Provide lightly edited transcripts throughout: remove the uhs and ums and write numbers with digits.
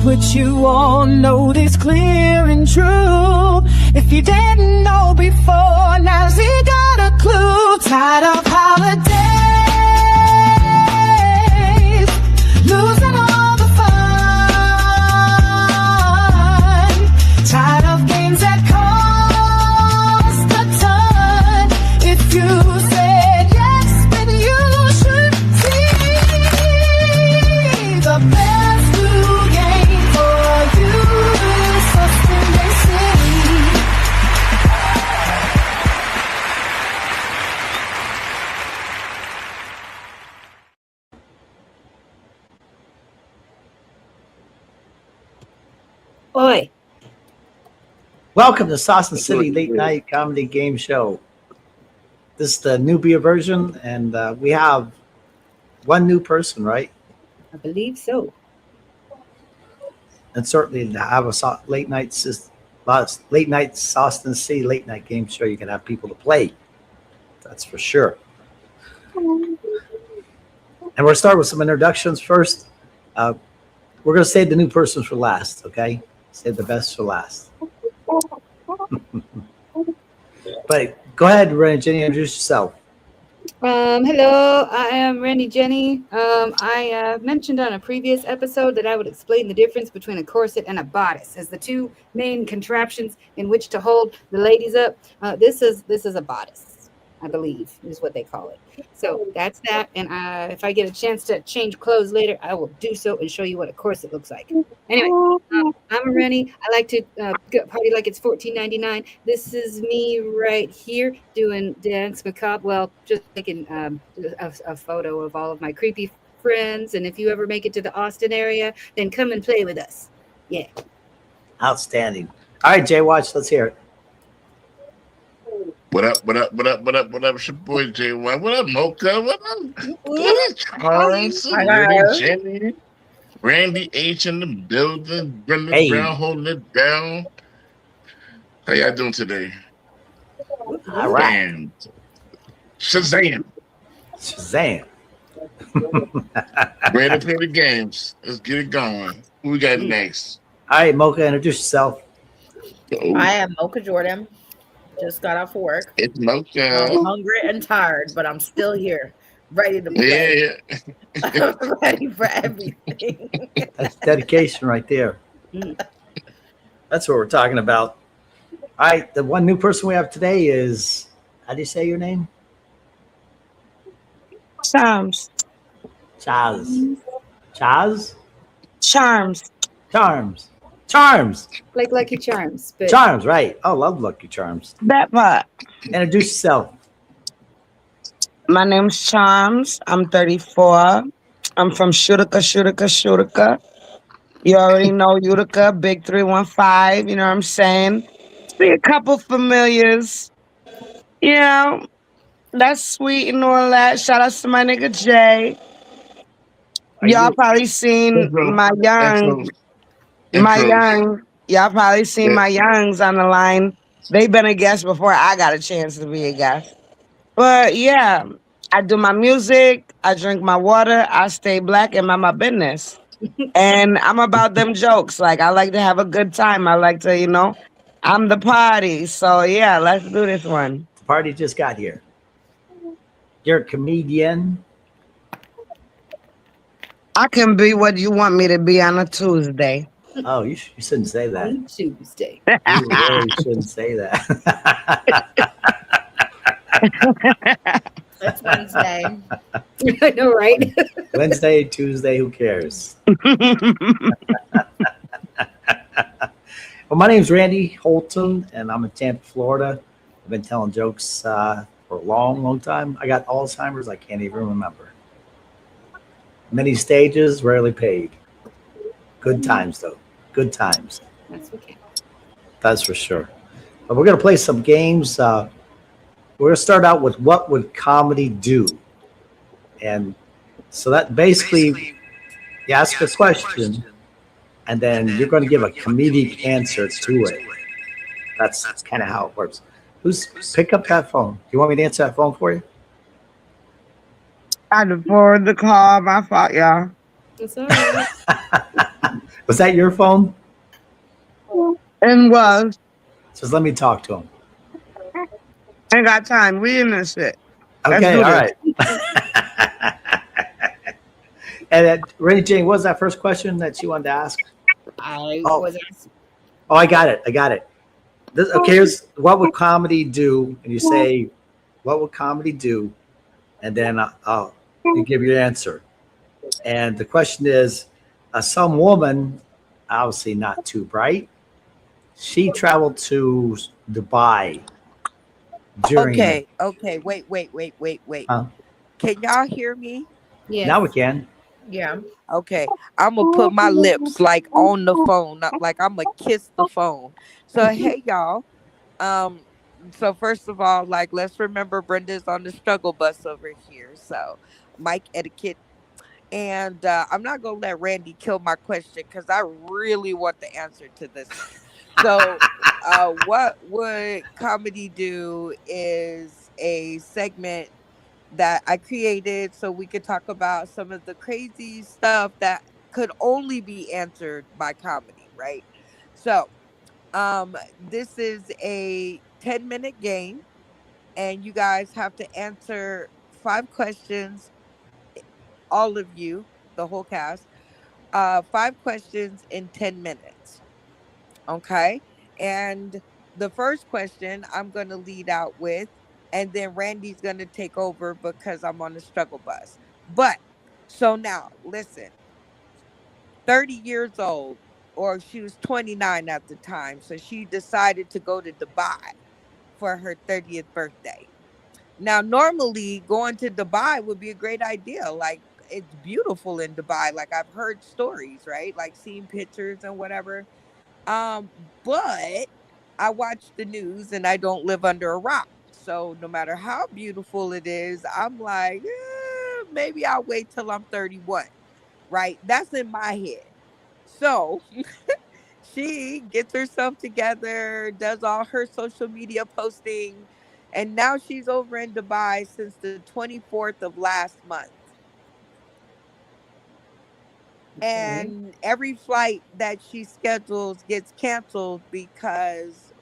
put you on notice, clear and true. If you didn't know before, now's you got a clue. Tired of holidays, losing all the fun. Tired of games that cost a ton. If you said yes, then you should see the best new game for you is Austin, DC. Oi. Welcome to Saucin City Late Night Comedy Game Show. This is the newbie version, and we have one new person, right? I believe so. And certainly to have a late night Saucin City Late Night Game Show, you can have people to play. That's for sure. And we'll start with some introductions first. We're going to save the new persons for last, okay? Save the best for last. But go ahead, Randy Jenny, introduce yourself. Hello, I am Randy Jenny. I mentioned on a previous episode that I would explain the difference between a corset and a bodice as the two main contraptions in which to hold the ladies up. This is a bodice, I believe, is what they call it. So that's that. And if I get a chance to change clothes later, I will do so and show you what a corset looks like. Anyway, I'm Rennie. I like to party like it's $14.99. This is me right here doing Dance Macabre. Well, just taking a photo of all of my creepy friends. And if you ever make it to the Austin area, then come and play with us. Yeah. Outstanding. All right, Jay Watch, let's hear it. What up? It's your boy Jay White. What up, Mocha? What up, Charles? Randy Jenny, Randy H in the building, Brenda Brown holding it down. How y'all doing today? All right. And Shazam. Ready to play the games. Let's get it going. Who we got next? All right, Mocha, introduce yourself. I am Mocha Jordan. Just got off work. It's Mocha. I'm hungry and tired, but I'm still here, ready to play. Yeah. I'm ready for everything. That's dedication right there. That's what we're talking about. All right, the one new person we have today is, how do you say your name? Charms. Chaz. Chaz? Charms. Charms. Charms. Like Lucky Charms. But Charms, right. Oh, love Lucky Charms. That part. Introduce yourself. My name's Charms. I'm 34. I'm from Utica. You already know Utica, Big 315. You know what I'm saying? See a couple familiars. You know, that's sweet and all that. Shout out to my nigga Jay. Y'all probably seen my young. Y'all probably seen my youngs on the line. They've been a guest before I got a chance to be a guest. But yeah, I do my music, I drink my water, I stay black and mind my business. And I'm about them jokes. Like, I like to have a good time. I like to, I'm the party. So yeah, let's do this one. The party just got here. You're a comedian. I can be what you want me to be on a Tuesday. Oh, you shouldn't say that. on Tuesday. You really shouldn't say that. It's Wednesday. I know, right? Wednesday, Tuesday, who cares? Well, my name's Randy Holton, and I'm in Tampa, Florida. I've been telling jokes for a long, long time. I got Alzheimer's. I can't even remember. Many stages, rarely paid. Good times, though. Good times. That's okay. That's for sure. But we're going to play some games. We're going to start out with what would comedy do? And so that basically, you ask a question, and then you're going to give a comedic answer to it. That's kind of how it works. Pick up that phone? You want me to answer that phone for you? I had to forward the call. My fault, y'all. It's all right. Was that your phone? And was. Just let me talk to him. Ain't got time. We in this shit. Let's Okay, do all this. right. And Rainy Jane, what was that first question that you wanted to ask? I Oh, was oh, I got it. I got it. Okay, here's what would comedy do? And you say, what would comedy do? And then you give your answer. And the question is, some woman, obviously not too bright, she traveled to Dubai during. Okay. Wait. Huh? Can y'all hear me? Now we yes. can. Yeah. Okay. I'm gonna put my lips like on the phone, not like I'm gonna kiss the phone. So hey y'all. Um. So first of all, like let's remember Brenda's on the struggle bus over here. So mic etiquette. And I'm not gonna let Randy kill my question because I really want the answer to this one. So, what would comedy do is a segment that I created so we could talk about some of the crazy stuff that could only be answered by comedy, right? So, this is a 10-minute game, and you guys have to answer 5 questions, all of you, the whole cast, 5 questions in 10 minutes. Okay. And the first question I'm going to lead out with, and then Randy's going to take over because I'm on the struggle bus. But so now, listen, 30 years old, or she was 29 at the time. So she decided to go to Dubai for her 30th birthday. Now, normally going to Dubai would be a great idea. Like, it's beautiful in Dubai. Like, I've heard stories, right? Like, seeing pictures and whatever. Um, but I watch the news and I don't live under a rock. So no matter how beautiful it is, I'm like, maybe I'll wait till I'm 31. Right? That's in my head. So she gets herself together, does all her social media posting, and now she's over in Dubai since the 24th of last month. Okay. And every flight that she schedules gets canceled because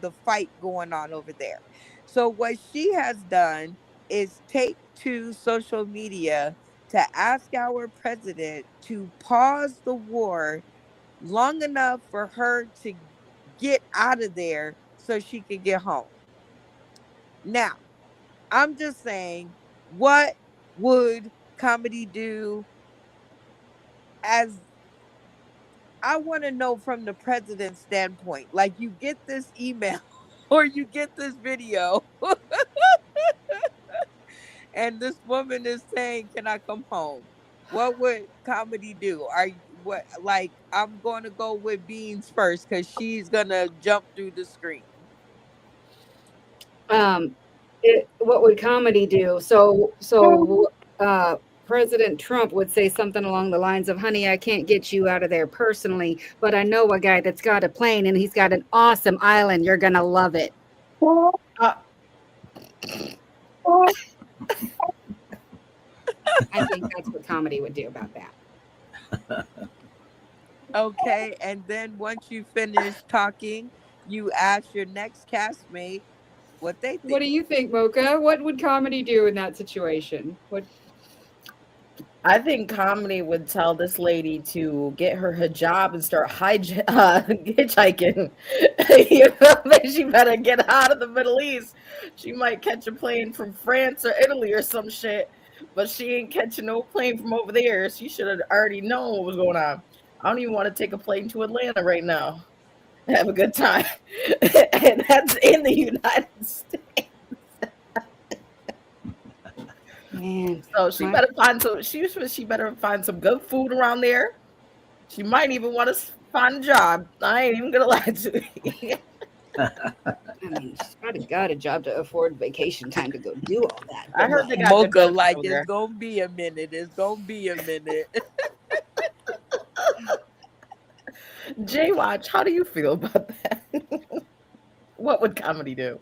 the fight going on over there. So what she has done is take to social media to ask our president to pause the war long enough for her to get out of there so she can get home. Now, I'm just saying, what would comedy do? As I want to know from the president's standpoint. Like, you get this email or you get this video, and this woman is saying, "Can I come home?" What would comedy do? Are you what like? I'm going to go with Beans first because she's gonna jump through the screen. Um, what would comedy do? So, President Trump would say something along the lines of, "Honey, I can't get you out of there personally, but I know a guy that's got a plane and he's got an awesome island. You're gonna love it." Uh, I think that's what comedy would do about that. okay, and then once you finish talking, you ask your next castmate what they What think. do you think, Mocha? What would comedy do in that situation? What? I think comedy would tell this lady to get her hijab and start hitchhiking. You know, she better get out of the Middle East. She might catch a plane from France or Italy or some shit, but she ain't catching no plane from over there. She should have already known what was going on. I don't even want to take a plane to Atlanta right now. Have a good time. And that's in the United States. Man, So she better find some. She better find some good food around there. She might even want to find a job. I ain't even gonna lie to you. I mean, she's probably got a job to afford vacation time to go do all that. I heard they got good Mocha, benefits like over it's there. gonna be a minute. It's gonna be a minute. Jay Watch, how do you feel about that? What would comedy do?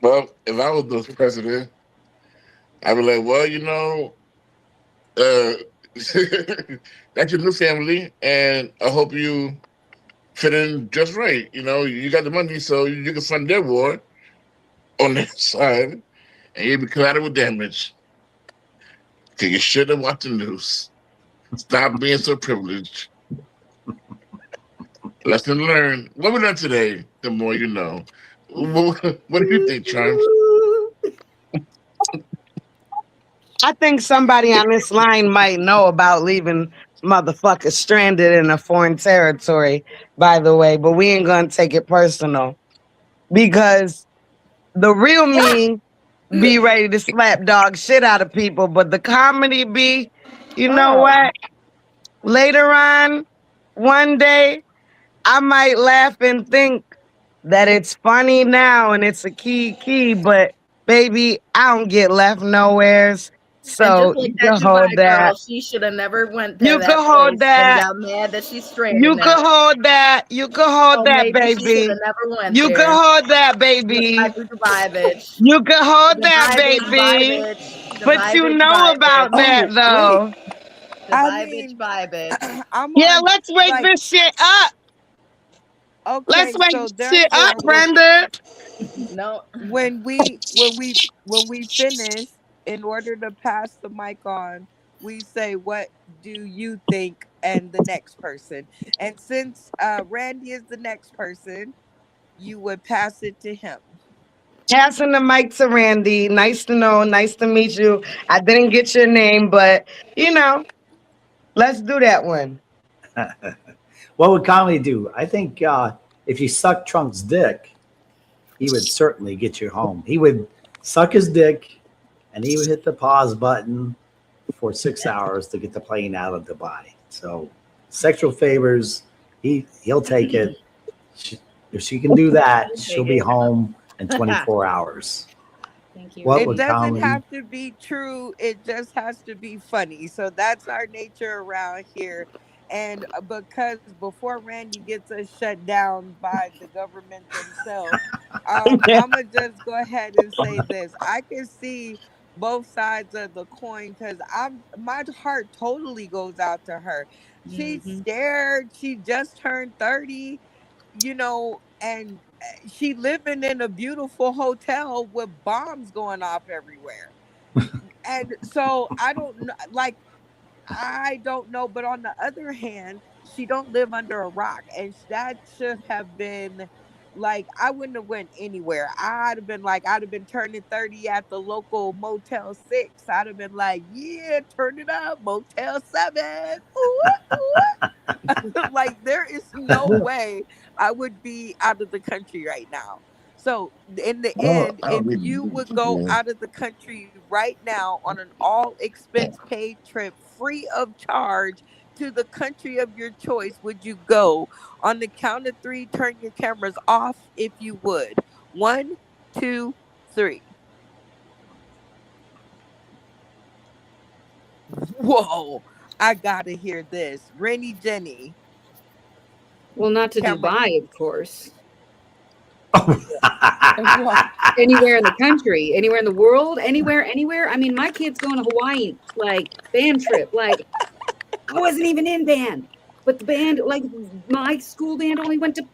Well, if I was the president, I'd be like, well, uh, That's your new family, and I hope you fit in just right. You know, you got the money, so you can fund their war on that side, and you'll be collateral damage. Cause you should have watched the news. Stop being so privileged. Lesson learned. What we learned today, the more you know. What do you think, Charms? I think somebody on this line might know about leaving motherfuckers stranded in a foreign territory, by the way, but we ain't gonna take it personal because the real me be ready to slap dog shit out of people, but the comedy be, you know Oh, what? Later on, one day, I might laugh and think that it's funny now and it's a key, but baby, I don't get left nowheres. and just So like you that can hold Dubai girl, that. she should have never went to You that can hold place and that. got mad that she's stranded You now. can hold that. You can hold So that, maybe she should baby. have never went You can there. hold that, baby. Dubai, Dubai, bitch. You can hold that, Dubai, bitch, bye, baby. bitch. But Dubai, you bitch, know bye, about bitch. that, Oh, wait. though. I Dubai, bitch, mean, bye, bitch. I'm Yeah, on let's wake like this shit up. Let's okay, wake so this shit up, therefore Brenda. No. when we finish, in order to pass the mic on, we say what do you think and the next person. And since Randy is the next person, you would pass it to him. Passing the mic to Randy. Nice to know. Nice to meet you. I didn't get your name, but you know, let's do that one. What would comedy do? I think if you suck Trump's dick, he would certainly get you home. He would suck his dick, and he would hit the pause button for 6 hours to get the plane out of Dubai. So, sexual favors, he'll take it. She, if she can do that, she'll Take be it. home in 24 hours. Thank you, What It would Randy. doesn't comedy? have to be true. It just has to be funny. So that's our nature around here. And because before Randy gets us shut down by the government themselves, I'm gonna just go ahead and say this. I can see both sides of the coin because my heart totally goes out to her. She's Hmm. scared. She just turned 30, and she living in a beautiful hotel with bombs going off everywhere. And so I don't know, like I don't know, but on the other hand, she don't live under a rock, and that should have been like I wouldn't have went anywhere. I'd have been turning 30 at the local Motel 6. I'd have been like, yeah, turn it up, Motel 7. Ooh, like there is no way I would be out of the country right now. So in the end, I if don't you need would go to. out of the country right now on an all expense paid trip free of charge to the country of your choice, would you go? On the count of three, turn your cameras off if you would. One, two, three. Whoa. I gotta hear this. Rainy Jenny, Well, not to camera. Dubai, of course. Whoa. Anywhere in the country, anywhere in the world, anywhere. I mean, my kid's going to Hawaii, like band trip. Like I wasn't even in band, but the band, like my school band, only went to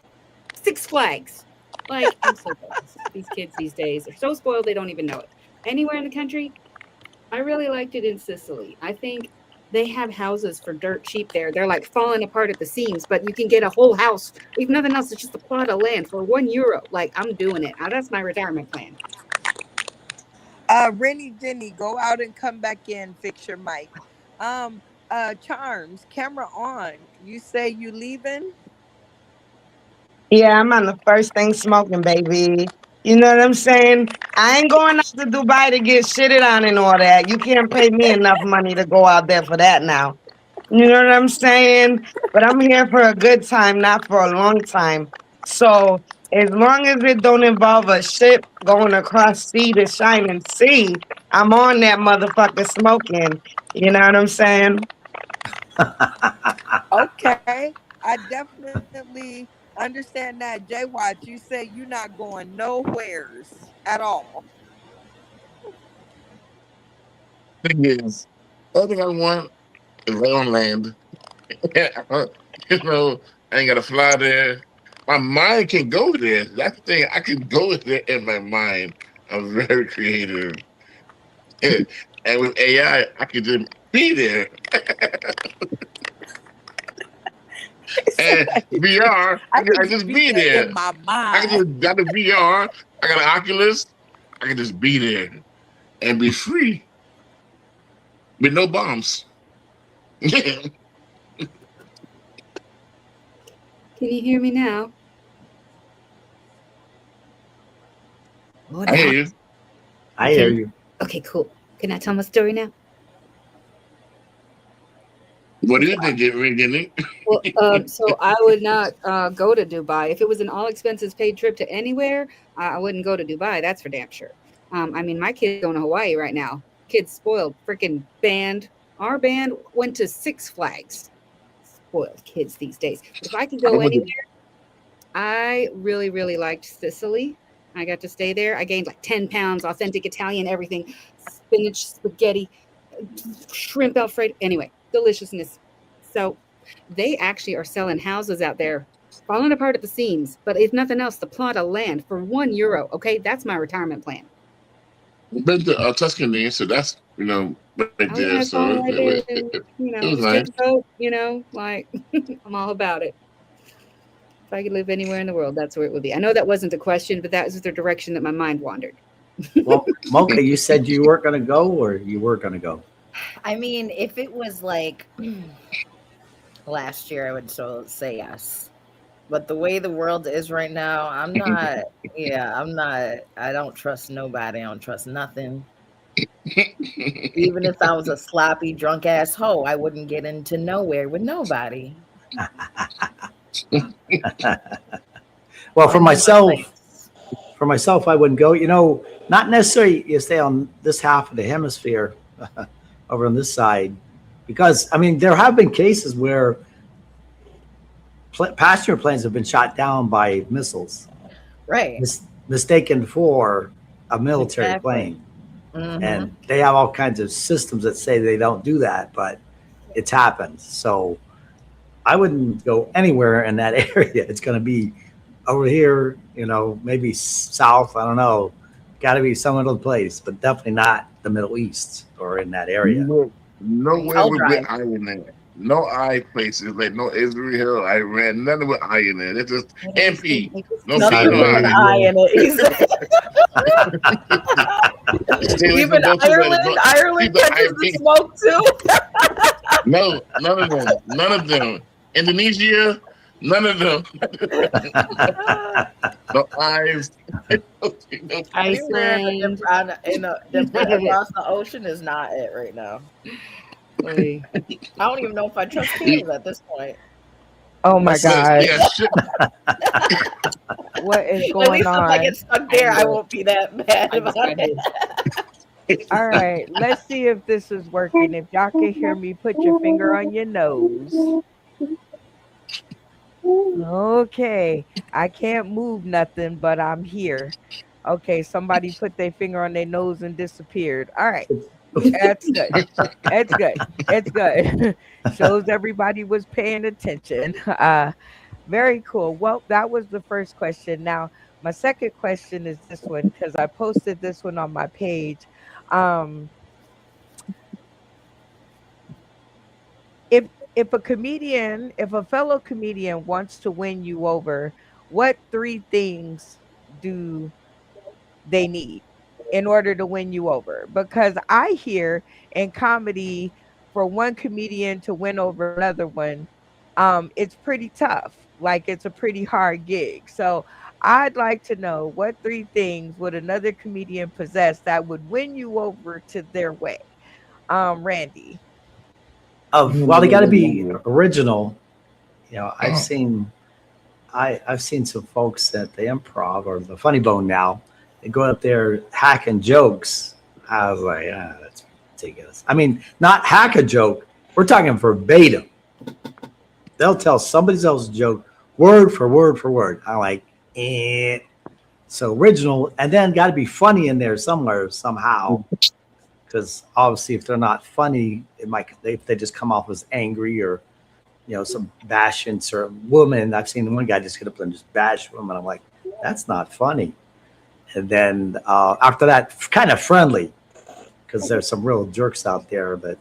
Six Flags. Like I'm so jealous. These kids these days are so spoiled they don't even know it. Anywhere in the country, I really liked it in Sicily. I think they have houses for dirt cheap there. They're like falling apart at the seams, but you can get a whole house. If nothing else, it's just a plot of land for €1. Like I'm doing it. That's my retirement plan. Rennie Jenny, go out and come back in, fix your mic. Um, Charms, camera on. You say you leaving? Yeah, I'm on the first thing smoking, baby. You know what I'm saying? I ain't going out to Dubai to get shitted on and all that. You can't pay me enough money to go out there for that now. You know what I'm saying? But I'm here for a good time, not for a long time. So as long as it don't involve a ship going across sea to shining sea, I'm on that motherfucker smoking. You know what I'm saying? Okay. I definitely understand that. Jay Watch, you say you not going nowheres at all. Thing is, other thing I want lay on land. You know, I ain't gotta fly there. My mind can go there. That's the thing. I can go there in my mind. I'm very creative. And with AI, I can just be there. And VR, I can I just just be be there there. in my I can mind. just got the VR. I got an Oculus. I can just be there and be free with no bombs. Yeah, Can you hear me now? Oh, I hear now. you. I hear Okay. you. Okay, cool. Can I tell my story now? What do So you think, Jenny? Well, so I would not go to Dubai. If it was an all expenses paid trip to anywhere, I wouldn't go to Dubai. That's for damn sure. I mean, my kid's going to Hawaii right now. Kids spoiled. Freaking band. Our band went to Six Flags. Spoiled kids these days. But if I could I go would. anywhere, I really, really liked Sicily. I got to stay there. I gained like 10 pounds, authentic Italian, everything, spinach, spaghetti, shrimp Alfredo. Anyway, deliciousness. So they actually are selling houses out there, falling apart at the seams. But if nothing else, the plot of land for €1. Okay, that's my retirement plan. Been to Tuscany, so that's right Oh there. yeah, it's all So right there. it was Just nice. take a boat. Like I'm all about it. If I could live anywhere in the world, that's where it would be. I know that wasn't the question, but that was the direction that my mind wandered. Well, Mocha, you said you weren't going to go, or you were going to go. I mean, if it was like last year, I would so say yes. But the way the world is right now, I'm not. Yeah, I'm not. I don't trust nobody. I don't trust nothing. Even if I was a sloppy, drunk ass hoe, I wouldn't get into nowhere with nobody. Well, I know my place. for myself, I wouldn't go. Not necessarily you stay on this half of the hemisphere, over on this side, because I mean there have been cases where passenger planes have been shot down by missiles, Right. mistaken for a military Exactly. plane, Hmm. and they have all kinds of systems that say they don't do that, but it's happened. So I wouldn't go anywhere in that area. It's going to be over here, maybe south. I don't know. Got to be some other place, but definitely not the Middle East or in that area. Nowhere I'll with drive. iron in it. No I places like no Israel, Iran, none with I in it. It's just MP. No P, Nothing no with I. an Saudi I in it. He said. Stay away Even from those two letters. Ireland. No, keep Ireland the catches the IP. smoke too. No, none of them. None of them. Indonesia, none of them. No eyes. No Anywhere Iceland. across the ocean is not it right now. Oy. I don't even know if I trust Canada at this point. Oh my Look, God. they got shit. What is At going least if I get on? stuck there, I know. won't be that mad I just about got it. All right, let's see if this is working. If y'all can hear me, put your finger on your nose. Okay, I can't move nothing, but I'm here. Okay, somebody put their finger on their nose and disappeared. All right, that's good. It's good. It's good. Shows everybody was paying attention. Very cool. Well, that was the first question. Now, my second question is this one because I posted this one on my page. Um, if a fellow comedian wants to win you over, what three things do they need in order to win you over? Because I hear in comedy, for one comedian to win over another one, it's pretty tough. Like it's a pretty hard gig. So I'd like to know what three things would another comedian possess that would win you over to their way. Randy. Well, they got to be original. I've Oh, seen I've seen some folks at the Improv or the Funny Bone now. They go up there hacking jokes. I was like, that's ridiculous. I mean, not hack a joke. We're talking verbatim. They'll tell somebody else's joke word for word for word. I'm like, So original, and then got to be funny in there somewhere somehow. because obviously if they're not funny, it might if they just come off as angry or some bashing certain woman. I've seen one guy just get up and just bash women. I'm like, that's not funny. And then after that, kind of friendly, because there's some real jerks out there that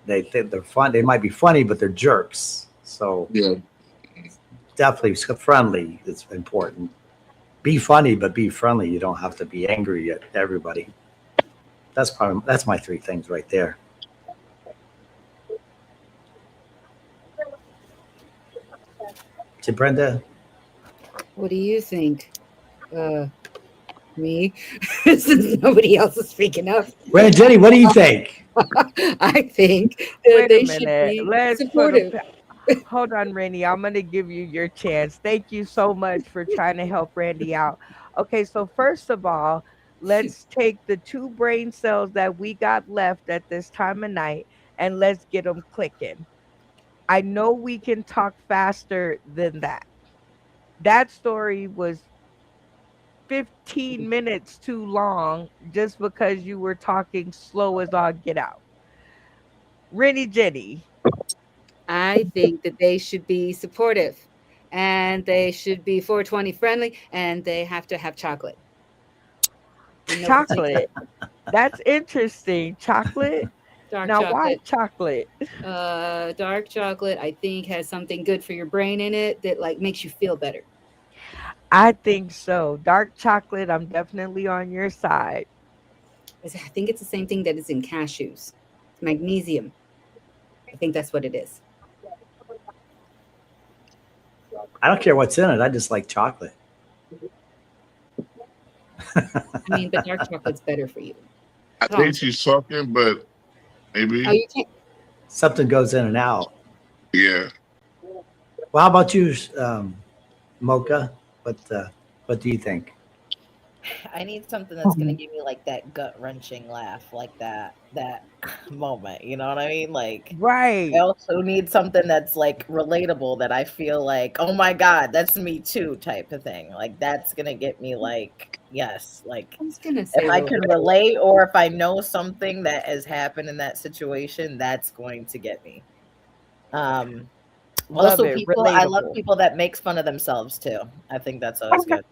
they think they're fun. They might be funny, but they're jerks. So Yeah. definitely friendly is important. Be funny, but be friendly. You don't have to be angry at everybody. That's my three things right there. To Brenda, What do you think? Me, since nobody else is speaking up. Brenda, Jenny, what do you think? I think that Wait a they should minute. be Let's supportive. hold on, Randy. I'm gonna give you your chance. Thank you so much for trying to help Randy out. Okay, so first of all, let's take the two brain cells that we got left at this time of night and let's get them clicking. I know we can talk faster than that. That story was 15 minutes too long just because you were talking slow as all get out. Rennie Jenny. I think that they should be supportive, and they should be 420 friendly, and they have to have chocolate. In no particular- Chocolate. That's interesting. Chocolate. dark Now, why chocolate. chocolate? Dark chocolate, I think, has something good for your brain in it that like makes you feel better. I think so. Dark chocolate, I'm definitely on your side. I think it's the same thing that is in cashews. It's magnesium. I think that's what it is. I don't care what's in it. I just like chocolate. I mean, but dark chocolate's better for you. I think she's talking, but maybe. Oh, you can't. Something goes in and out. Yeah. Well, how about you, Mocha? What do you think? I need something that's gonna give me like that gut wrenching laugh, like that moment. You know what I mean? Like, Right. I also need something that's like relatable that I feel like, oh my god, that's me too, type of thing. Like that's gonna get me like, yes, like I was gonna say if I can relate or if I know something that has happened in that situation, that's going to get me. Love Also, it. I love Relatable. people that makes fun of themselves too. I think that's always Okay. good.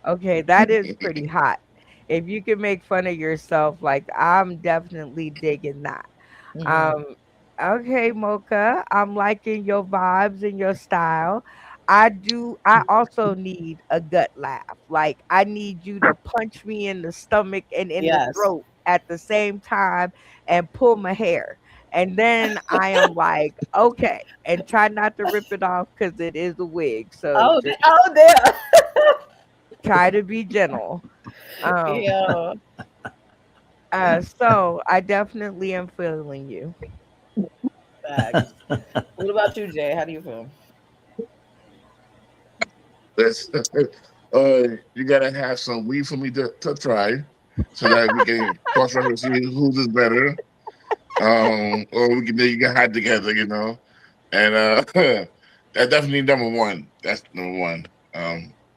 Okay, that is pretty hot. If you can make fun of yourself, like I'm definitely digging that. Mhm. Okay, Mocha, I'm liking your vibes and your style. I also need a gut laugh. Like I need you to punch me in the stomach and in the Yes. throat at the same time and pull my hair. And then I am like, okay, and try not to rip it off because it is a wig. So Oh, just oh, damn. try to be gentle. Um, Yo. so I definitely am feeling you. Facts. What about you, Jay? How do you feel? Let's. You gotta have some weed for me to try, so that we can cross reference see who's is better. Or we can then you can hide together, And that's definitely number one. That's number one.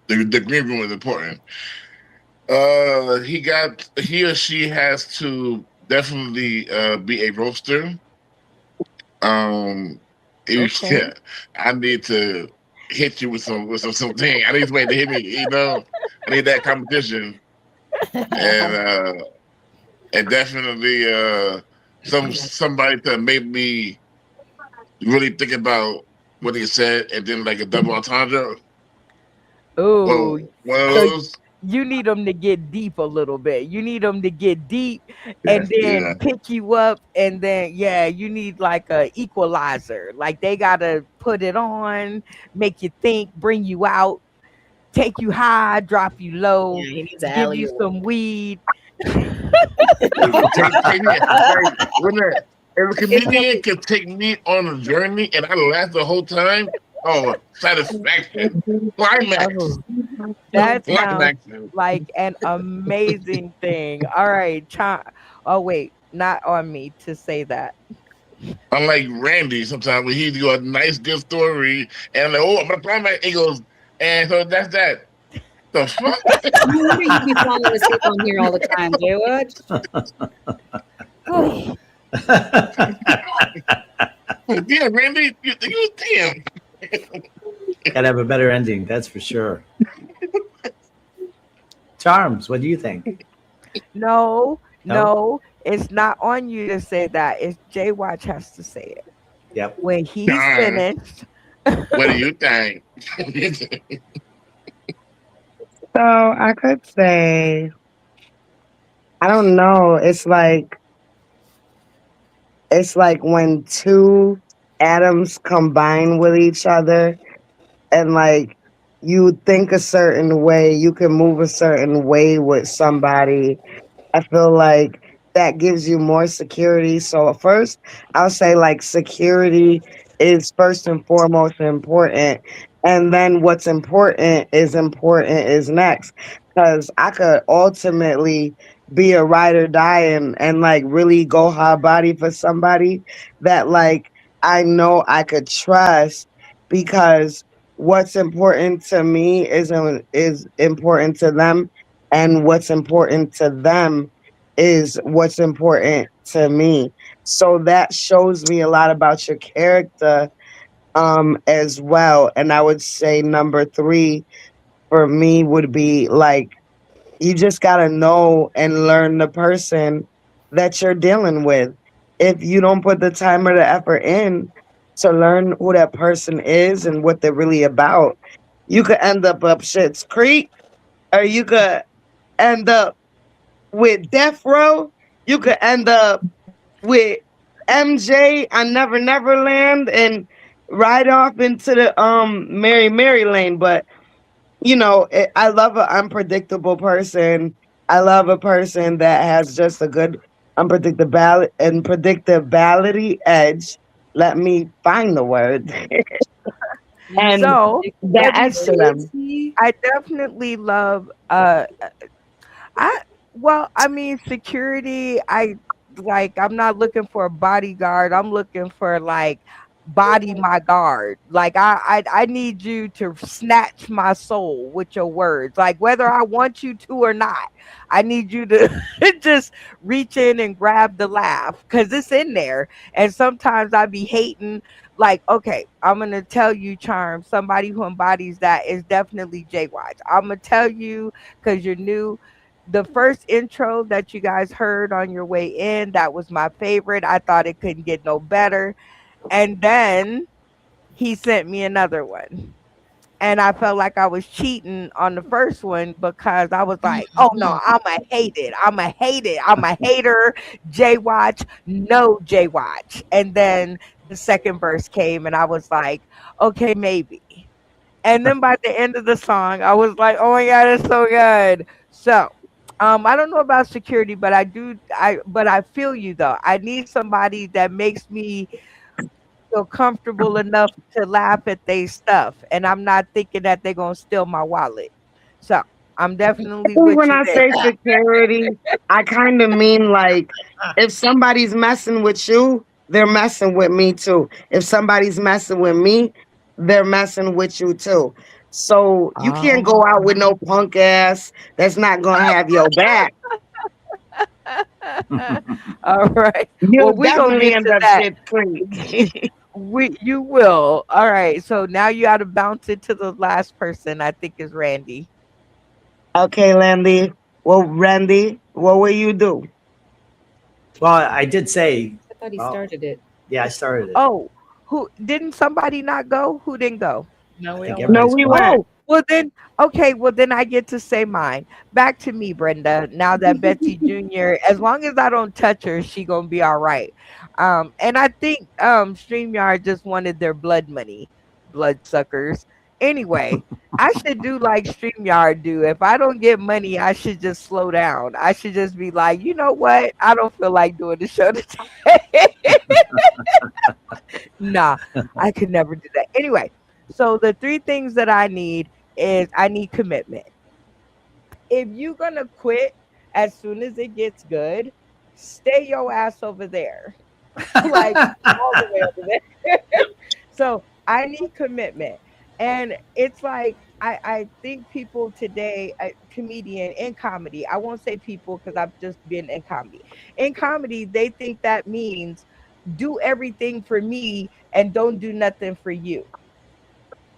The green room is important. He or she has to definitely be a roaster. Um, Okay. I need to hit you with something. I need somebody to hit me. I need that competition, and definitely somebody to make me really think about what he said, and then like a double entendre. Ooh, One of so those. you need them to get deep a little bit. You need them to get deep and then Yeah. pick you up, and then yeah, you need like a equalizer. Like they gotta put it on, make you think, bring you out, take you high, drop you low, Yeah, he needs an give you alley-oop. some weed. Take me, like, if a It's comedian can take me on a journey and I laugh the whole time, oh, satisfaction, climax, Oh, that sounds climax. like an amazing thing. All right, oh wait, not on me to say that. Unlike Randy, sometimes when he's got a nice, good story, and I'm like, oh, I'm gonna climax, he goes, and so that's that. The fuck? No wonder you be falling asleep on here all the time, Jay. What? Oh, Yeah, Randy, you damn. Gotta have a better ending, that's for sure. Charms, what do you think? No, No? no, it's not on you to say that. It's Jay Watch has to say it. Yep. When he's Charm. finished, What do you think? So I could say, I don't know. It's like when two atoms combine with each other and like you think a certain way, you can move a certain way with somebody. I feel like that gives you more security. So first, I'll say like security is first and foremost important, and then what's important is next. Because I could ultimately be a ride or die and like really go hard body for somebody that like I know I could trust because what's important to me is important to them, and what's important to them is what's important to me. So that shows me a lot about your character as well. And I would say number 3 for me would be like you just got to know and learn the person that you're dealing with. If you don't put the time or the effort in to learn who that person is and what they're really about, you could end up shit's creek, or you could end up with Death Row. You could end up with MJ on Never Neverland and ride off into the Mary Lane. But I love an unpredictable person. I love a person that has just a good predictability edge. Let me find the word. you And said so that adds to them. predictability. I definitely love I well, I mean security, I'm not looking for a bodyguard. I'm looking for like body my guard. Like I need you to snatch my soul with your words. Like whether I want you to or not. I need you to just reach in and grab the laugh cuz it's in there. And sometimes I be hating like okay, I'm going to tell you charm somebody who embodies that is definitely Jay Watch. I'm going to tell you cuz you're new, the first intro that you guys heard on your way in, that was my favorite. I thought it couldn't get no better. And then he sent me another one. And I felt like I was cheating on the first one because I was like, oh no, I'm a hate it. I'm a hate it. I'm a hater. J Watch, no J Watch. And then the second verse came and I was like, okay, maybe. And then by the end of the song, I was like, "Oh my god, it's so good." So, I don't know about security, but I feel you though. I need somebody that makes me feel comfortable enough to laugh at their stuff, and I'm not thinking that they're gonna steal my wallet. So, I'm definitely Think with when you I there. say security, I kind of mean like if somebody's messing with you, they're messing with me too. If somebody's messing with me, they're messing with you too. So you can't go out with no punk ass that's not gonna have your back. All right. Well, You'll we gonna definitely get end to up that. shit creek. You will. All right. So now you got to bounce it to the last person. I think is Randy. Okay, Landy. Well, Randy, what will you do? Well, I did say, I thought he well, started it. yeah, I started it. Oh, who didn't somebody not go? Who didn't go? No, I we think all went. No, everybody's we gone. went. Oh, well then, okay, well then I get to say mine. Back to me, Brenda. Now that Betsy Jr., as long as I don't touch her, she gonna be all right. And I think StreamYard just wanted their blood money, bloodsuckers. Anyway, I should do like StreamYard do. If I don't get money, I should just slow down. I should just be like, you know what? I don't feel like doing the show today. Nah, I could never do that. Anyway, so the three things that I need is I need commitment. If you're gonna quit as soon as it gets good, stay your ass over there. Like all the way over there. So I need commitment. And it's like I think people today, comedian in comedy, I won't say people because I've just been in comedy. In comedy, they think that means do everything for me and don't do nothing for you.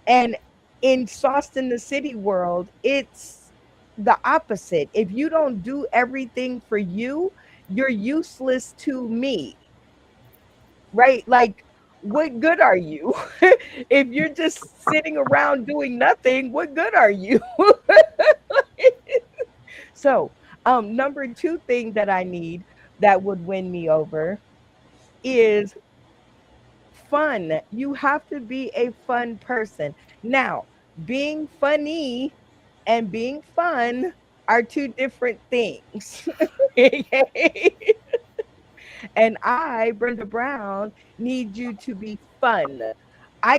And in Sauce in the City world, it's the opposite. If you don't do everything for you, you're useless to me, right? Like, what good are you? If you're just sitting around doing nothing, what good are you? So, number two thing that I need that would win me over is fun. You have to be a fun person. Now, being funny and being fun are two different things. Okay? And I, Brenda Brown, need you to be fun.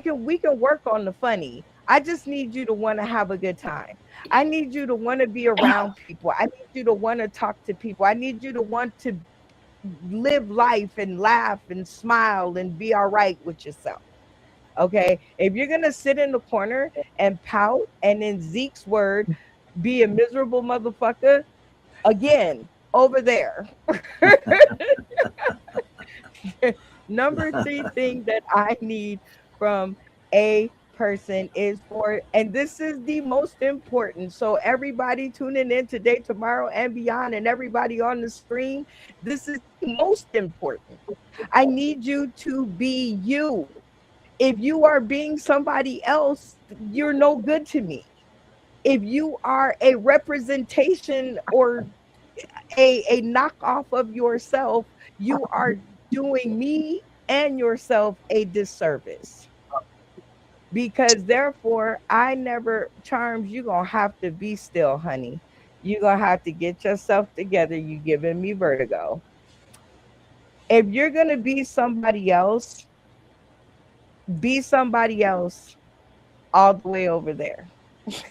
We can work on the funny. I just need you to want to have a good time. I need you to want to be around people. I need you to want to talk to people. I need you to want to live life and laugh and smile and be all right with yourself. Okay. If you're going to sit in the corner and pout and in Zeke's word, be a miserable motherfucker, again, over there. Number three thing that I need from a person is for, and this is the most important. So, everybody tuning in today, tomorrow, and beyond, and everybody on the screen, this is the most important. I need you to be you. If you are being somebody else, you're no good to me. If you are a representation or a knockoff of yourself, you are doing me and yourself a disservice. Because therefore, I never, Charms, you're gonna have to be still, honey. You're gonna have to get yourself together. You giving me vertigo. If you're gonna be somebody else all the way over there.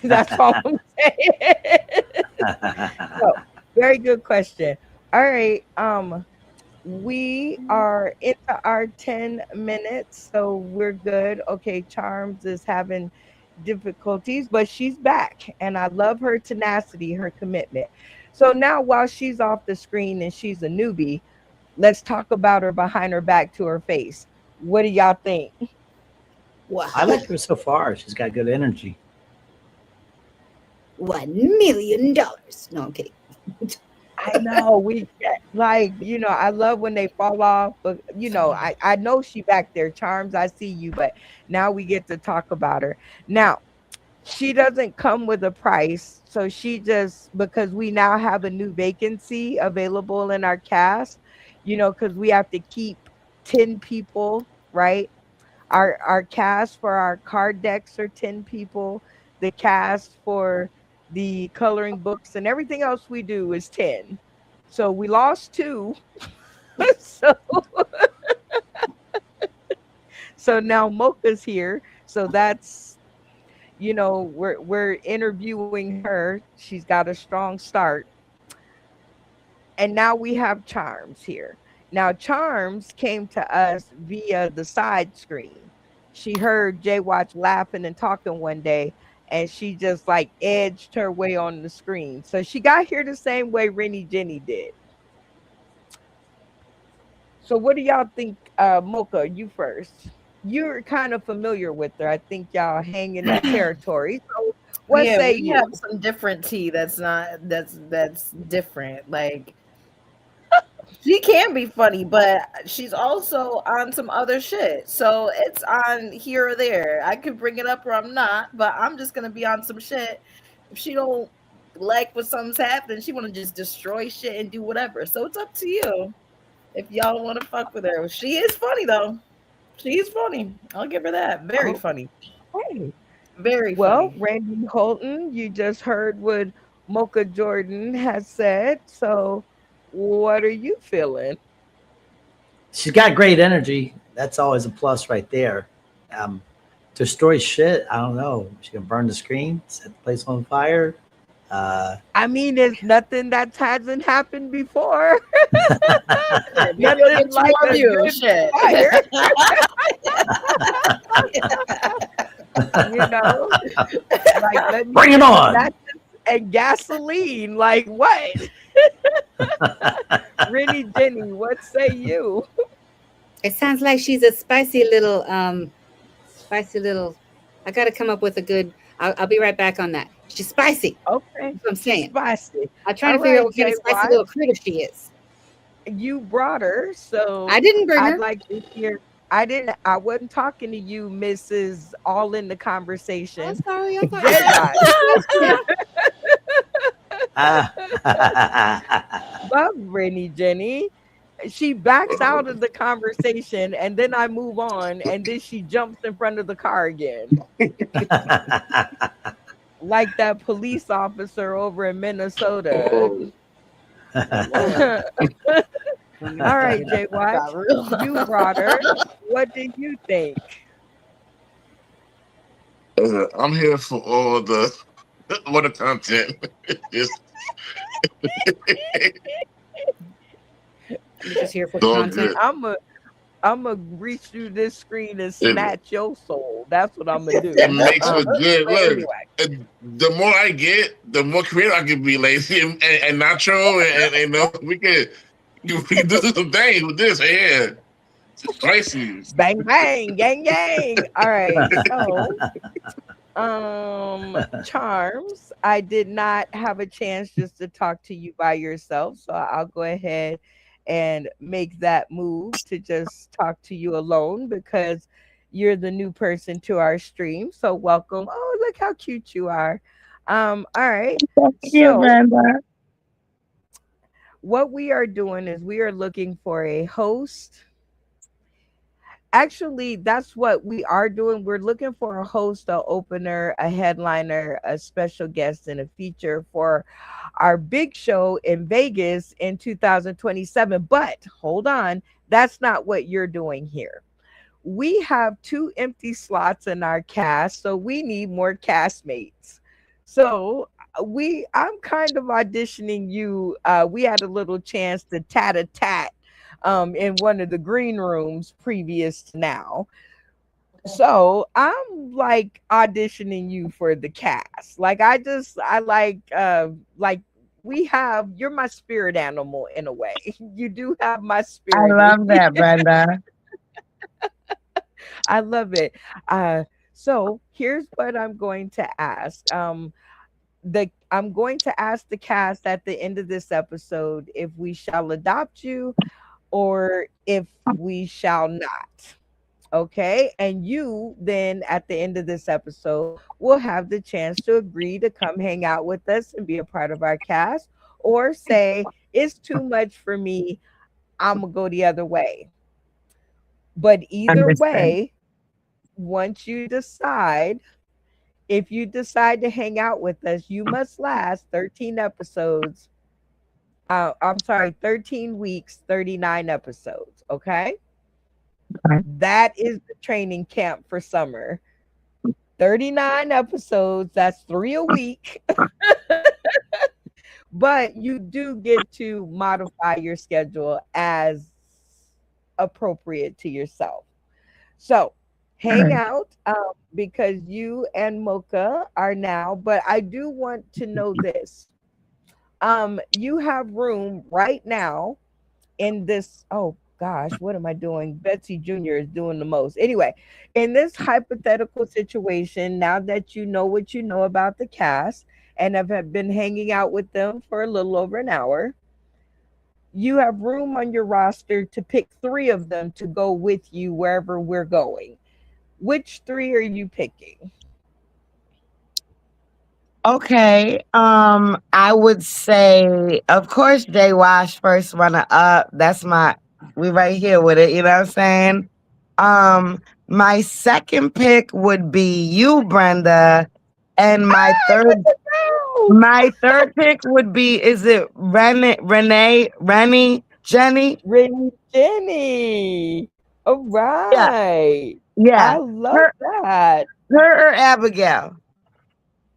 That's all I'm saying. So, very good question. All right. We are into our 10 minutes, so we're good. Okay, Charms is having difficulties, but she's back, and I love her tenacity, her commitment. So now, while she's off the screen and she's a newbie, let's talk about her behind her back to her face. What do y'all think? Wow. I like her so far. She's got good energy. $1 million. No, I'm kidding. I know we like, I love when they fall off, but I know she back there, Charms. I see you, but now we get to talk about her. Now, she doesn't come with a price, so she just, because we now have a new vacancy available in our cast, because we have to keep 10 people, right? Our cast for our card decks are 10 people. The cast for the coloring books and everything else we do is 10. So we lost 2. so so now Mocha's here. So that's, we're interviewing her. She's got a strong start. And now we have Charms here. Now, Charms came to us via the side screen. She heard Jay Watch laughing and talking one day, and she just like edged her way on the screen. So she got here the same way Rennie Jenny did. So what do y'all think, Mocha, you first? You're kind of familiar with her. I think y'all hang in that territory. So what say we you? have some different tea that's different. Like, she can be funny, but she's also on some other shit. So it's on here or there. I could bring it up or I'm not, but I'm just gonna be on some shit. If she don't like what something's happening, she wanna just destroy shit and do whatever. So it's up to you if y'all want to fuck with her. She is funny though. She is funny. I'll give her that. Very funny. Hey. Very Well, funny. Randy Holton, you just heard what Mocha Jordan has said. So what are you feeling? She's got great energy. That's always a plus right there. Destroy shit. I don't know. She can burn the screen, set the place on fire. I mean, there's nothing that hasn't happened before. Maybe I'll get like more a views. good Shit. fire. You know, like let me Bring it get some on. matches and gasoline. Like what? Rennie Jenny, what say you? It sounds like she's a spicy little. I got to come up with a good. I'll be right back on that. She's spicy. Okay, That's what I'm she's saying. spicy. I'm trying All to figure out right, what kind Jay of spicy Watt, little critter she is. you brought her, so I didn't bring I'd her. like to hear. I didn't. I wasn't talking to you, Mrs. All in the Oh, conversation. sorry. I thought you Jay said Watt, spicy. Ah. love Rennie Jenny. She backs out of the conversation, and then I move on, and then she jumps in front of the car again, like that police officer over in Minnesota. Oh, oh Lord. All right, Jay That got Watch, real. you brought her. What do you think? I'm here for all the content. It's, You're just here for it's the all content. good. I'm a reach through this screen and It, snatch your soul. That's what I'm gonna it do. makes for good But look. anyway, The more I get, the more creative I can be, lazy and natural, and you know we can do some things with this right here. It's spicy. bang bang, gang gang. All right, so Charms, I did not have a chance just to talk to you by yourself, so I'll go ahead and make that move to just talk to you alone because you're the new person to our stream. So welcome. Oh, look how cute you are. All right. Yeah, So Brenda. what we are doing is we are looking for a host. Actually, that's what we are doing. We're looking for a host, a opener, a headliner, a special guest, and a feature for our big show in Vegas in 2027. But hold on, that's not what you're doing here. We have two empty slots in our cast, so we need more castmates. So I'm kind of auditioning you. We had a little chance to tat a tat in one of the green rooms previous to now. So I'm like auditioning you for the cast. I like we have you're my spirit animal in a way. You do have my I spirit in love you. that, Brenda. I love it. So here's what I'm going to ask. The I'm going to ask the cast at the end of this episode if we shall adopt you or if we shall not. Okay. And you then at the end of this episode will have the chance to agree to come hang out with us and be a part of our cast or say, it's too much for me. I'm going to go the other way. But either Understand. way, once you decide, if you decide to hang out with us, you must last 13 episodes. I'm sorry, 13 weeks, 39 episodes. Okay. Okay. That is the training camp for summer. 39 episodes, that's 3 a week. But you do get to modify your schedule as appropriate to yourself. So hang Alright. out because you and Mocha are now, but I do want to know this. You have room right now in this. Oh gosh, what am I doing? Betsy Jr. is doing the most. Anyway, in this hypothetical situation, now that you know what you know about the cast and have been hanging out with them for a little over an hour, you have room on your roster to pick 3 of them to go with you wherever we're going. Which 3 are you picking? Okay. I would say, of course, Jay Wash first runner up. That's we right here with it. You know what I'm saying? My second pick would be you, Brenda, and Look at you! my third pick would be, is it Rennie, Jenny? Rennie Jenny. All Yeah, right. I yeah. love Her, that. her or Abigail,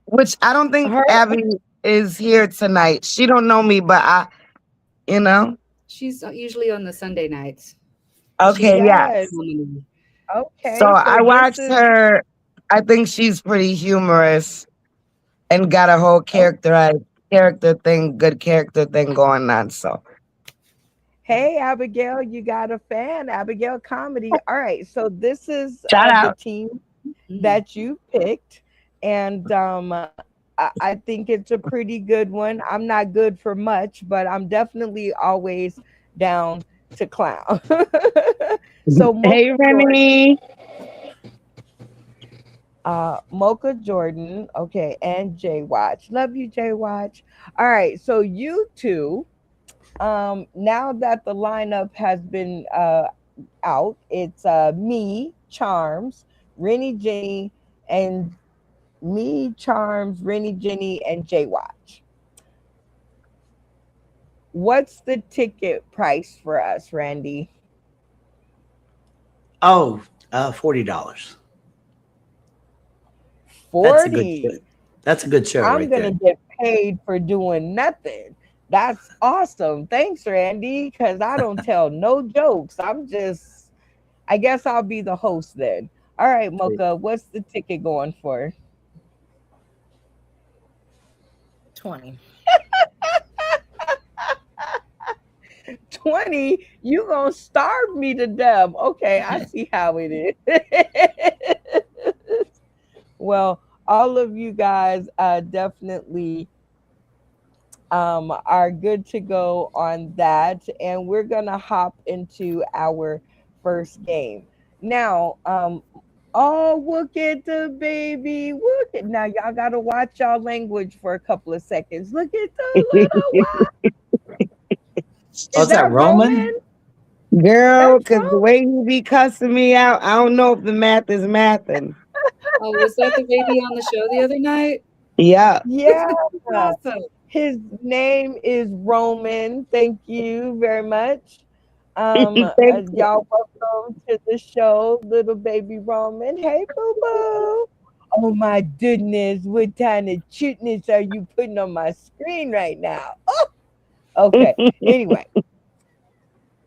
which I don't think Her Abby is here tonight. She don't know me, but you know. She's usually on the Sunday nights. She Okay, gets yeah. yes. nominated. So Okay. So I this watched is her. I think she's pretty humorous and got a whole Oh, good character thing going on. So hey, Abigail, you got a fan, Abigail Comedy. All right, so this is shout the out. team Mm. that you picked, and I think it's a pretty good one. I'm not good for much, but I'm definitely always down to clown. So Hey, Rennie. Mocha Jordan, okay, and Jay Watch. Love you, Jay Watch. All right, so you two, now that the lineup has been out, it's me, Charms, Rennie Jenny, and me, Charms, Rennie Jenny, and Jay Watch. What's the ticket price for us, Randy? Oh, $40. That's a good show. 40. That's a good show I'm right gonna there. get paid for doing nothing. That's awesome. Thanks, Randy, because I don't tell no jokes. I guess I'll be the host then. All right, Mocha, what's the ticket going for? 20. 20? You gonna starve me to death. Okay, I see how it is. Well, all of you guys definitely are good to go on that. And we're going to hop into our first game. Now, oh, look at the baby. Look at now, y'all got to watch y'all language for a couple of seconds. Look at the little one. Oh, Is is that that Roman? Roman? Girl, That's because the Roman. way you be cussing me out, I don't know if the math is mathing. Oh, was that the baby on the show the other night? Yeah. Yeah. Awesome. His name is Roman. Thank you very much. Thank you. Y'all welcome to the show, little baby Roman. Hey, boo boo. Oh my goodness, what kind of cuteness are you putting on my screen right now? Oh, okay. Anyway,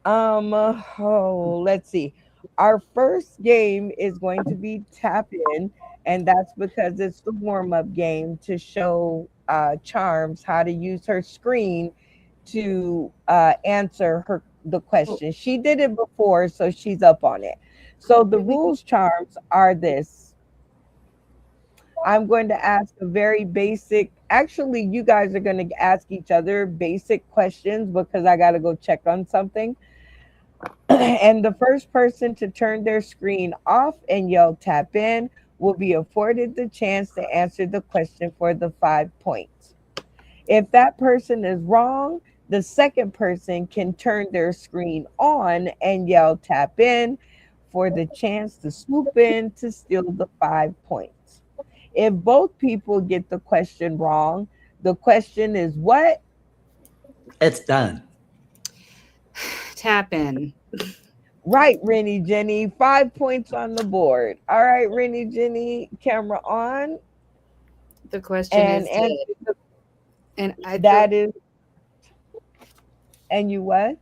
let's see. Our first game is going to be tap in, and that's because it's the warm up game to show Charms how to use her screen to answer the Oh, question. She did it before, so she's up on it. So the did we get rules, Charms, are this. I'm going to ask a very basic. Actually, you guys are going to ask each other basic questions because I got to go check on something. And the first person to turn their screen off and yell tap in will be afforded the chance to answer the question for the 5 points. If that person is wrong, the second person can turn their screen on and yell tap in for the chance to swoop in to steal the 5 points. If both people get the question wrong, the question is what? It's done. tap in? Right, Rennie Jenny. 5 points on the board. All right, Rennie Jenny, camera on The question and is answer dead. And I thought that is, and you what?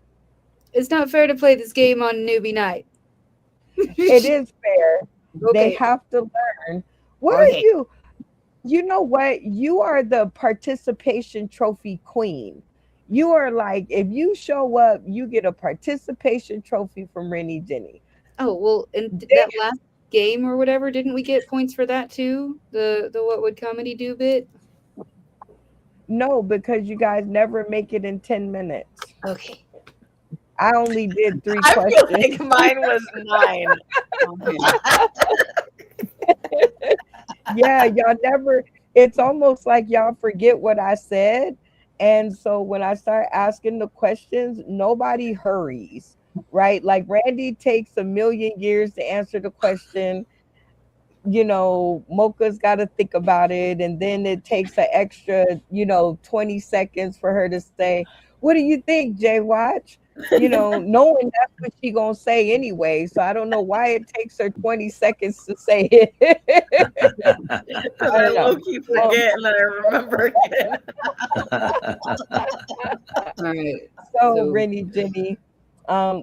it's not fair to play this game on newbie night. It is fair. They Okay. have to learn. What are Okay. you? You know what? You are the participation trophy queen. You are like, if you show up, you get a participation trophy from Rennie Jenny. Oh, well, in They, that last game or whatever, didn't we get points for that too? The what would comedy do bit? no, because you guys never make it in 10 minutes. Okay. I only did three I feel questions. like mine was 9. Okay. Yeah, y'all never, it's almost like y'all forget what I said. And so when I start asking the questions, nobody hurries, right? Like Randy takes a million years to answer the question. Mocha's got to think about it. And then it takes an extra, 20 seconds for her to say, what do you think, Jay Watch? Knowing that's what she gonna say anyway. So I don't know why it takes her 20 seconds to say it. Because I I don't know. low key Well, forget and then I remember again. All right. so So Rennie Jenny,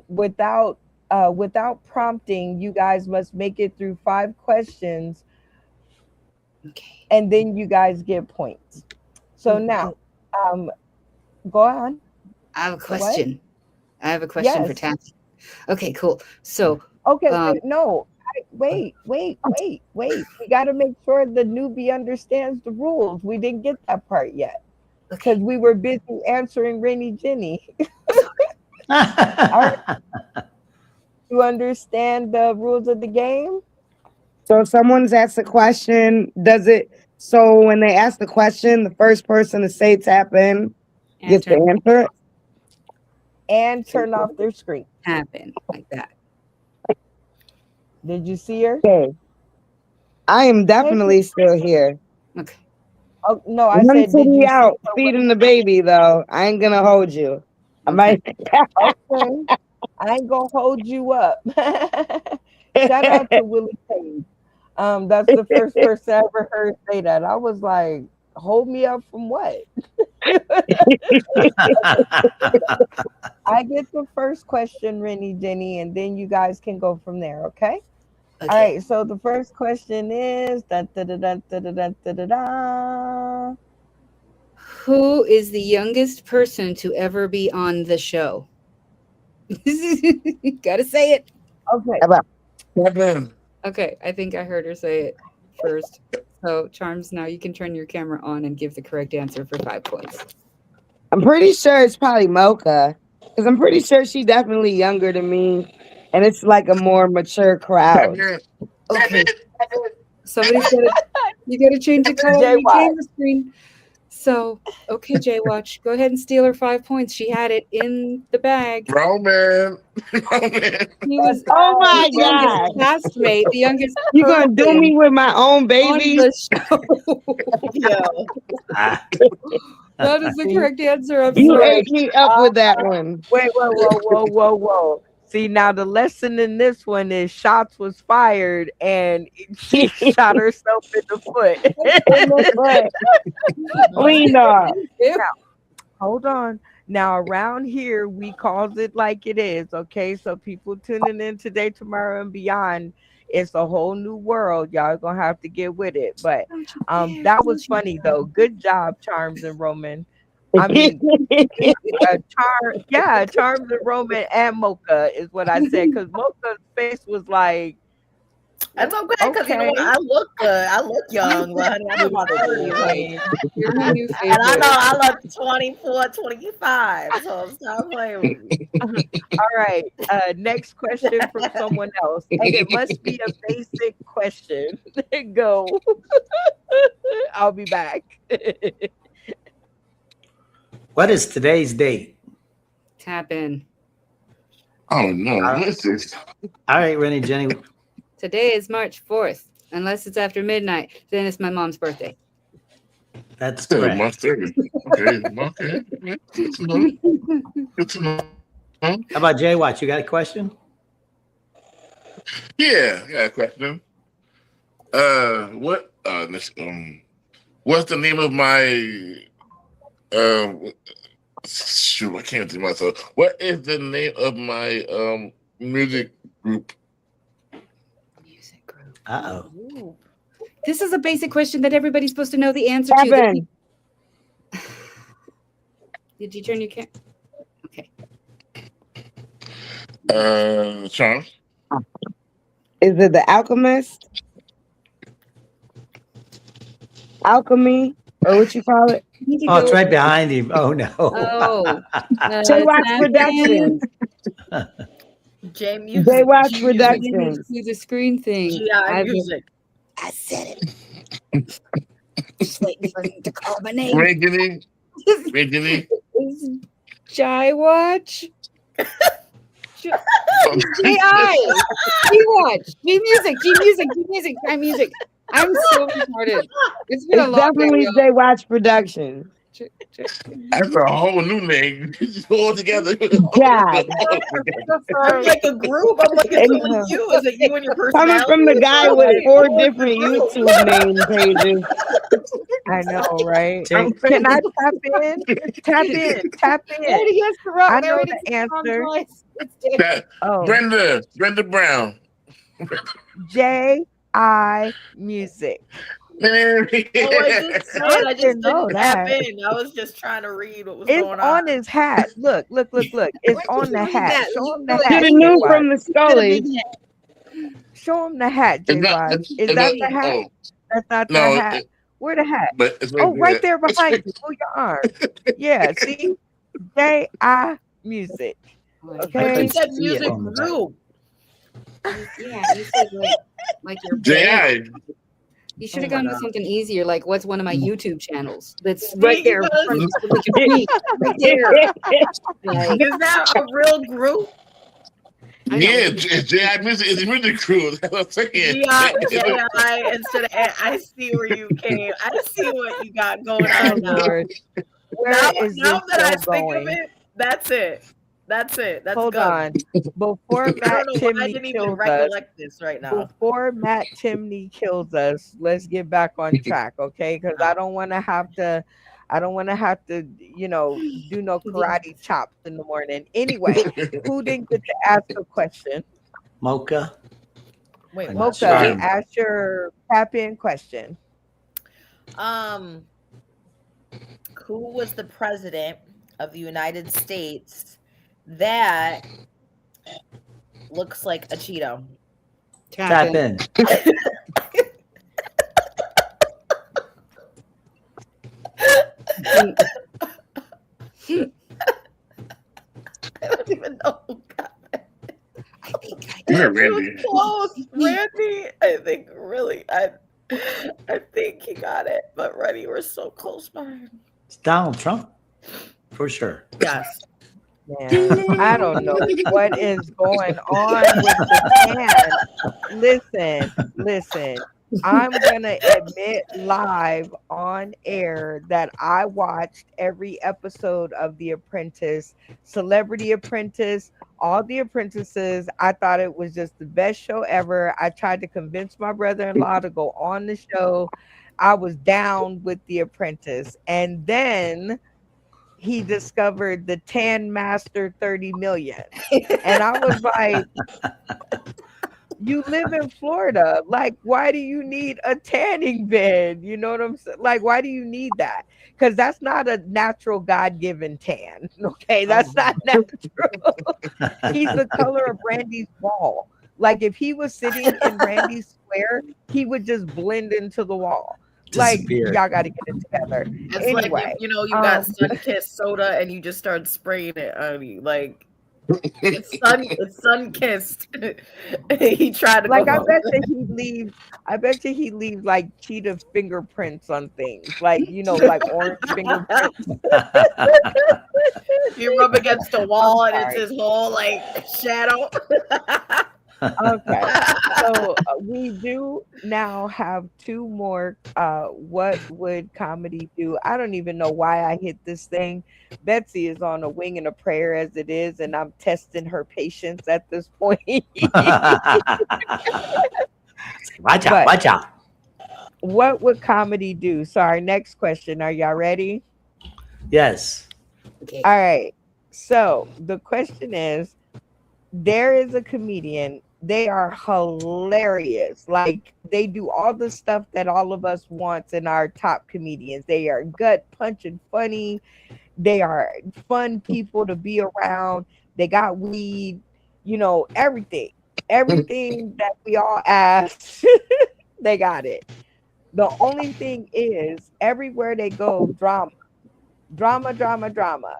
without prompting, you guys must make it through 5 questions Okay. and then you guys get points. So now, go on. I have a What? question. I have a question for Yes. Taffy. Okay, cool. So, Okay, um, wait, no. Wait. We got to make sure the newbie understands the rules. We didn't get that part yet because okay. we were busy answering Rainy Jenny. All right, you understand the rules of the game? So if someone's asked a question, does it? So when they ask the question, the first person to say tap in gets to Answer answer it. And turn off their screen. happen like that. Did you see her? Okay, I am Hey, definitely still here. Okay. oh, no, I One said, did titty you see out, her? feeding the baby though. I ain't gonna hold you. I Okay. might. Okay. I ain't gonna hold you up. Shout out to Willie Page. That's the first person I ever heard say that. I was like, hold me up from what? I get the first question, Rennie Jenny, and then you guys can go from there, okay? All Okay. right, so the first question is da, da, da, da, da, da, da, da, da. Who is the youngest person to ever be on the show? Gotta say it. Okay. About Kevin. Okay, I think I heard her say it first. So, Charms, now you can turn your camera on and give the correct answer for 5 points. I'm pretty sure it's probably Mocha. Because I'm pretty sure she's definitely younger than me. And it's like a more mature crowd. Kevin. Okay. Somebody said it. You gotta change the color of Jay your Watt. camera screen. So, okay, Jay Watch, go ahead and steal her 5 points. She had it in the bag. Roman. Roman. He was Oh my the youngest God. classmate, the youngest You gonna do person me with my own on baby? the show. Yo. That is the correct answer. I'm You sorry. ate me up with that one. Wait, whoa. See, now the lesson in this one is shots was fired and she shot herself in the foot. In the foot. Lean off. Yeah. Hold on. Now around here we calls it like it is, okay? So people tuning in today, tomorrow, and beyond, it's a whole new world. Y'all gonna have to get with it. But Don't you dare. that Don't was you funny dare. though. Good job, Charms and Roman. I mean, Charms and Roman and Mocha is what I said because Mocha's face was like, That's okay, because you know what? okay. I look good. I look young, but honey, I'm in my 30s. Like, You're my new and I favorite. know I look 24, 25. So stop playing with me. All right. Next question from someone else. And it must be a basic question. Go. I'll be back. What is today's date? Tap in. Oh no, what's this? All right, Rennie, Jenny. Today is March 4th. Unless it's after midnight, then it's my mom's birthday. That's Still correct. my 30. Okay, okay. Good to know. Good to know. How about Jay Watch? You got a question? Yeah, I got a question. What's the name of my shoot, I can't do myself. What is the name of my music group? Music group. Uh-oh. This is a basic question that everybody's supposed to know the answer to. Kevin. Did you turn your camera? Okay. Charles. Is it The Alchemist? Alchemy? Or what you call it? You need to Oh, it's go- right behind him. Oh, no. Oh. Jay Watch tap Productions. J Music. Jay Watch G Productions. Do the screen thing. GI Music. I said it. Just waiting for him to call my name. Reggie. It's Jai Watch. G Watch. G Music. Jai Music. I'm so retarded. It's been a It's long definitely day. Jay Watch Productions. That's a whole new name. All together. God. I'm like a group. I'm like, it's only you. Is it you and your Coming personality? from the guy Or with like, 4 who is the different group? YouTube name pages. I know, right? Jay, Can I tap in? Tap in. Already has to roll. I They know already the said it wrong answer. twice. It's dead. Oh, Brenda Brown. J.I. Music. Mary. Oh, I just said I I just didn't know didn't tap that. in. I was just trying to read what was It's going on on. his hat. Look. It's Why on did the you read hat. that? Show You him feel the like hat, Should have Baby knew J from Wise. the got a Scully. big head. Show him the hat, It's J not. Wise. Is It's that not. the hat? Oh That's not the no! hat. Where the hat? But it's right Oh, right there. there behind you. Move your arm. Yeah, see? J.I. Music. Oh, I But you Okay? couldn't said see it music on the back. group. yeah, you said like your J.I. You should Oh have my gone with god. something easier, like what's one of my YouTube channels that's See, right you there in gotta front of you, like your feet, right there. Like, Is that a real group? I know. Yeah, J.I. Music is a music crew. That's what I'm saying. J.I. instead of I see where you came. I see what you got going Oh, on now. Lord. Where Now, is now this that I show think of going? it, that's it. That's it. That's Hold good. on. Before I Matt don't know why I Chimney didn't even kills us, recollect this right now. before Matt Chimney kills us, let's get back on track, okay? Because I don't want to have to, do no karate chops in the morning. Anyway, who didn't get to ask a question? Mocha. Wait, And what? Mocha, Charm. ask your tap-in question. Who was the president of the United States that looks like a Cheeto? Tap in. I don't even know who got it. I think I Yeah, He was Randy. close. Randy, I think really, I think he got it. But Randy, we're so close behind. It's Donald Trump, for sure. Yes. Man, I don't know what is going on with the can. Listen. I'm gonna admit live on air that I watched every episode of The Apprentice, Celebrity Apprentice, all the apprentices. I thought it was just the best show ever. I tried to convince my brother-in-law to go on the show. I was down with The Apprentice. And then he discovered the Tan Master 30 million. And I was like, you live in Florida. Like, why do you need a tanning bed? You know what I'm saying? Like, why do you need that? Because that's not a natural God-given tan. Okay, that's not natural. He's the color of Randy's wall. Like, if he was sitting in Randy's square, he would just blend into the wall. Like, Disappear. y'all got to get it together. It's Anyway, like if, you got sun-kissed soda and you just start spraying it on you. Like, it's sun-kissed. He tried to like go. I bet you he leaves like cheetah fingerprints on things. Like, like orange fingerprints. You rub against the wall and it's sorry. his whole like shadow. Okay. So we do now have two more. What would comedy do? I don't even know why I hit this thing. Betsy is on a wing and a prayer as it is, and I'm testing her patience at this point. Watch out, watch out. What would comedy do? So our next question. Are y'all ready? Yes. Okay. All right. So the question is, there is a comedian. They are hilarious. Like, they do all the stuff that all of us wants in our top comedians. They are gut punching funny. They are fun people to be around. They got weed, everything. Everything that we all ask, they got it. The only thing is, everywhere they go, drama. Drama, drama, drama.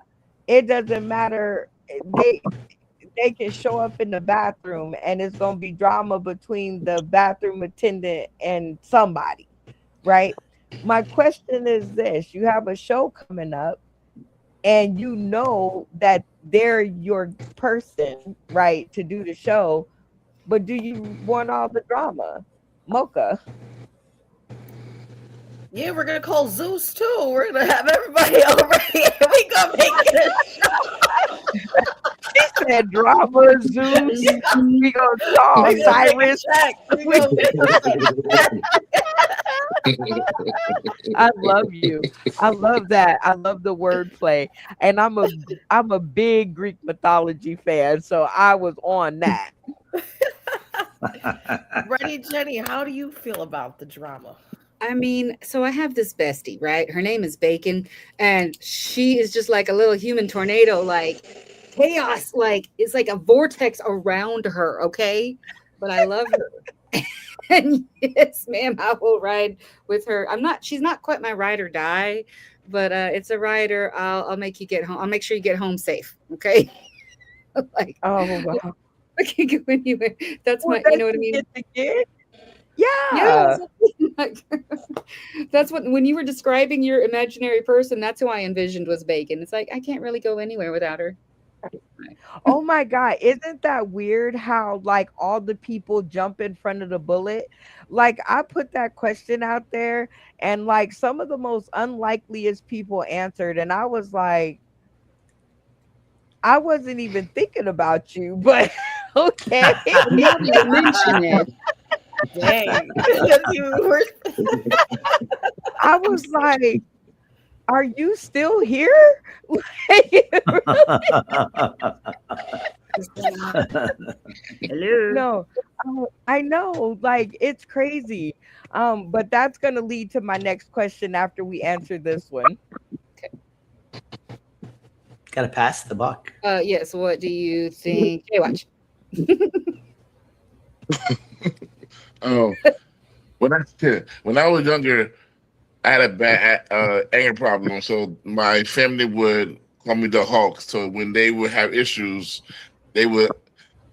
It doesn't matter. They can show up in the bathroom and it's going to be drama between the bathroom attendant and somebody, right? My question is this: you have a show coming up and you know that they're your person, right, to do the show, but do you want all the drama? Mocha. Yeah, we're gonna call Zeus too. We're gonna have everybody over here. We gonna make it a show. She said drama, Zeus. We gonna call We gonna make a Cyrus. check. We gonna make I love you. I love that. I love the wordplay. And I'm a big Greek mythology fan, so I was on that. Ready, Jenny, how do you feel about the drama? I mean, so I have this bestie, right? Her name is Bacon, and she is just like a little human tornado, like chaos, like it's like a vortex around her, okay? But I love her. And yes, ma'am, I will ride with her. She's not quite my ride or die, but it's a rider. I'll make you get home. I'll make sure you get home safe, okay? Like Oh wow. I can't go anywhere. That's Well, my, you does know what I she mean? get the gig? Yes. Yeah. Like, that's what when you were describing your imaginary person, that's who I envisioned was Bacon. It's like I can't really go anywhere without her. Oh my God. Isn't that weird how like all the people jump in front of the bullet? Like I put that question out there and like some of the most unlikeliest people answered. And I was like, I wasn't even thinking about you, but okay. Well, now that you mention it, Dang. You were- I was like, are you still here? Like, hello. no, I know, like it's crazy. But that's gonna lead to my next question after we answer this one. Gotta pass the buck. Yes. What do you think? Hey, watch. Oh, when I was younger, I had a bad anger problem. So my family would call me the Hulk. So when they would have issues, they would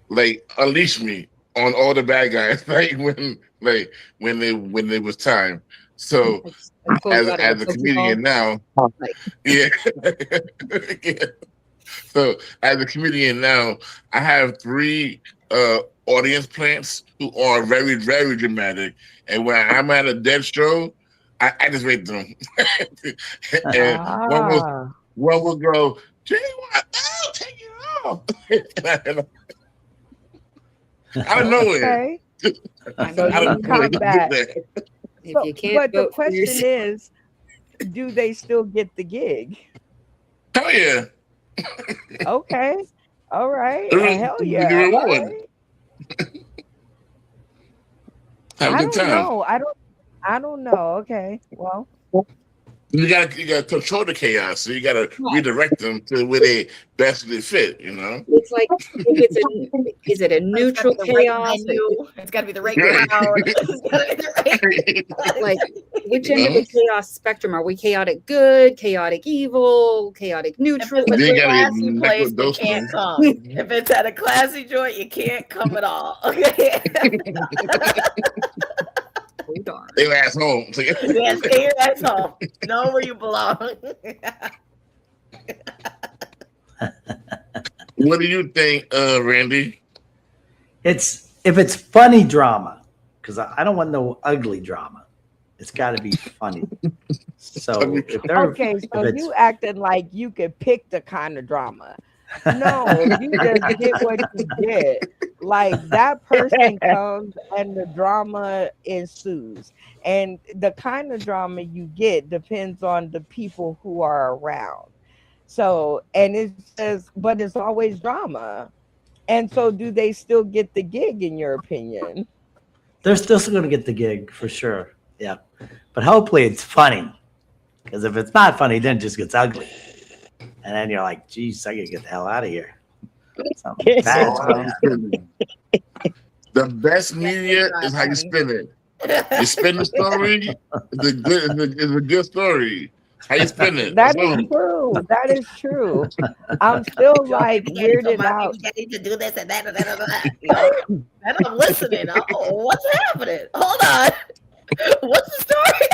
like unleash me on all the bad guys. When it was time. So I pulled you out of as a a comedian Pokeball. now, Like, yeah. Yeah. So as a comedian now, I have three audience plants who are very, very dramatic. And when I'm at a dead show, I just rate them. And Ah, one will go, Jay, what? Oh, take it off. Out of nowhere. okay. I So mean, Out you of nowhere. Just combat. there. if So, you can't but the vote for question yourself, is, do they still get the gig? Hell yeah. Okay. All right. Hell The yeah. All reward. right. Have a I good don't time. know. I don't know. Okay. Well, You gotta control the chaos. So you gotta right. redirect them to where they best fit, you know? It's like if it's is it a It's gotta neutral be the right chaos? venue. It's gotta be the right Right. crowd. It's gotta be the right. Like which You end of know? the chaos spectrum are we? Chaotic good, chaotic evil, chaotic If neutral? it's a Then you gotta classy connect place, with you those can't things. come. If it's at a classy joint, you can't come at all. Okay. Oh darn. They were at home. So, Yeah, stay your ass home. Know where you belong. what do you think, Randy? It's if it's funny drama, because I don't want no ugly drama. It's got to be funny. So if they're okay. if So it's you acting like you could pick the kind of drama. No, you just get what you get. Like that person comes and the drama ensues. And the kind of drama you get depends on the people who are around. So, and it says, but it's always drama. And so, do they still get the gig, in your opinion? they're still going to get the gig for sure. Yeah, but hopefully it's funny. Because if it's not funny, then it just gets ugly, and then you're like, "Geez, I gotta get the hell out of here." Something bad's Oh, gonna I'm happen. kidding. The best media is how you spin it. You spin the story, it's a good story. How you spin it. That That's is all. true. That is true. I'm still like Getting so weirded my out. baby daddy to do this and that and that and that. You know? And I'm listening. Oh, what's happening? Hold on. What's the story?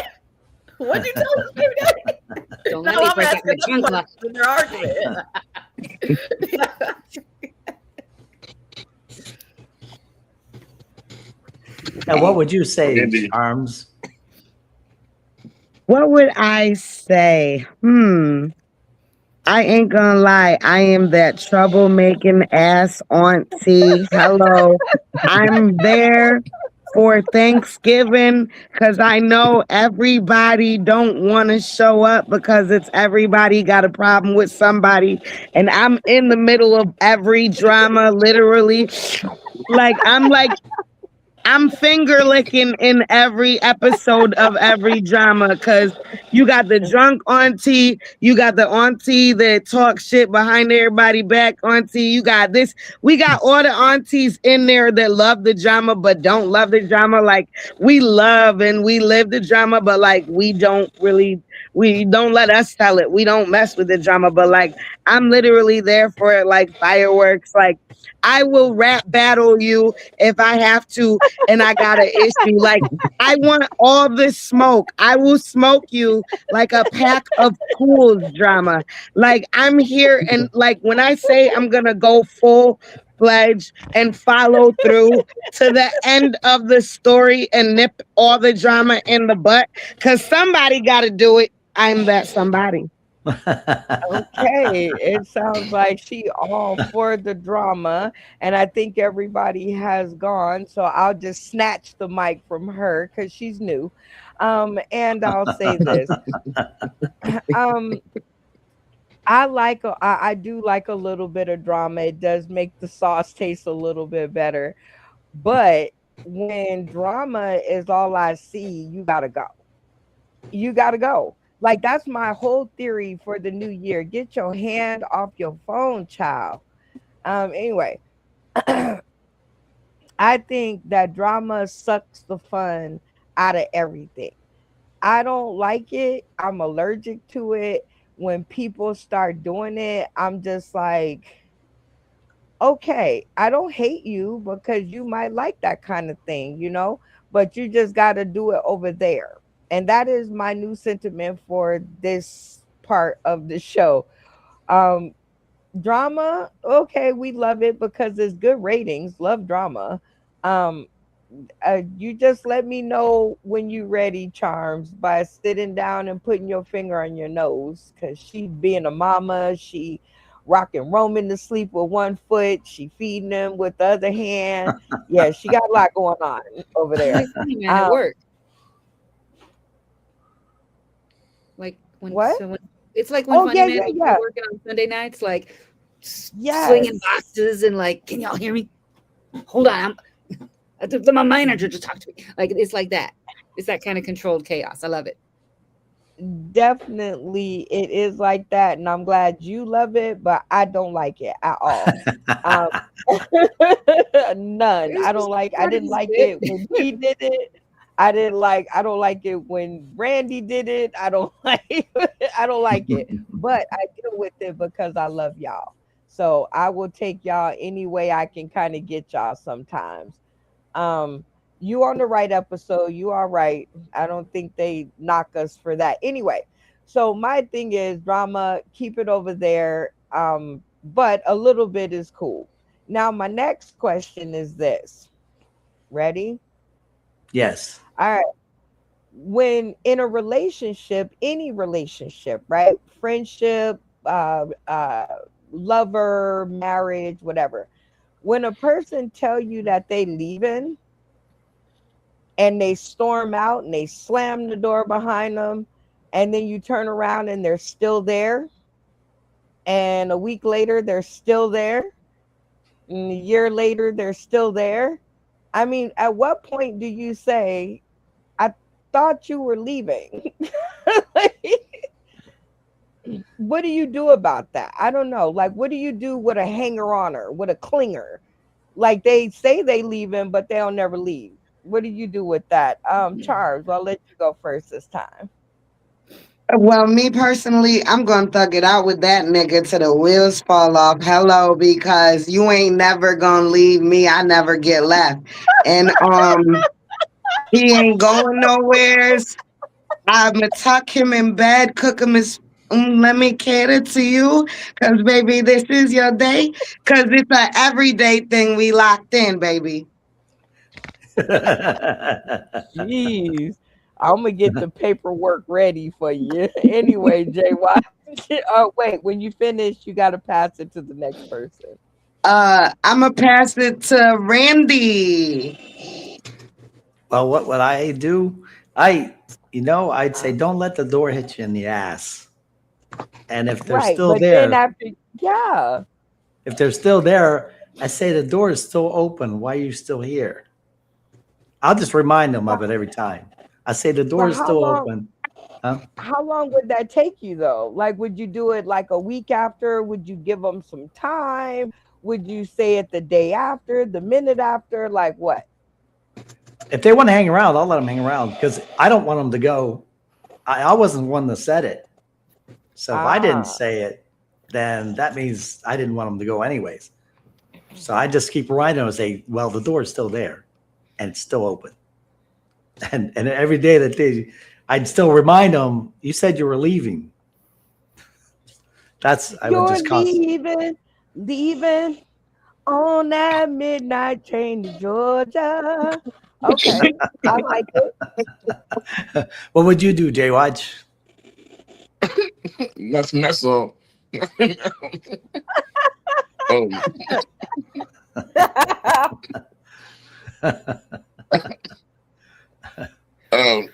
What'd you tell this baby daddy? Don't No, let me I'm break out my asking them chancla. questions in their argument. Now, what would you say, Andy. Charms? What would I say? I ain't gonna lie. I am that troublemaking ass auntie. Hello. I'm there for Thanksgiving because I know everybody don't want to show up because it's everybody got a problem with somebody. And I'm in the middle of every drama, literally. Like, I'm like, I'm finger licking in every episode of every drama because you got the drunk auntie, you got the auntie that talks shit behind everybody back auntie, you got this. We got all the aunties in there that love the drama but don't love the drama. Like we love and we live the drama, but like we don't let us tell it. We don't mess with the drama, but like I'm literally there for it, like fireworks. Like I will rap battle you if I have to and I got an issue. Like, I want all this smoke. I will smoke you like a pack of cools drama. Like, I'm here and like when I say I'm gonna go full fledged and follow through to the end of the story and nip all the drama in the butt, because somebody gotta do it. I'm that somebody. Okay, it sounds like she all for the drama, and I think everybody has gone. So I'll just snatch the mic from her because she's new. And I'll say this. Um, I do like a little bit of drama. It does make the sauce taste a little bit better. But when drama is all I see, you gotta go. You gotta go. Like that's my whole theory for the new year. Get your hand off your phone, child. Anyway, I think that drama sucks the fun out of everything. I don't like it. I'm allergic to it. When people start doing it, I'm just like, okay, I don't hate you because you might like that kind of thing, but you just got to do it over there. And that is my new sentiment for this part of the show. Um, Drama, okay, we love it because it's good ratings. Love drama. Um, you just let me know when you ready, Charms, by sitting down and putting your finger on your nose. Cause she being a mama, she rocking Roman to sleep with one foot, she feeding him with the other hand. Yeah, she got a lot going on over It's there. like funny man at Um, work. Like what? it's like when Oh Funny yeah, Man yeah, would be yeah. working on Sunday nights, like swinging Yes. boxes and like, can y'all hear me? Hold on, my manager just talked to me. Like it's like that. It's that kind of controlled chaos. I love it. Definitely it is like that, and I'm glad you love it, but I don't like it at all. Um, none. It's just I part of didn't the like it when bit. he did it. I don't like it when Randy did it. I don't I don't like it. But I deal with it because I love y'all. So I will take y'all any way I can kind of get y'all sometimes. Um, you on the right episode. You are right. I don't think they knock us for that. Anyway, so my thing is drama, keep it over there. But a little bit is cool. Now, my next question is this. Ready? Yes. All right. When in a relationship, any relationship, right? Friendship, lover, marriage, whatever. When a person tell you that they leaving and they storm out and they slam the door behind them, and then you turn around and they're still there, and a week later they're still there, and a year later they're still there. I mean, at what point do you say, I thought you were leaving? Like, what do you do about that? I don't know. Like, what do you do with a hanger oner, with a clinger? Like they say they leaving, but they'll never leave. What do you do with that? Charles, I'll let you go first this time. Well, me personally, I'm gonna thug it out with that nigga till the wheels fall off. Hello, because you ain't never gonna leave me. I never get left. And he ain't going nowheres. I'ma tuck him in bed, cook him his let me cater to you. Cause baby, this is your day. Cause it's a everyday thing we locked in, baby. Jeez. I'm gonna get the paperwork ready for you. Anyway, JY. Oh, wait, when you finish, you gotta pass it to the next person. I'ma pass it to Randy. Well, what would I do? I'd say don't let the door hit you in the ass. And Right, but then after, yeah, if they're still there, I say the door is still open. Why are you still here? I'll just remind them of it every time. I say the door But is still open. Huh? how long would that take you though? Like, would you do it like a week after? Would you give them some time? Would you say it the day after, the minute after? Like what? If they want to hang around, I'll let them hang around because I don't want them to go. I wasn't one that said it. So if I didn't Ah, say it, then that means I didn't want them to go anyways. So I just keep reminding them and say, well, the door is still there and it's still open. And every day that I'd still remind them, you said you were leaving. I would you're just constantly. leaving on that midnight train to Georgia. Okay, I like it. What would you do, Jay Watch? That's all. um, um,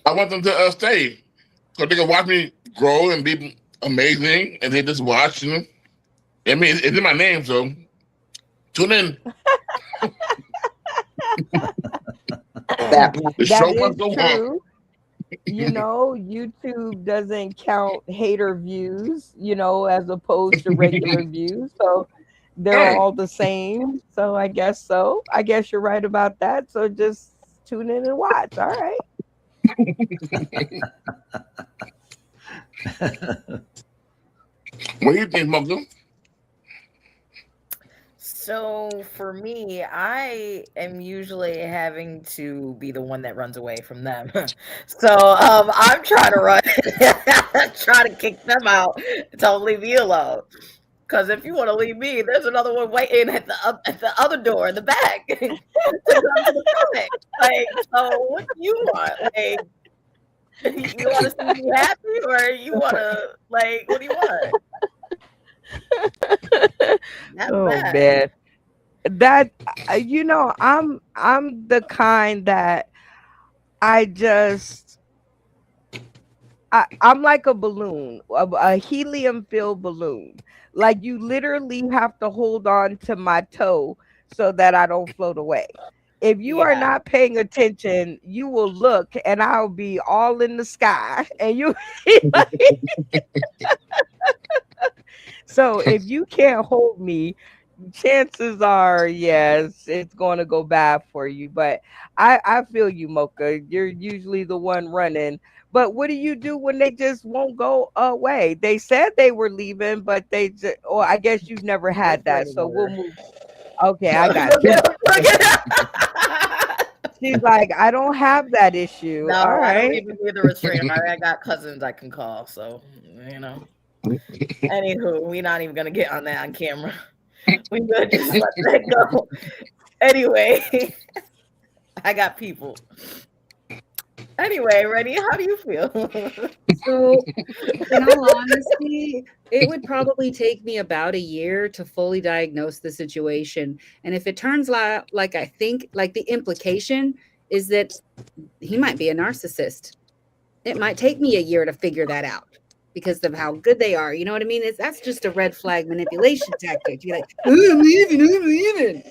I want them to stay so they can watch me grow and be amazing, and they just watch. You know, I mean, it's in my name, so tune in. That part. The That show is must go on. true. YouTube doesn't count hater views, as opposed to regular views. So they're Mm. all the same. So I guess so. I guess you're right about that. So just tune in and watch. All right. What do you think, Muggle? So for me, I am usually having to be the one that runs away from them. So I'm trying to run, trying to kick them out, tell them leave me alone. Because if you want to leave me, there's another one waiting at the other door in the back to come to the front. Like, so what do you want? Like, you want to see me happy, or you want to like, what do you want? That's Oh bad. man. That I'm the kind that I just I'm like a balloon, a helium filled balloon. Like you literally have to hold on to my toe so that I don't float away. If you are Yeah. not paying attention, you will look and I'll be all in the sky and you so if you can't hold me, chances are, yes, it's going to go bad for you. But I feel you, Mocha. You're usually the one running. But what do you do when they just won't go away? They said they were leaving, but they just, or I guess you've never Live had that. So we'll forever. move. Okay, I got Look you. at look at She's like, I don't have that issue. All No, I don't right. even need the restraint. I got cousins I can call, so you know. Anywho, we're not even gonna get on that on camera. We gonna just let that go. Anyway, I got people. Anyway, Reddy, how do you feel? So, in all honesty, it would probably take me about a year to fully diagnose the situation. And if it turns out like I think, like the implication is that he might be a narcissist. It might take me a year to figure that out because of how good they are. You know what I mean? That's just a red flag manipulation tactic. You're like, "Oh, I'm leaving, I'm leaving."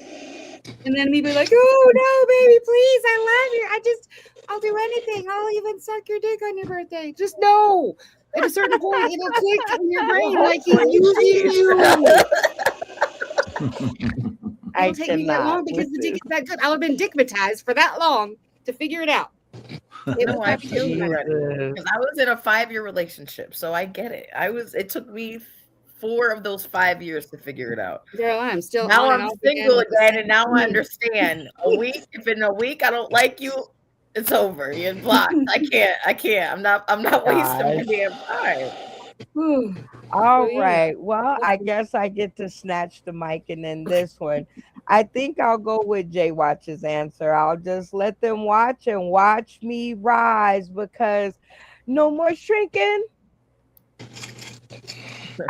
And then me be like, "Oh no, baby, please, I love you. I'll do anything. I'll even suck your dick on your birthday. Just know." At a certain point, it'll click in your Well, brain like he's hopefully, using please. you. I It'll take me that long cannot because with the dick this. is that good. I'll have been dickmatized for that long to figure it out. It No, will I probably feel take me you, that Reddy, Jesus. because I was in a 5-year relationship, so I get it. It took me 4 of those 5 years to figure it out. Girl, I'm still Now on and I'm off again single with the again, same and now I woman. understand. If in a week I don't like you, it's over. You're blocked. I can't. I'm not wasting my Gosh. damn time. Whew. All So yeah, right. Well, I guess I get to snatch the mic and then this one. I think I'll go with Jay Watch's answer. I'll just let them watch and watch me rise because no more shrinking.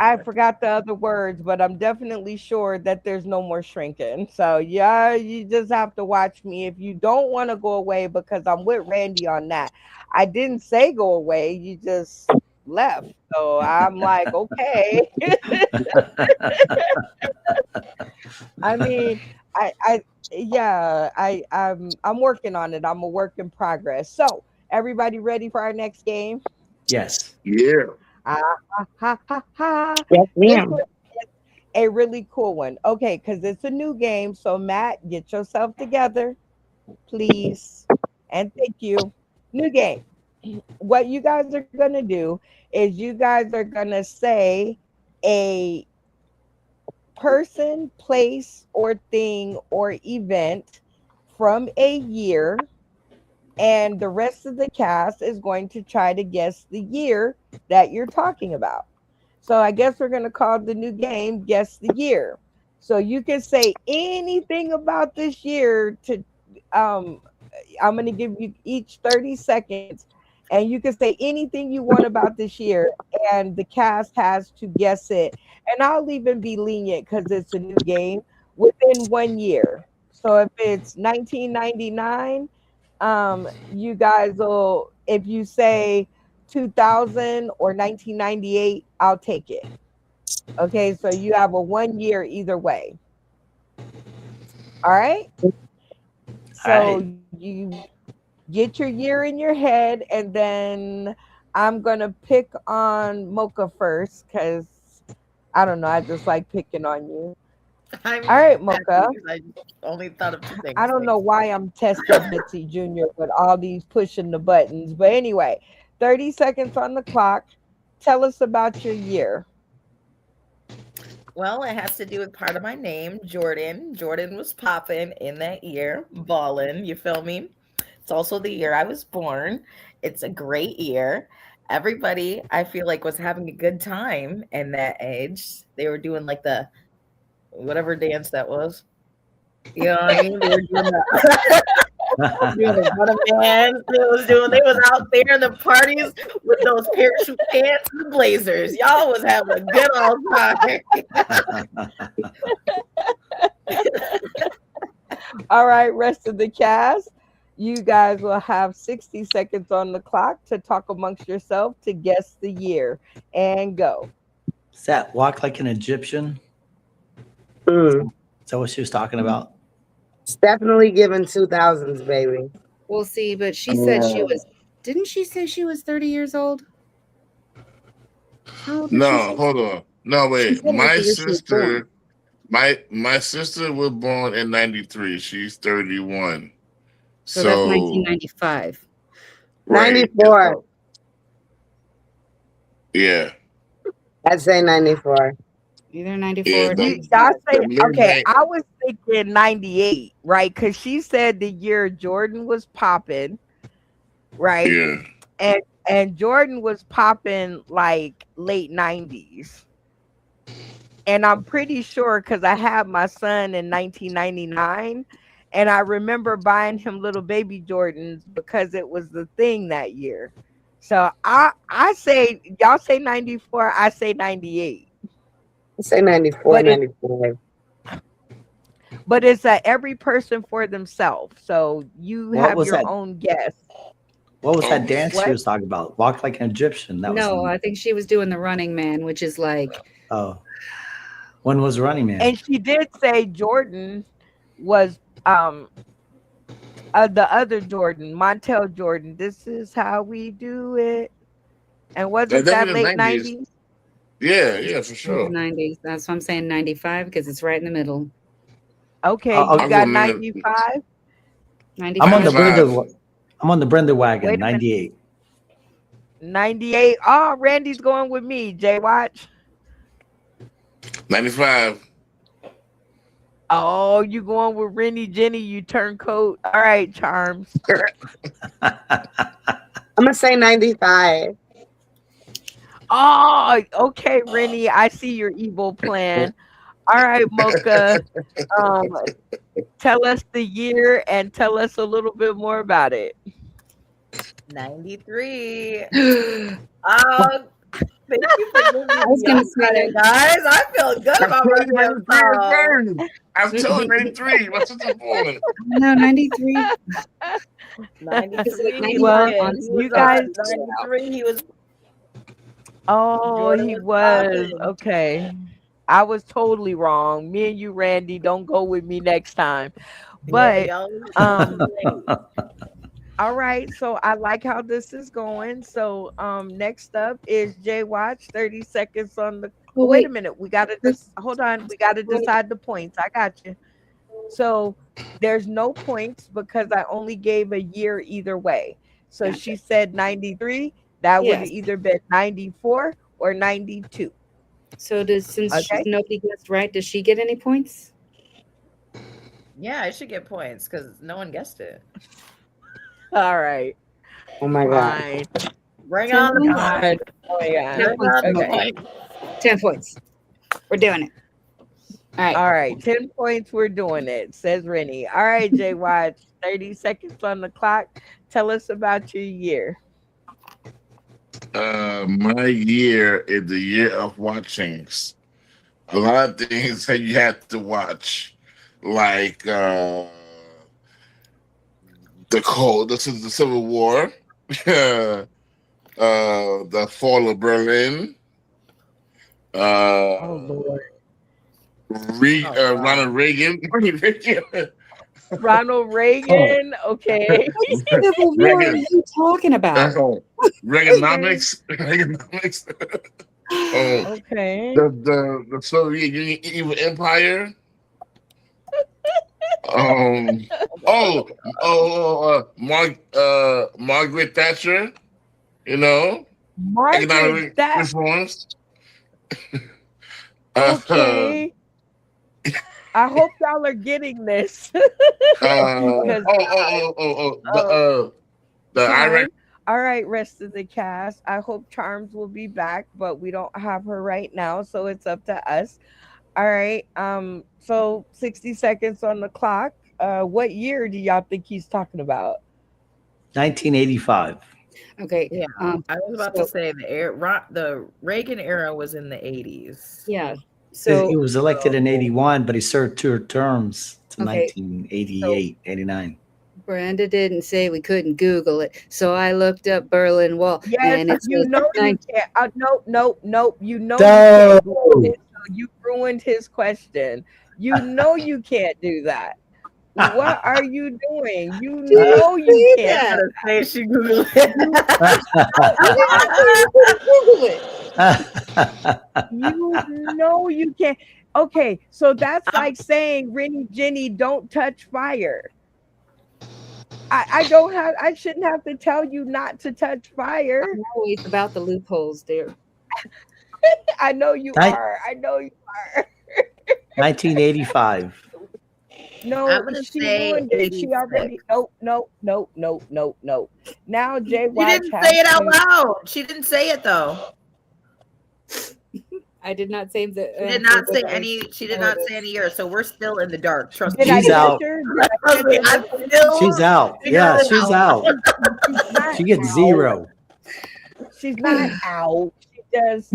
I forgot the other words, but I'm definitely sure that there's no more shrinking. So, yeah, you just have to watch me if you don't want to go away because I'm with Randy on that. I didn't say go away, you just left. So, I'm like, okay. I mean, I'm working on it. I'm a work in progress. So, everybody ready for our next game? Yes. Yeah. Ah, ha, ha, ha, ha. Yes, This ma'am. one is a really cool one. Okay, because it's a new game. So, Matt, get yourself together, please. And thank you. New game. What you guys are going to do is you guys are going to say a person, place, or thing or event from a year, and the rest of the cast is going to try to guess the year that you're talking about. So I guess we're going to call the new game Guess the Year. So you can say anything about this year to um I'm going to give you each 30 seconds, and you can say anything you want about this year, and the cast has to guess it. And I'll even be lenient because it's a new game within 1 year. So if it's 1999, you guys will, if you say 2000 or 1998, I'll take it. Okay, so you have a 1 year either way. All right. All right. So you get your year in your head, and then I'm gonna pick on Mocha first because I don't know. I just like picking on you. I'm All right, happy Mocha. because I only thought of two I things. don't know Thanks. why I'm testing Mitzi Jr. with all these pushing the buttons, but anyway, 30 seconds on the clock. Tell us about your year. Well, it has to do with part of my name, Jordan. Jordan was popping in that year, ballin'. You feel me? It's also the year I was born. It's a great year. Everybody, I feel like, was having a good time in that age. They were doing like the whatever dance that was. You know what I mean? They were doing the doing the running man. They was out there in the parties with those parachute pants and blazers. Y'all was having a good old time. All right, rest of the cast. You guys will have 60 seconds on the clock to talk amongst yourself to guess the year. And go. Is that walk like an Egyptian? Mm. Is that what she was talking about? It's definitely giving 2000s, baby. We'll see, but she said she was. Didn't she say she was 30 years old? How old did she No, say? hold on. No, She wait. said it was the year she was born. My sister was born in 93. She's 31. So that's So 1995. right. 94. So, yeah. I'd say 94. Either 94 Yeah. or You 95. y'all say The okay. midnight. I was thinking 98, right? Because she said the year Jordan was popping, right? Yeah. And Jordan was popping like late 90s. And I'm pretty sure because I had my son in 1999, and I remember buying him little baby Jordans because it was the thing that year. So I say y'all say 94, I say 98. I'd say 94, But it 95. but it's every person for themselves. So you What have was your that? own guess. What was that Oh, dance she What? was talking about? Walk like an Egyptian. That was No, some. I think she was doing the Running Man, which is like Oh, when was Running Man? And she did say Jordan was the other Jordan, Montel Jordan. This is how we do it. And that wasn't that definitely the late 90s. 90s? Yeah, yeah, for in the sure. 90s. That's why I'm saying 95 because it's right in the middle. Okay, I'll, you I'm I'll, got from the 95. I'm on the 95. Brenda. 95. I'm on the Brenda wagon. Wait a minute. 98. 98. Oh, Randy's going with me. Jay Watch. 95. Oh, you going with Rennie Jenny, you turncoat. All right, Charms. I'm going to say 95. Oh, okay, Rennie. I see your evil plan. All right, Mocha. Um, tell us the year and tell us a little bit more about it. 93. I Thank you for giving me was the gonna young say credit, guys. I feel good I'm about my telling you, damn 93 self. again. I'm telling you, 93. My sister born. no 93 because like 93, he 94 Well, did. on He was you Snapchat guys. 93. He was Oh, Jordan he was was popping. okay. I was totally wrong. Me and you, Randy, don't go with me next time. Yeah, But y'all. all right, so I like how this is going. So next up is Jay Watch, 30 seconds on the Oh, wait a wait. minute. We gotta just hold on. We gotta decide the points. I got you. So there's no points because I only gave a year either way. So Gotcha. she said 93. That would have Yes. either been 94 or 92. So since Okay. nobody guessed right, does she get any points? Yeah, I should get points because no one guessed it. All right. Oh my God. Fine. Bring 10 on the points? God. points. Oh my God. 10 Bring points. on the Okay. points. 10 points. We're doing it. All right. All right. 10 points. We're doing it, says Rennie. All right, Jay Watch. 30 seconds on the clock. Tell us about your year. My year is the year of watchings. A lot of things that you have to watch, like this is the Civil War, the fall of Berlin, Oh Lord. Oh, God. Ronald Reagan, Ronald Oh, Reagan. Okay. What Civil War are Reagan, you talking about? Okay. Reaganomics, Reaganomics. Oh, Okay. the Soviet Union evil empire. Um. Oh. Margaret Thatcher. You know, Margaret, economic that reforms. okay. I hope y'all are getting this. Because uh The Iraq. fine. All right, rest of the cast. I hope Charms will be back, but we don't have her right now, so it's up to us. All right. So 60 seconds on the clock. What year do y'all think he's talking about? 1985. Okay. Yeah, I was about to say the Reagan era was in the 80s. Yeah. He So was elected in 81, but he served 2 terms to okay. 1988, 89. Brenda didn't say we couldn't Google it, so I looked up Berlin Wall, Yes, and it you says know you 19. can't. Nope, nope, nope. You know you No! can't Google it. So you ruined his question. You know you can't do that. What are you doing? You She didn't know you say can't. that. Say she Googled it. You didn't say you couldn't Google it. You know you can't. Okay, so that's like saying Rennie Jenny don't touch fire. I don't have I shouldn't have to tell you not to touch fire. I'm always about the loopholes, dear. I know you Nin- are. I know you are. 1985. No, I'm gonna she say ruined it. She 86. already nope, nope, nope, nope, nope, nope. Now Jay She Watch didn't has say it out to loud. She didn't say it though. I did not say the She did answer, not but say I any. She did know it not say is. any year. So we're still in the dark. Trust did me. I She's catch out. her? Did I Trust catch me. her I'm this time? still She's out. Yeah, figuring it she's out. out. She's not She gets out. 0. She's not out. She just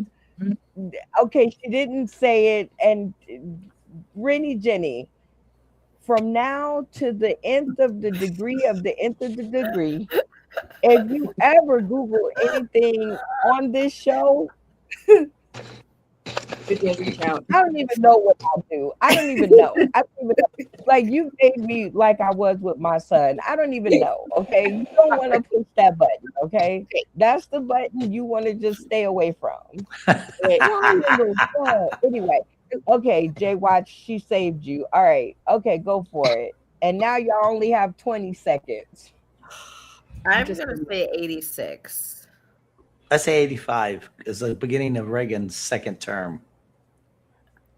okay, she didn't say it. And Rennie Jenny, from now to the nth of the degree of the nth of the degree, if you ever Google anything on this show, It doesn't count. I don't even know what I do. I don't even know. I don't even know. Like you made me like I was with my son. I don't even know. Okay. You don't want to push that button. Okay. That's the button you want to just stay away from. Wait, Anyway. Okay, Jay Watch, she saved you. All right. Okay, go for it. And now y'all only have 20 seconds. I'm gonna say 86. I say 85 is the beginning of Reagan's second term.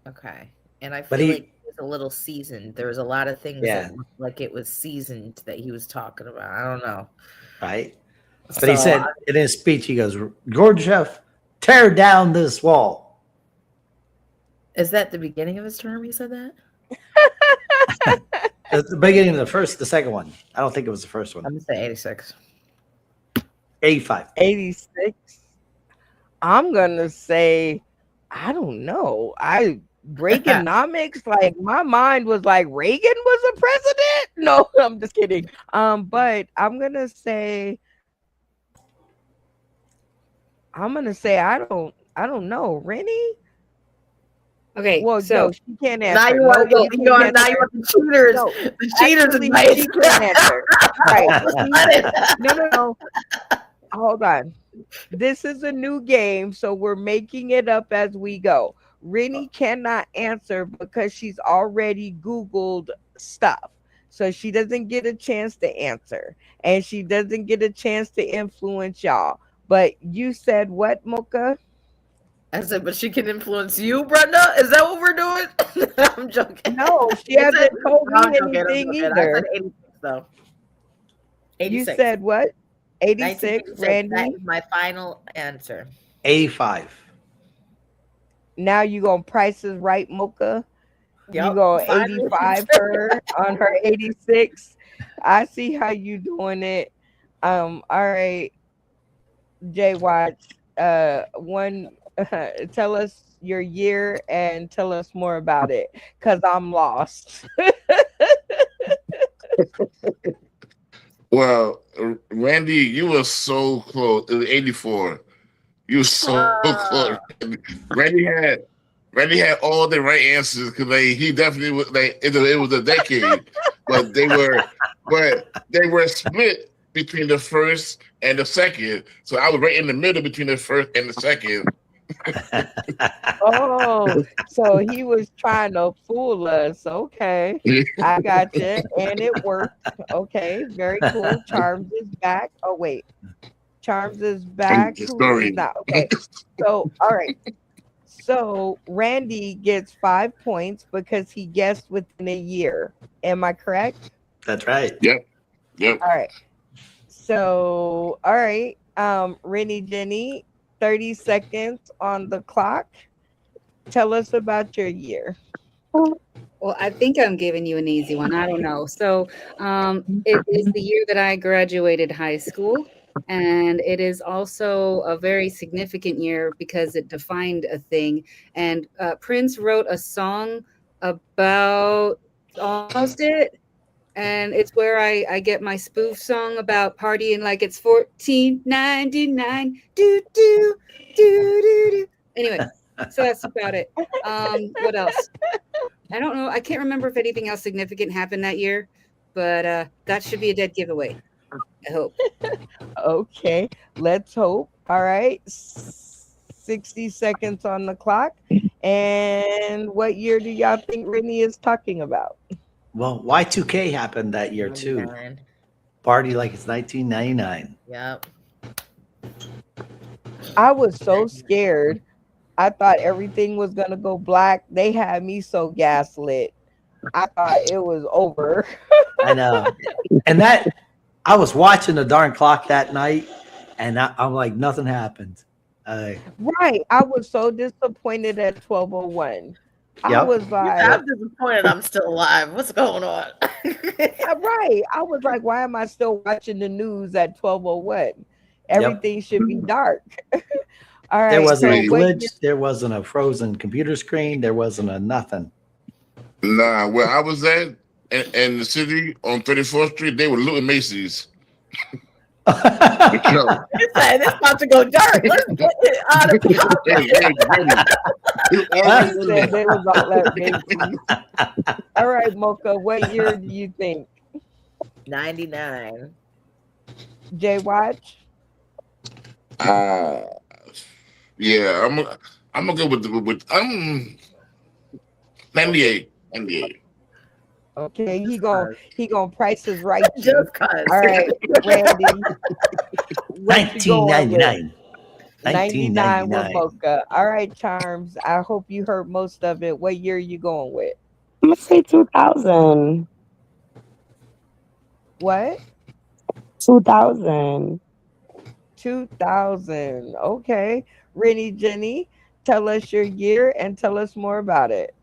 Okay, and I But feel he- like it was a little seasoned. There was a lot of things Yeah. that looked like it was seasoned that he was talking about. I don't know. Right? But he said So, in his speech, he goes, Gorbachev, tear down this wall. is that the beginning of his term? He said that. At the beginning of the second one. I don't think it was the first I'm one. gonna say 86. 85. 86. I'm gonna say, I don't know. Reaganomics, like my mind was like Reagan was a president. No, I'm just kidding. But I'm gonna say I don't know. Rennie? Okay, Well, so no, she can't Now answer. you want Nope, to you get you can't want now you answer. want the cheaters. No, The cheaters actually, advice. she can't answer. Right. Let it- No. Hold on. This is a new game, so we're making it up as we go. Rennie cannot answer because she's already Googled stuff. So she doesn't get a chance to answer. And she doesn't get a chance to influence y'all. But you said what, Mocha? I said, but she can influence you, Brenda. Is that what we're doing? I'm joking. No, she I hasn't said- told No, me I'm joking, I'm anything joking. I said either. 86 though. You 86. said what? 86, 1986. That Randy. is my final answer. 85. Now you gonna Price is Right, Mocha. You Yep. go Final 85 her on her 86. I see how you doing it. All right, Jay Watch. One tell us your year and tell us more about it. Cause I'm lost. Well, Randy, you were so close. It was 84. You were so close. Randy had all the right answers because he definitely was like it was a decade, but they were split between the first and the second. So I was right in the middle between the first and the second. Oh, so he was trying to fool us. Okay. I got you. And it worked. Okay. Very cool. Charms is back. Oh, wait. Charms is back. Who is Sorry. not? Okay. So, all right. So Randy gets 5 points because he guessed within a year. Am I correct? That's right. Yep. All right. So, all right. Rennie Jenny, 30 seconds on the clock. Tell us about your year. well, I think I'm giving you an easy one. I don't know. So, it is the year that I graduated high school, and it is also a very significant year because it defined a thing. And Prince wrote a song about almost it, and it's where I get my spoof song about partying like it's 1499. Do do do do do. Anyway, so that's about it. What else? I don't know. I can't remember if anything else significant happened that year, but that should be a dead giveaway. I hope. Okay, let's hope. All right. 60 seconds on the clock. And what year do y'all think Rennie is talking about? Well, Y2K happened that year too. 99. Party like it's 1999. Yep. I was so scared. I thought everything was going to go black. They had me so gaslit. I thought it was over. I know. And that I was watching the darn clock that night, and I'm like, nothing happened. Right. I was so disappointed at 12:01. I Yep. was like, I'm disappointed I'm still alive. What's going on? right. I was like, why am I still watching the news at 12:01? Everything should be dark. All right. There wasn't a so glitch. There wasn't a frozen computer screen. There wasn't a nothing. Nah, where I was at in the city on 34th Street, they were looting Macy's. No. It's about to go dark. Let's get it out of Said they was all at Macy's. All right, Mocha, what year do you think? 99. Jay Watch? Yeah, I'm gonna go with 98. 98. Okay, he gonna Price his Right. Just cause. All right, Randy. What you going with? 1999. 99 with 1999. Mocha. All right, Charms. I hope you heard most of it. What year you going with? I'm gonna say 2000. What? 2000. 2000. Okay. Rennie Jenny, tell us your year and tell us more about it.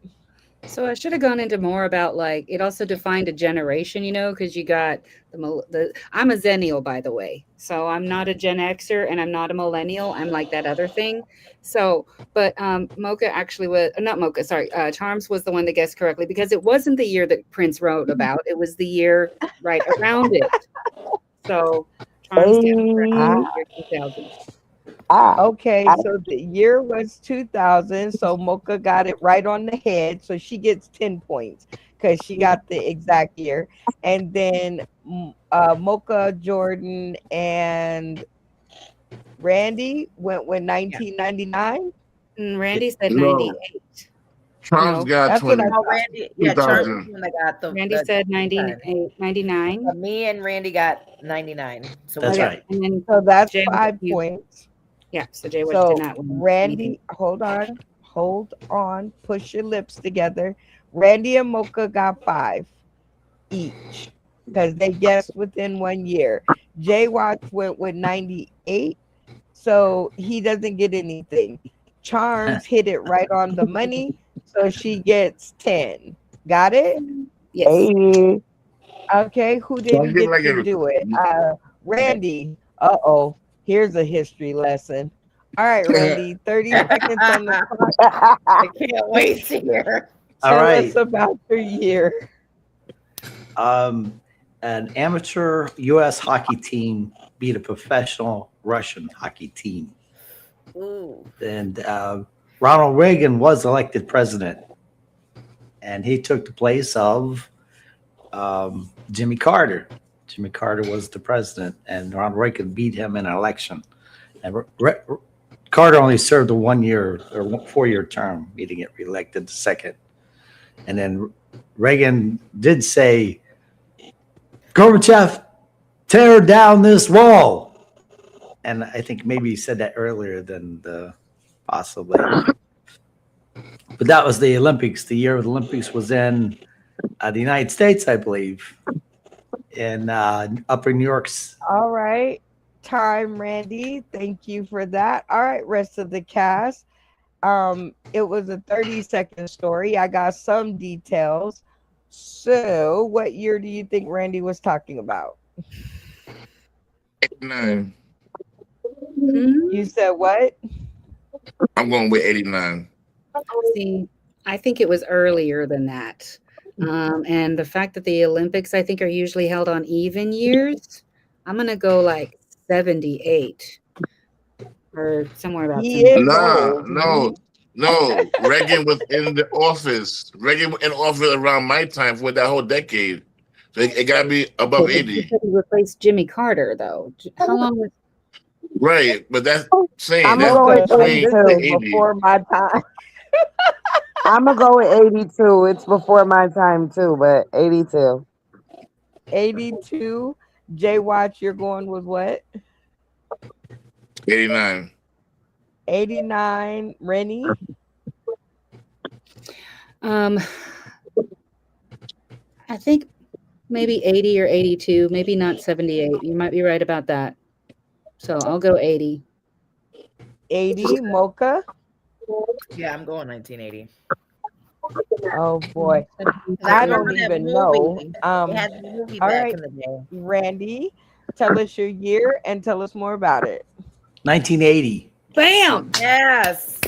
So I should have gone into more about like it also defined a generation, because you got I'm a Zennial, by the way. So I'm not a Gen Xer and I'm not a millennial. I'm like that other thing. So, but Mocha actually was not Mocha, sorry. Charms was the one that guessed correctly because it wasn't the year that Prince wrote about. It was the year right around it. So Charms guessed correctly, year 2000. Okay, so the year was 2000. So Mocha got it right on the head. So she gets 10 points because she got the exact year. And then Mocha, Jordan, and Randy went with 1999. Randy said No, 98. Trump's No, got that's what I 20. Oh, Randy, yeah, Charles 2000. was the one that got the. Randy the said 10. 99. Me and Randy got 99. So That's we're right. And then So that's Jay, 5 points. yeah, so Jay Witch So did not win anything. Randy, hold on, push your lips together. Randy and Mocha got 5 each because they guessed within 1 year. Jay Watch went with 98, so he doesn't get anything. Charms hit it right on the money, so she gets 10. Got it? Yes. Hey. Okay, who Don't didn't get get like to a do it? Randy. Uh-oh. Here's a history lesson. All right, Randy, 30 seconds on the clock. I can't wait to hear. All Tell right. us about your year. An amateur U.S. hockey team beat a professional Russian hockey team. Ooh. And Ronald Reagan was elected president, and he took the place of Jimmy Carter. Jimmy Carter was the president, and Ronald Reagan beat him in an election. And Carter only served a 1 year or 4-year term, meaning get reelected the second. And then Reagan did say, Gorbachev, tear down this wall. And I think maybe he said that earlier than possibly. But that was the Olympics. The year of the Olympics was in the United States, I believe, in upper New York's. All right. Time, Randy. Thank you for that. All right, rest of the cast. It was a 30-second story. I got some details. So, what year do you think Randy was talking about? 89. You said what? I'm going with 89. See, I think it was earlier than that. And the fact that the Olympics, I think, are usually held on even years, I'm going to go like 78 or somewhere about He is Nah, old. no. Reagan was in the office. Reagan was in office around my time for that whole decade. So it got to be above 80. He replaced Jimmy Carter, though. How long was Right, but that's saying I'm that's gonna go with between This 82. is 80. before my time. I'm gonna go with 82. It's before my time too, but 82. 82. Jay Watch, you're going with what? 89. 89. Rennie? I think maybe 80 or 82, maybe not 78. You might be right about that. So I'll go 80. 80. Mocha? Yeah, I'm going 1980. Oh boy. I don't even know. All right, Randy, tell us your year and tell us more about it. 1980. Bam! Yes.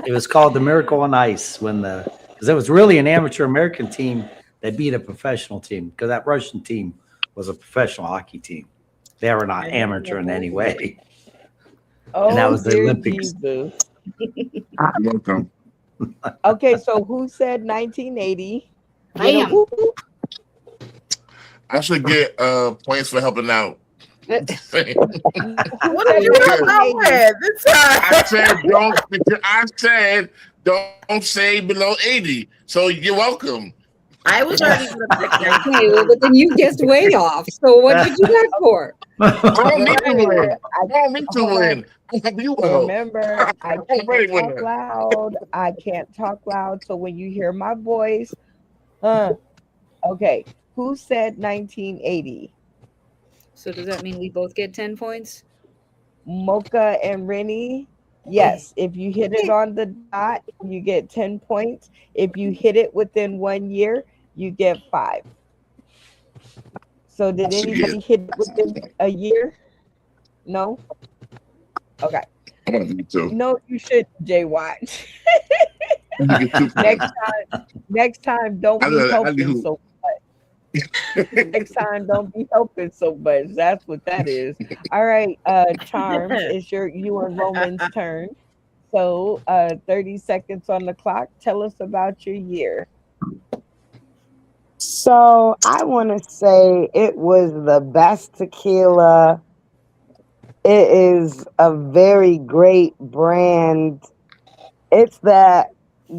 It was called the Miracle on Ice because it was really an amateur American team that beat a professional team because that Russian team was a professional hockey team. They were not amateur in any way. And that was the dear Olympics. Jesus. Welcome. Okay, so who said 1980? Bam! I should get points for helping out. What did you come out with? I said don't say below 80. So you're welcome. I was already going to pick Okay, well, but then you guessed way off. So what did you get for? I don't need to win. I don't need to win. You will. Remember, I can't talk loud. I can't talk loud. So when you hear my voice, okay. Who said 1980? So does that mean we both get 10 points? Mocha and Rennie? Yes. If you hit it on the dot, you get 10 points. If you hit it within 1 year, you get 5. So did anybody hit it within a year? No? Okay. No, you should, Jay Watch. Next time, don't be helping so much. Next time, don't be helping so much. That's what that is. All right, Charms, it's you and Roman's turn. So, 30 seconds on the clock. Tell us about your year. So I want to say it was the best tequila. It is a very great brand. It's that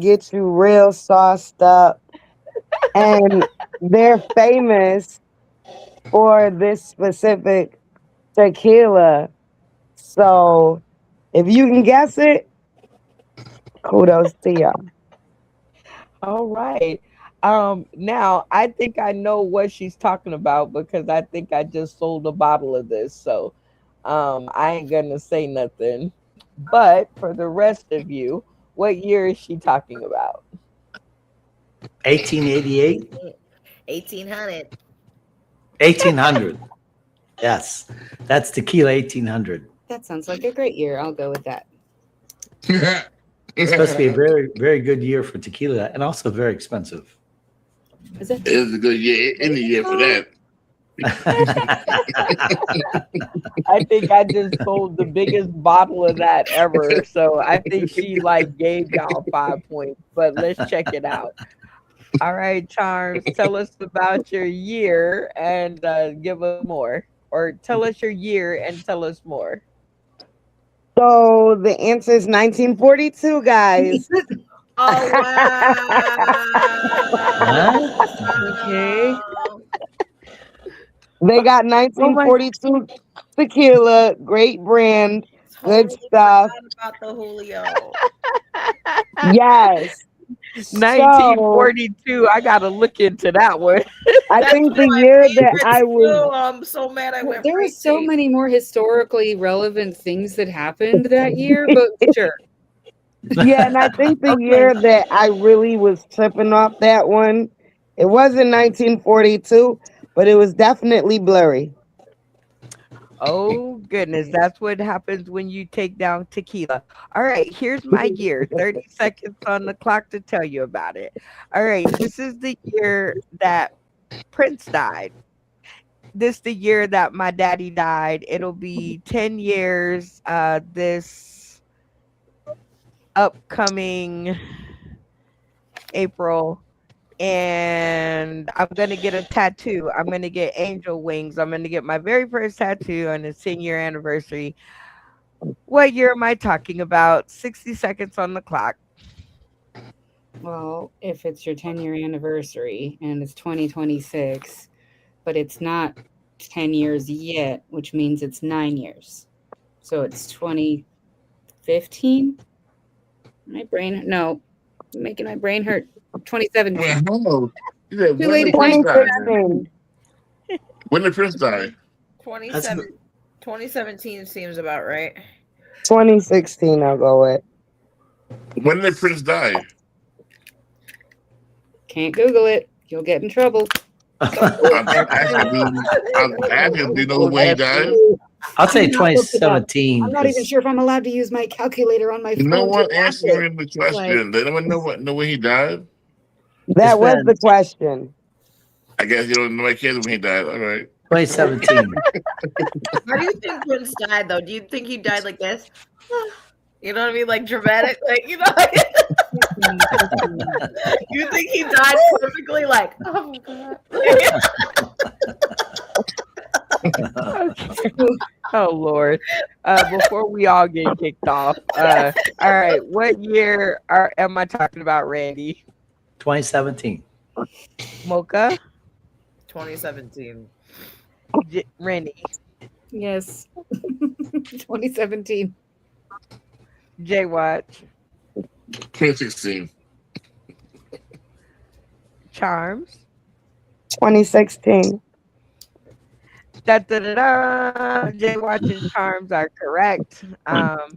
gets you real sauced up, and they're famous for this specific tequila. So if you can guess it, kudos to y'all. All right. Now I think I know what she's talking about because I think I just sold a bottle of this. So, I ain't gonna say nothing. But for the rest of you, what year is she talking about? 1888, 1800. 1800. Yes, that's tequila 1800. That sounds like a great year. I'll go with that. It's supposed to be a very, very good year for tequila and also very expensive. Is it? It's a good year, any year for that. I think I just sold the biggest bottle of that ever. So I think she like gave y'all 5 points, but let's check it out. All right, Charms, tell us about your year and give us more. Or tell us your year and tell us more. So the answer is 1942, guys. Oh Okay. wow. They got Oh my 1942 tequila, great brand, good Totally stuff. forgot about the Julio. Yes. So 1942. I gotta look into that one. I That's think one of the my year that favorites I was, too. I'm so mad I Well, went there were right so to. many more historically relevant things that happened that year, but sure. yeah, and I think the Okay. year that I really was tripping off that one, it wasn't 1942, but it was definitely blurry. Oh goodness, that's what happens when you take down tequila. All right, here's my year. 30 seconds on the clock to tell you about it. All right, this is the year that Prince died. This the year that my daddy died. It'll be 10 years this upcoming April, and I'm gonna get a tattoo. I'm gonna get angel wings. I'm gonna get my very first tattoo on the 10-year anniversary. What year am I talking about? 60 seconds on the clock. Well, if it's your 10-year anniversary and it's 2026, but it's not 10 years yet, which means it's 9 years. So it's 2015. My brain, no, making my brain hurt. 2017. Well, no. You said Too when late did at Prince night. die? 2016. When did Prince die? That's 27, 2017 seems about right. 2016, I'll go with. When did Prince die? Can't Google it. You'll get in trouble. I'm asking, do you know when he died? I'll say Not looked it up. 2017 I'm not even because sure if I'm allowed to use my calculator on my No phone to one watch it. answering the question. They don't know when he died. That was the question. I guess you don't know my kids when he died. All right. 2017. How do you think Prince died though? Do you think he died like this? You know what I mean? Like dramatic, like you know. You think he died perfectly? Like, oh my god. Okay. Oh Lord. Before we all get kicked off. All right. What year am I talking about, Randy? 2017. Mocha? 2017. Randy? Yes. 2017. J Watch? 2016. Charms? 2016. Da, da, da, da. J Watch and Charms are correct.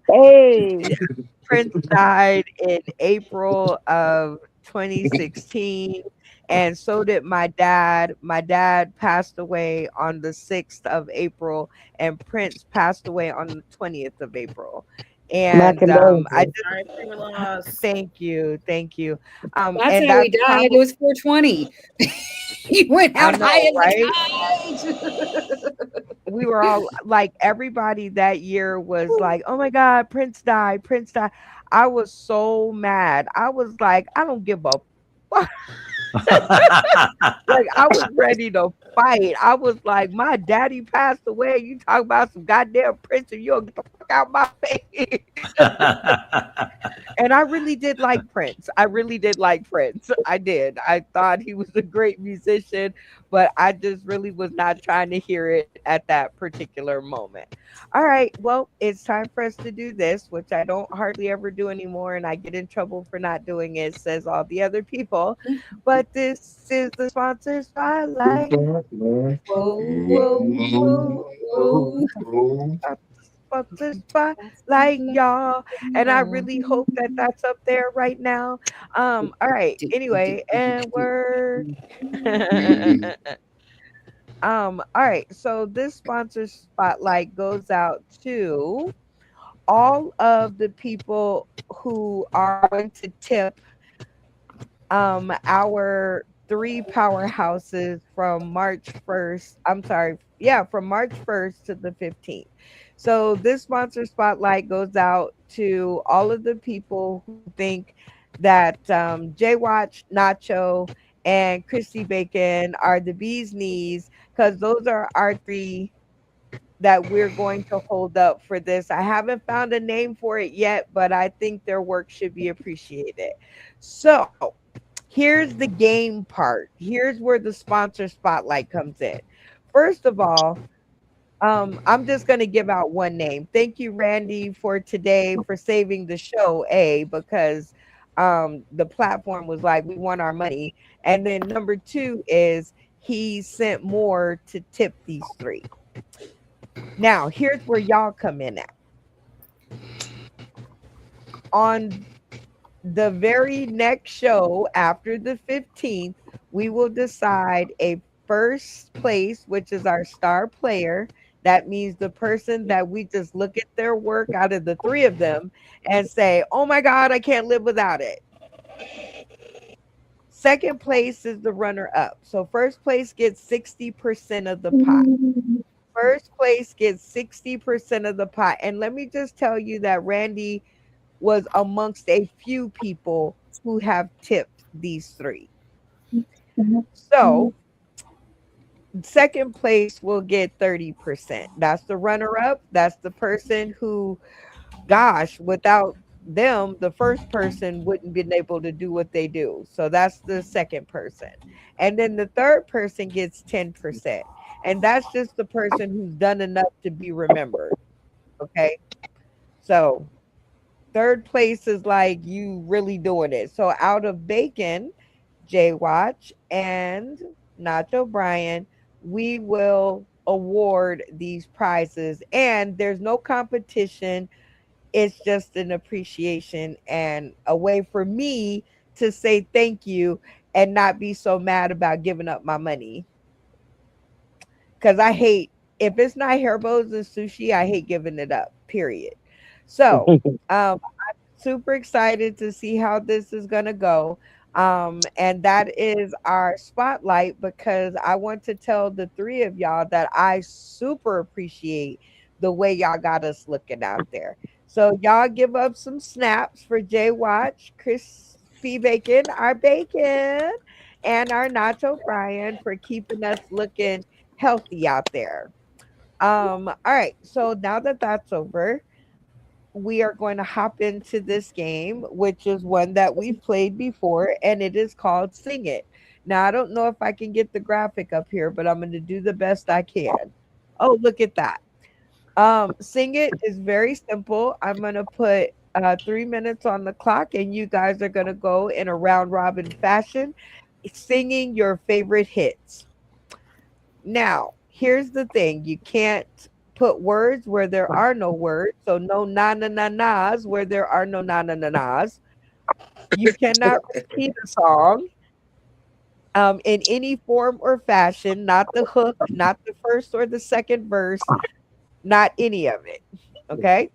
Hey, Prince died in April of 2016, and so did my dad. My dad passed away on the 6th of April, and Prince passed away on the 20th of April. my And I condolences. just Sorry for your loss. thank you, thank you. That's And how he that's died. It probably was 420. You went I out high know, in right? the kite. We were all like, everybody that year was like, oh my God, Prince died, Prince died. I was so mad. I was like, I don't give a fuck. Like, I was ready to fight. I was like, my daddy passed away. You talk about some goddamn Prince and you don't get the fuck out my face. And I really did like Prince. I really did like Prince. I did. I thought he was a great musician, but I just really was not trying to hear it at that particular moment. All right. Well, it's time for us to do this, which I don't hardly ever do anymore. And I get in trouble for not doing it, says all the other people. But this is the sponsor spotlight. Whoa, whoa, whoa, whoa. Sponsor spotlight, y'all. And I really hope that that's up there right now. All right. Anyway, and we're all right. So this sponsor spotlight goes out to all of the people who are going to tip our three powerhouses from March 1st. I'm sorry. Yeah, from March 1st to the 15th. So this sponsor spotlight goes out to all of the people who think that Jay Watch, Nacho, and Christy Bacon are the bee's knees, because those are our three that we're going to hold up for this. I haven't found a name for it yet, but I think their work should be appreciated. So here's the game part. Here's where the sponsor spotlight comes in. First of all, I'm just going to give out one name. Thank you, Randy, for today for saving the show. Because the platform was like, we want our money. And then number two is he sent more to tip these three. Now, here's where y'all come in at. On the very next show after the 15th, we will decide a first place, which is our star player. That means the person that we just look at their work out of the three of them and say, oh my God, I can't live without it. Second place is the runner up. So first place gets 60% of the pot. First place gets 60% of the pot. And let me just tell you that Randy was amongst a few people who have tipped these three. So, second place will get 30%. That's the runner up. That's the person who, gosh, without them, the first person wouldn't been able to do what they do. So, that's the second person. And then the third person gets 10%. And that's just the person who's done enough to be remembered. Okay. So, third place is like you really doing it. So out of Bacon, J Watch, and Nacho Brian, we will award these prizes. And there's no competition. It's just an appreciation and a way for me to say thank you and not be so mad about giving up my money. Because I hate, if it's not hair bows and sushi, I hate giving it up, period. So, super excited to see how this is going to go. And that is our spotlight, because I want to tell the three of y'all that I super appreciate the way y'all got us looking out there. So y'all give up some snaps for Jay Watch, Crispy Bacon, our bacon, and our Nacho Brian for keeping us looking healthy out there. All right. So now that that's over, we are going to hop into this game, which is one that we've played before, and it is called Sing It. Now, I don't know if I can get the graphic up here, but I'm going to do the best I can. Oh, look at that. Sing It is very simple. I'm going to put 3 minutes on the clock, and you guys are going to go in a round robin fashion, singing your favorite hits. Now, here's the thing, you can't put words where there are no words. So, no na na na na's where there are no na na na na's. You cannot repeat a song in any form or fashion, not the hook, not the first or the second verse, not any of it. Okay.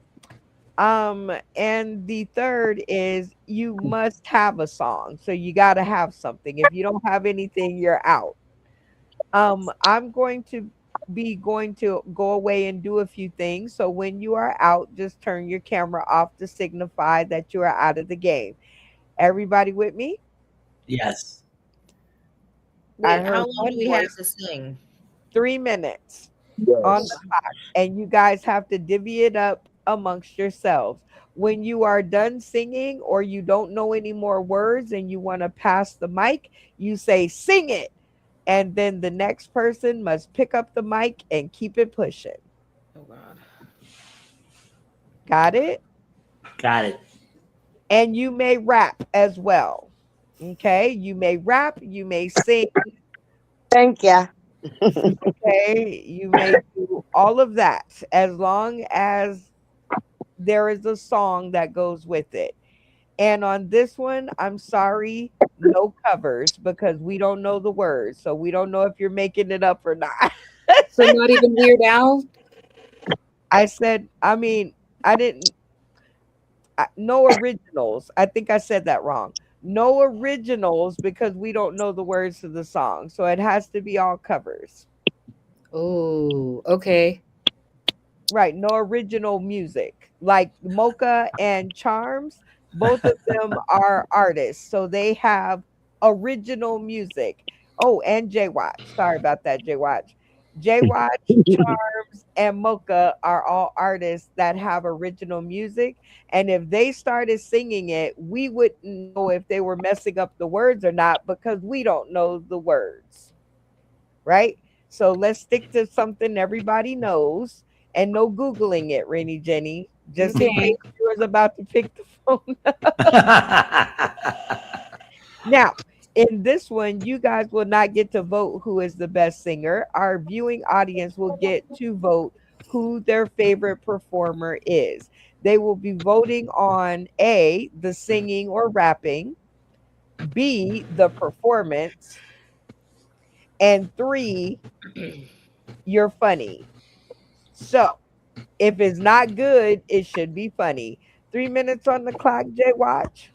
And the third is you must have a song. So you got to have something. If you don't have anything, you're out. I'm going to be going to go away and do a few things. So when you are out, just turn your camera off to signify that you are out of the game. Everybody with me? Yes. I Wait, how heard long do one we have voice, to sing? 3 minutes on the Yes. clock, and you guys have to divvy it up amongst yourselves. When you are done singing or you don't know any more words and you want to pass the mic, you say, sing it. And then the next person must pick up the mic and keep it pushing. Oh God. Got it? Got it. And you may rap as well. Okay. You may rap, you may sing, Thank ya. okay. You may do all of that as long as there is a song that goes with it. And on this one, I'm sorry, no covers because we don't know the words. So we don't know if you're making it up or not. So not even Weird Al? I said, I mean, I didn't, no originals. I think I said that wrong. No originals because we don't know the words to the song. So it has to be all covers. Oh, okay. Right, no original music. Like Mocha and Charms, both of them are artists, so they have original music. Oh, and J Watch. Sorry about that, J Watch. J Watch, Charms, and Mocha are all artists that have original music. And if they started singing it, we wouldn't know if they were messing up the words or not because we don't know the words, right? So let's stick to something everybody knows and no Googling it, Rainy Jenny, just in case Okay. you was about to pick the phone. Now, in this one, you guys will not get to vote who is the best singer. Our viewing audience will get to vote who their favorite performer is. They will be voting on A, the singing or rapping, B, the performance, and 3, you're funny. So if it's not good, it should be funny. 3 minutes on the clock, Jay Watch.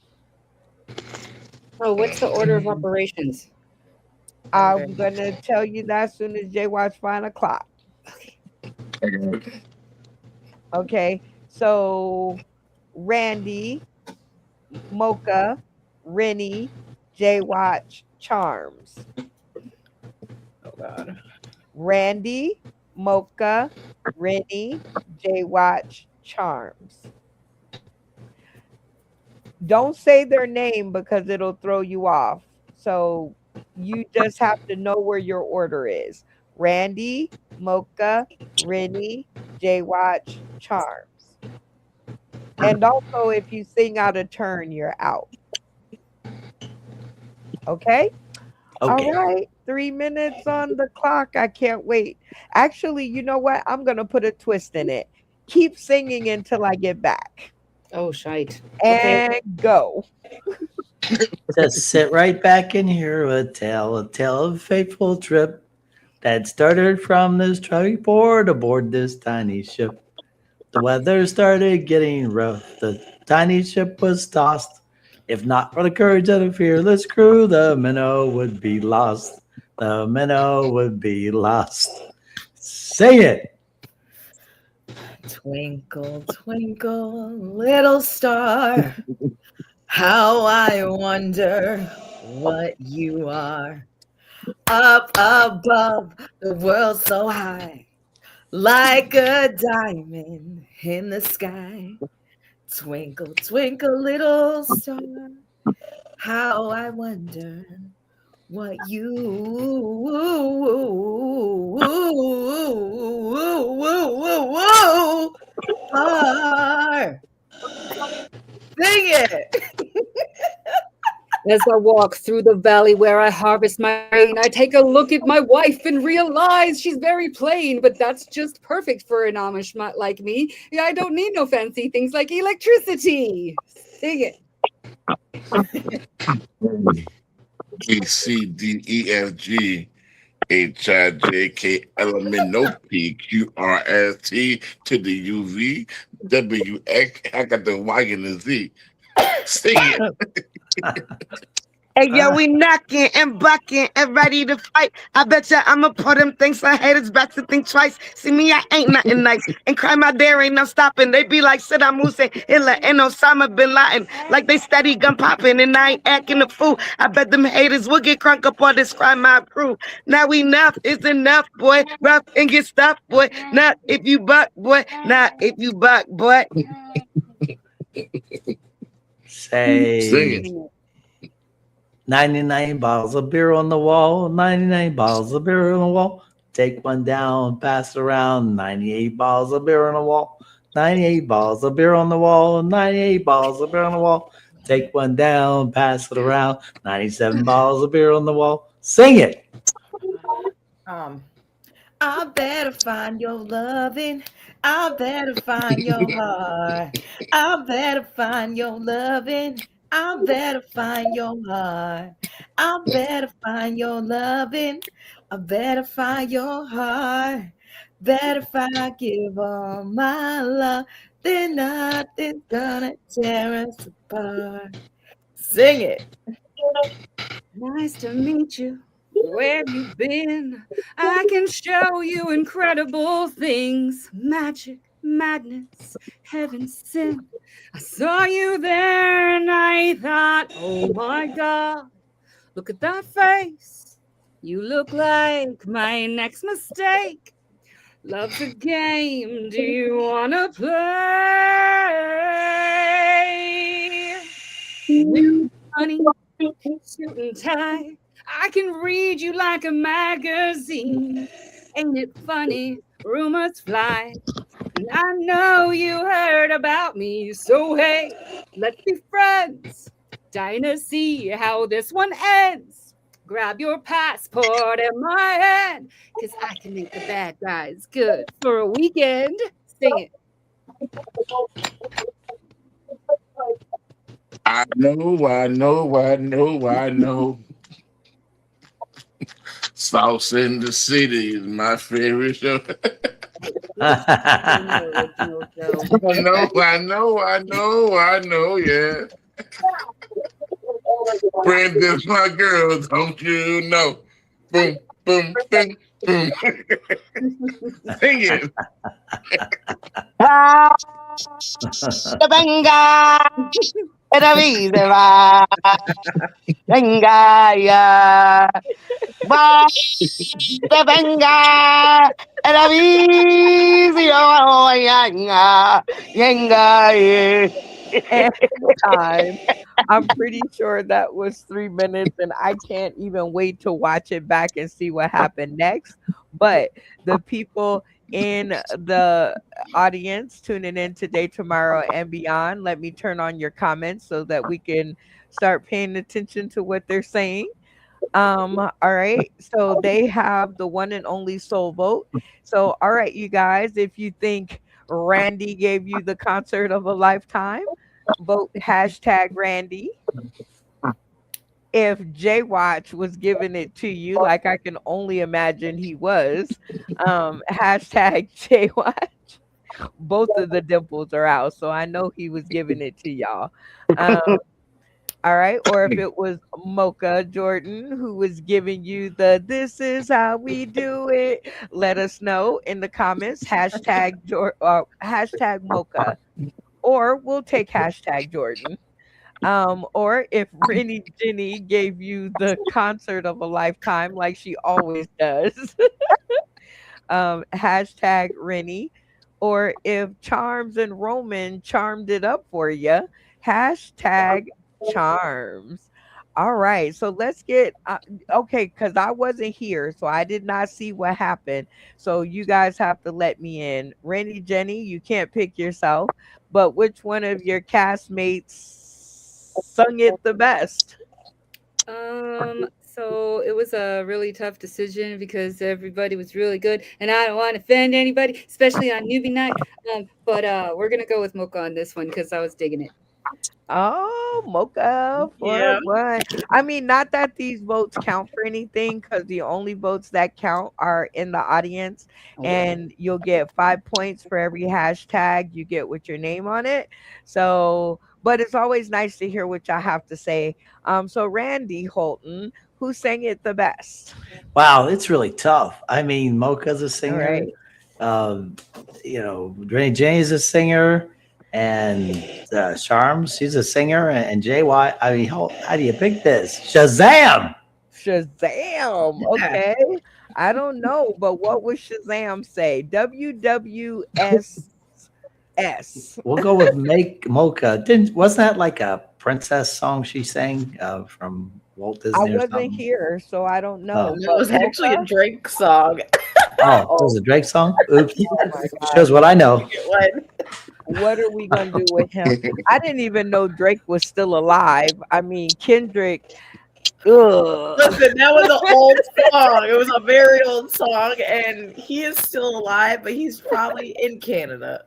Oh, what's the order of operations? I'm Okay. gonna tell you that as soon as Jay Watch find a clock. Okay. So Randy, Mocha, Rennie, Jay Watch, Charms. Oh God. Randy, Mocha, Rennie, Jay Watch, Charms. Don't say their name because it'll throw you off. So you just have to know where your order is. Randy, Mocha, Rennie, J Watch, Charms. And also if you sing out of turn, you're out. Okay? All Okay. right. 3 minutes on the clock. I can't wait. Actually, you know what? I'm gonna put a twist in it. Keep singing until I get back. Oh, shite. Okay. And go. Just sit right back and hear a tale of a fateful trip that started from this trawny port aboard this tiny ship. The weather started getting rough. The tiny ship was tossed. If not for the courage of the fearless crew, the minnow would be lost. The minnow would be lost. Sing it. Twinkle, twinkle, little star, how I wonder what you are. Up above the world so high, like a diamond in the sky. Twinkle, twinkle, little star, how I wonder what you are. Sing it. As I walk through the valley where I harvest my grain, I take a look at my wife and realize she's very plain, but that's just perfect for an Amish mutt like me. Yeah, I don't need no fancy things like electricity. Sing it. B C D E F G H I J K L M N O P Q R S T to the U V W X. I got the Y and the Z. Sing it. Hey, yo, we knocking and bucking and ready to fight. I bet ya I'ma put them things on haters back to think twice. See me, I ain't nothing nice. And crime out there ain't no stopping. They be like Saddam Hussein, Hitler, and Osama bin Laden. Like they steady gun popping and I ain't acting a fool. I bet them haters will get crunk up on this crime I prove. Now enough is enough, boy. Rough and get stuffed, boy. Not if you buck, boy. Not if you buck, boy. Sing Say it. 99 bottles of beer on the wall, 99 bottles of beer on the wall. Take one down, pass it around. 98 bottles of beer on the wall, 98 bottles of beer on the wall, 98 bottles of beer on the wall. Take one down, pass it around. 97 bottles of beer on the wall. Sing it. Um, I better find your loving. I better find your heart. I better find your loving. I better find your heart. I better find your loving. I better find your heart. Better if I give all my love, then nothing's gonna tear us apart. Sing it. Nice to meet you. Where you been? I can show you incredible things. Magic, madness, heaven sent. I saw you there and I thought, oh my God, look at that face. You look like my next mistake. Love's a game. Do you wanna play? You honey, suit and tie. I can read you like a magazine. Ain't it funny? Rumors fly. And I know you heard about me. So hey, let's be friends. Dying to see how this one ends. Grab your passport and my hand. Cause I can make the bad guys good for a weekend. Sing it. I know, I know, I know, I know. Sauce in the City is my favorite show. In the original show. I know, I know, I know, I know, yeah. Brandon's my girl, don't you know? Boom, boom, boom, boom. Sing it. Ah, venga, era vida, va, venga, ya. Va, venga, era vida, venga, yeah. And time. I'm pretty sure that was 3 minutes, and I can't even wait to watch it back and see what happened next. But the people in the audience tuning in today, tomorrow, and beyond, let me turn on your comments so that we can start paying attention to what they're saying. All right. So they have the one and only soul vote. So, all right, you guys, if you think Randy gave you the concert of a lifetime, vote hashtag Randy. If J Watch was giving it to you, like I can only imagine he was, hashtag J Watch. Both of the dimples are out, so I know he was giving it to y'all. Um, all right. Or if it was Mocha Jordan who was giving you the this is how we do it, let us know in the comments. Hashtag Mocha. Or we'll take hashtag Jordan. Or if Rennie Jenny gave you the concert of a lifetime like she always does, hashtag Rennie. Or if Charms and Roman charmed it up for you, hashtag Charms. All right, so let's get okay, because I wasn't here, so I did not see what happened. So you guys have to let me in. Rennie Jenny, you can't pick yourself, but which one of your castmates sung it the best? So it was a really tough decision because everybody was really good, and I don't want to offend anybody, especially on newbie night. But we're gonna go with Mocha on this one because I was digging it. Oh, Mocha for Yeah. one. I mean, not that these votes count for anything, because the only votes that count are in the audience, Okay. and you'll get 5 points for every hashtag you get with your name on it. So, but it's always nice to hear what y'all have to say. So Randy Holton, who sang it the best? Wow, it's really tough. I mean, Mocha's a All singer. right. Renee James is a singer, and Charms, she's a singer, and JY. I mean, how do you pick this? Shazam! Shazam. Okay. I don't know, but what would Shazam say? WWSS. We'll go with Make Mocha. Didn't wasn't that like a princess song she sang from Walt I Disney or wasn't something? here, so I don't know. Oh, It But was actually a Mocha, Drake song. oh, it was oh, a Drake song. Oops, oh my God. shows what I know. What are we gonna do with him? I didn't even know Drake was still alive. I mean, Kendrick. Ugh. Listen, that was an old song. It was a very old song, and he is still alive, but he's probably in Canada.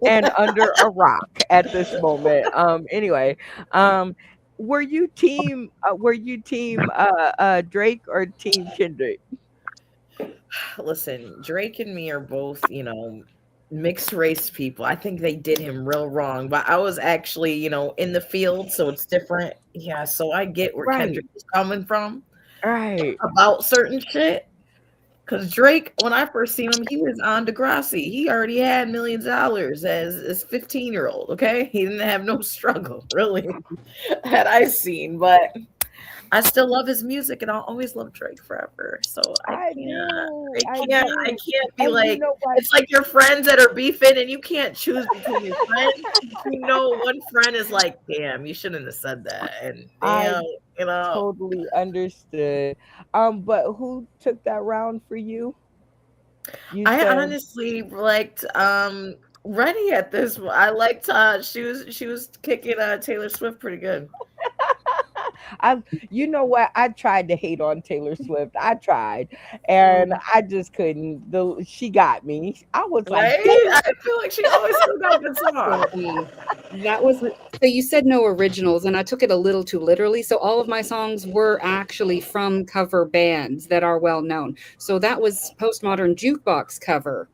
And under a rock at this moment. Anyway, um, were you team Drake or team Kendrick? Listen, Drake and me are both, mixed race people. I think they did him real wrong, but I was actually, in the field, so it's different. Yeah, so I get where Right, Kendrick is coming from right. about certain shit. Because Drake, when I first seen him, he was on Degrassi. He already had millions of dollars as 15-year-old. Okay, he didn't have no struggle really that I seen, but I still love his music, and I'll always love Drake forever. So I do, I I do. can't be And you like, know what? it's like your friends that are beefing, and you can't choose between your friends. One friend is like, damn, you shouldn't have said that, and I damn, you know. totally understood. But who took that round for you? You I said honestly liked Rennie at this. I liked she was kicking Taylor Swift pretty good. I you know what? I tried to hate on Taylor Swift. I tried and I just couldn't. She got me. I was like, Right? "Damn." I feel like she always still got good songs. So, that was so you said no originals, and I took it a little too literally. So all of my songs were actually from cover bands that are well known. So that was Postmodern Jukebox cover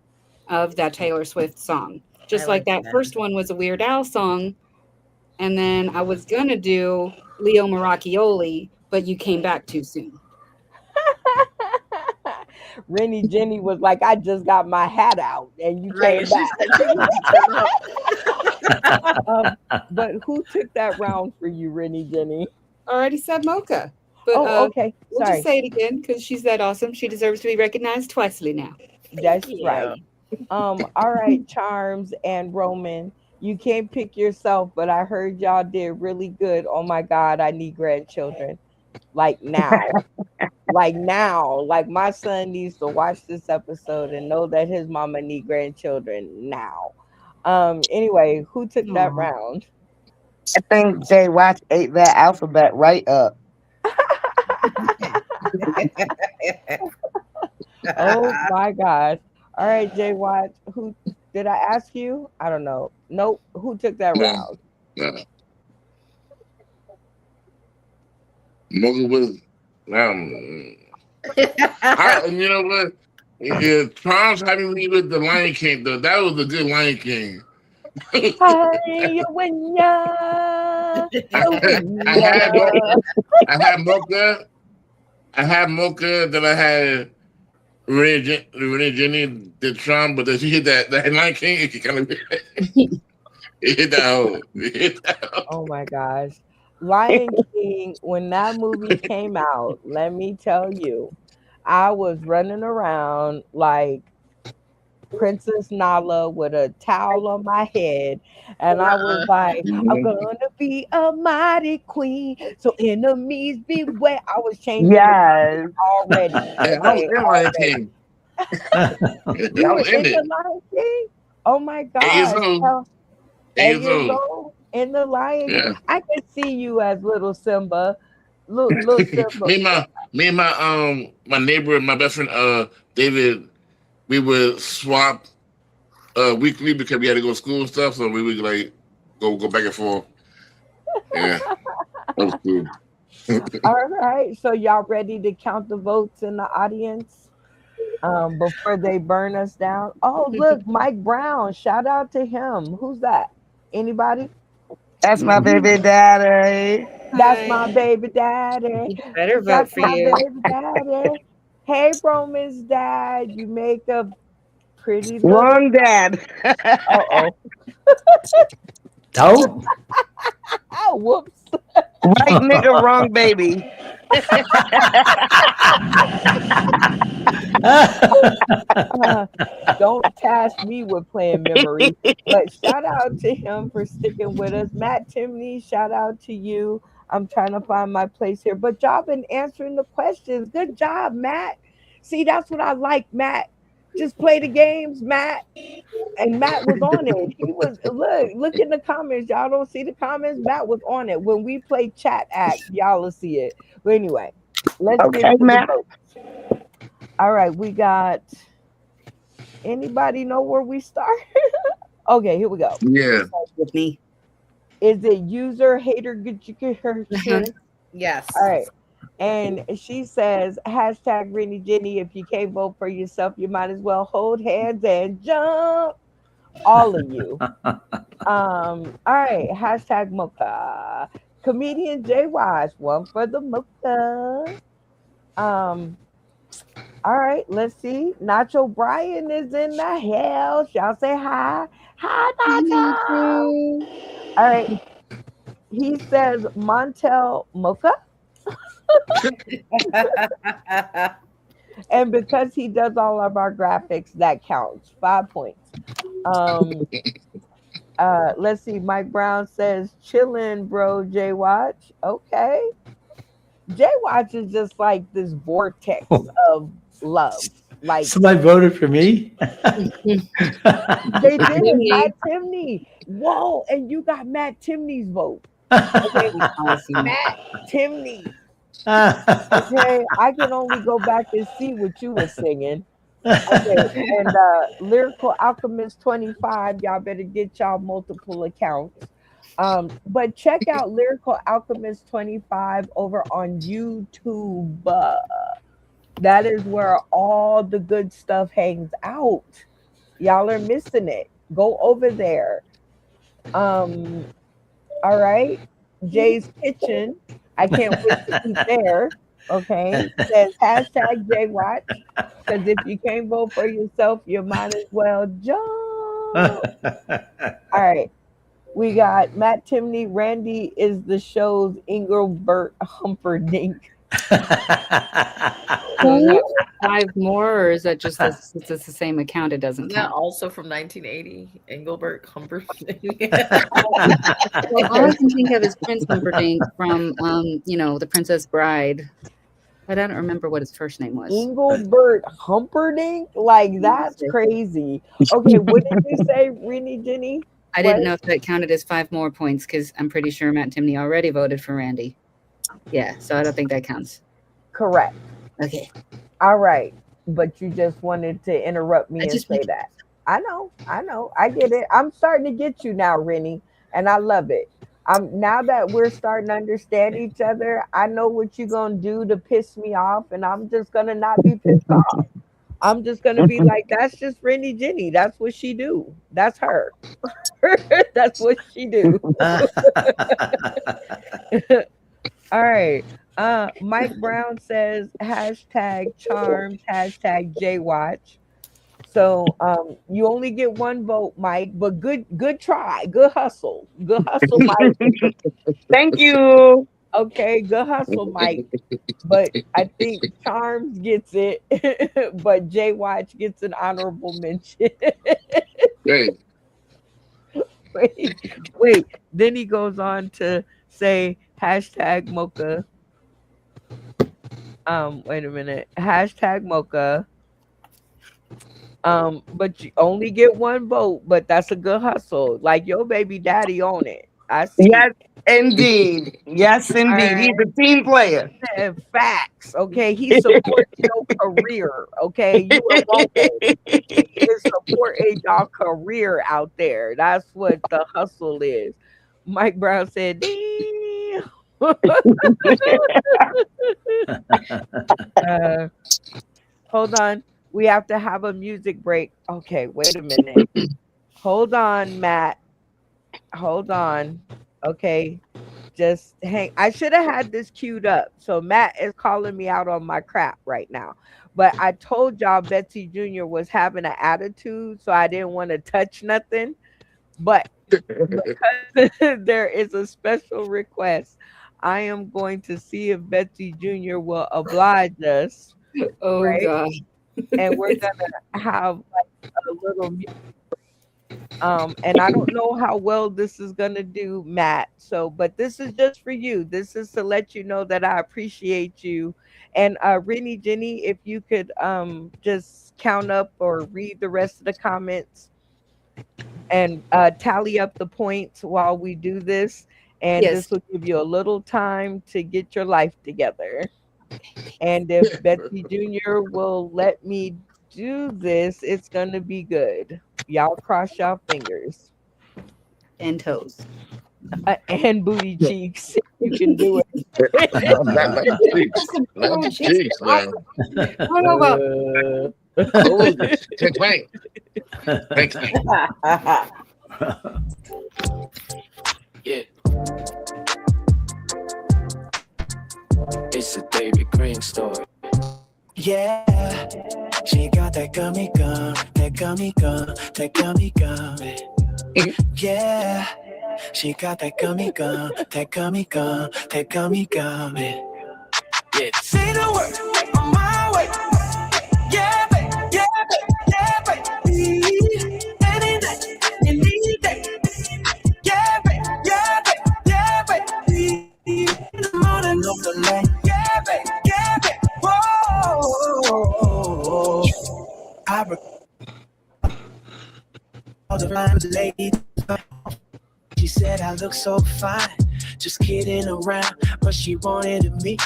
of that Taylor Swift song. I Just like like that that. first one was a Weird Al song, and then I was gonna do Leo Maracchioli, but you came back too soon. Rennie Jenny was like, I just got my hat out and you Right. came She back. said she was turn up. But who took that round for you, Rennie Jenny? Already said Mocha, but Oh, okay. we'll just Sorry. say it again because she's that awesome. She deserves to be recognized twicely now. Thank That's right. you. All right, Charms and Roman. You can't pick yourself, but I heard y'all did really good. Oh my God, I need grandchildren. Like now. Like now. Like my son needs to watch this episode and know that his mama need grandchildren now. Anyway, who took that Aw. round? I think Jay Watch ate that alphabet right up. Oh my gosh. All right, Jay Watch. Who did I ask you? I don't know. Nope. Who took that Yeah. round? Mocha was um you know what? Yeah, Tom's having me with the Lion King though. That was a good Lion King. Hi, when ya, I, when I ya. had I had Mocha. I had Mocha. Then I had Renee Jenny did Trump, but then she hit that Lion King. It kind of it hit that hole. It hit that hole. Oh my gosh. Lion King, when that movie came out, let me tell you, I was running around like Princess Nala with a towel on my head, and I was like, I'm Mhm. gonna be a mighty queen, so enemies beware. I was changing the Yes. already. Yeah, I was Okay, in Lion already. King. You I were was in in the it. Lion King? Oh my 8 years gosh. old. Well, 8 years 8 years old. old in the Lion King. Yeah. I can see you as little Simba. Little Simba. My neighbor, my best friend David, we would swap weekly because we had to go to school and stuff, so we would like go back and forth. Yeah, that was cool. All right. So y'all ready to count the votes in the audience? Before they burn us down. Oh, look, Mike Brown. Shout out to him. Who's that? Anybody? That's my baby daddy. That's my Hi. baby daddy. He better vote That's for my you. baby daddy. Hey, Roman's dad, you make a pretty little. Wrong dad. Uh-oh. Don't. Oh, whoops. Right nigga, wrong baby. Uh, don't task me with playing memory. But shout out to him for sticking with us. Matt Timney, shout out to you. I'm trying to find my place here. But y'all been answering the questions. Good job, Matt. See, that's what I like, Matt. Just play the games, Matt. And Matt was on it. He was look in the comments. Y'all don't see the comments. Matt was on it. When we play chat act, y'all will see it. But anyway, let's get Okay, to the Matt. votes. All right, we got anybody know where we start? Okay, here we go. Yeah. With me. Is it user hater Uh-huh. Yes. All right. And she says, hashtag Rennie Jenny, if you can't vote for yourself, you might as well hold hands and jump. All of you. All right, hashtag mocha. Comedian Jay Wise, one for the mocha. Um, all right, let's see. Nacho Bryan is in the house. Y'all say hi. Hi, Nacho. All right. He says Montel Mocha. And because he does all of our graphics, that counts. 5 points. Let's see. Mike Brown says, chillin', bro, Jay Watch. Okay. Jay Watch is just like this vortex of love. Like Somebody voted for me. they did. Timney. Matt Timney. Whoa, and you got Matt Timney's vote. Okay. Awesome. Matt Timney. Okay. I can only go back and see what you were singing. Okay. And Lyrical Alchemist 25, y'all better get y'all multiple accounts. But check out Lyrical Alchemist 25 over on YouTube. That is where all the good stuff hangs out. Y'all are missing it. Go over there. All right. Jay's Kitchen. I can't wait to eat there. Okay. Says hashtag Jay Watch. Because if you can't vote for yourself, you might as well jump. All right. We got Matt Timney. Randy is the show's Engelbert Humperdinck. So is that 5 more, or is that just since it's the same account, it doesn't Isn't that count? also from 1980? Engelbert Humperdinck. Well, all I can think of is Prince Humperdinck from, The Princess Bride. But I don't remember what his first name was. Engelbert Humperdinck? Like, that's crazy. Okay, what did you say, Rennie Jenny? I didn't know if that counted as 5 more points because I'm pretty sure Matt Timney already voted for Randy. Yeah, so I don't think that counts. Correct. Okay. All right. But you just wanted to interrupt me I and just say that. I know. I get it. I'm starting to get you now, Rennie, and I love it. Now that we're starting to understand each other, I know what you're gonna do to piss me off, and I'm just gonna not be pissed off. I'm just gonna be like, that's just Rennie Jenny. That's what she do. That's her. That's what she do. All right. Mike Brown says hashtag charms, hashtag JWatch. So you only get one vote, Mike, but good try. Good hustle. Good hustle, Mike. Thank you. Okay, good hustle, Mike. But I think Charms gets it, but JWatch gets an honorable mention. Great. Wait. Then he goes on to say hashtag mocha. Wait a minute. Hashtag mocha. But you only get one vote, but that's a good hustle. Like your baby daddy on it. I see. Yes, indeed. Yes, indeed. He's a team player. Facts. Okay. He supports your career. Okay. You a Roman. He is supporting your career out there. That's what the hustle is. Mike Brown said, damn. Hold on. We have to have a music break. Okay, wait a minute. Hold on, Matt. Hold on. Okay. Just hang. I should have had this queued up. So Matt is calling me out on my crap right now. But I told y'all Betsy Jr. was having an attitude, so I didn't want to touch nothing. But because there is a special request, I am going to see if Betsy Jr. will oblige us, Oh right? God. And we're gonna have like a little and I don't know how well this is gonna do, Matt. So, but this is just for you. This is to let you know that I appreciate you. And Rennie Jenny, if you could just count up or read the rest of the comments and tally up the points while we do this. And Yes. this will give you a little time to get your life together. And if Betsy Jr. will let me do this, it's gonna be good. Y'all cross y'all fingers. And toes. And booty cheeks. You can do it. Not the cheeks. Not the cheeks now. I don't know about. Oh, clank. Thanks, man. Yeah. It's a David Green story. Yeah, she got that gummy gum, that gummy gum, that gummy gum. Yeah, she got that gummy gum, that gummy gum, that gummy gum. Yeah, say the word on my way. Yeah, babe, yeah, babe, yeah, baby. Any night, any day. Yeah, babe, yeah, babe, yeah, baby. In the morning of the night. Yeah, babe, yeah, babe. Whoa. I recall the line with the lady. She said I look so fine, just kidding around, but she wanted me.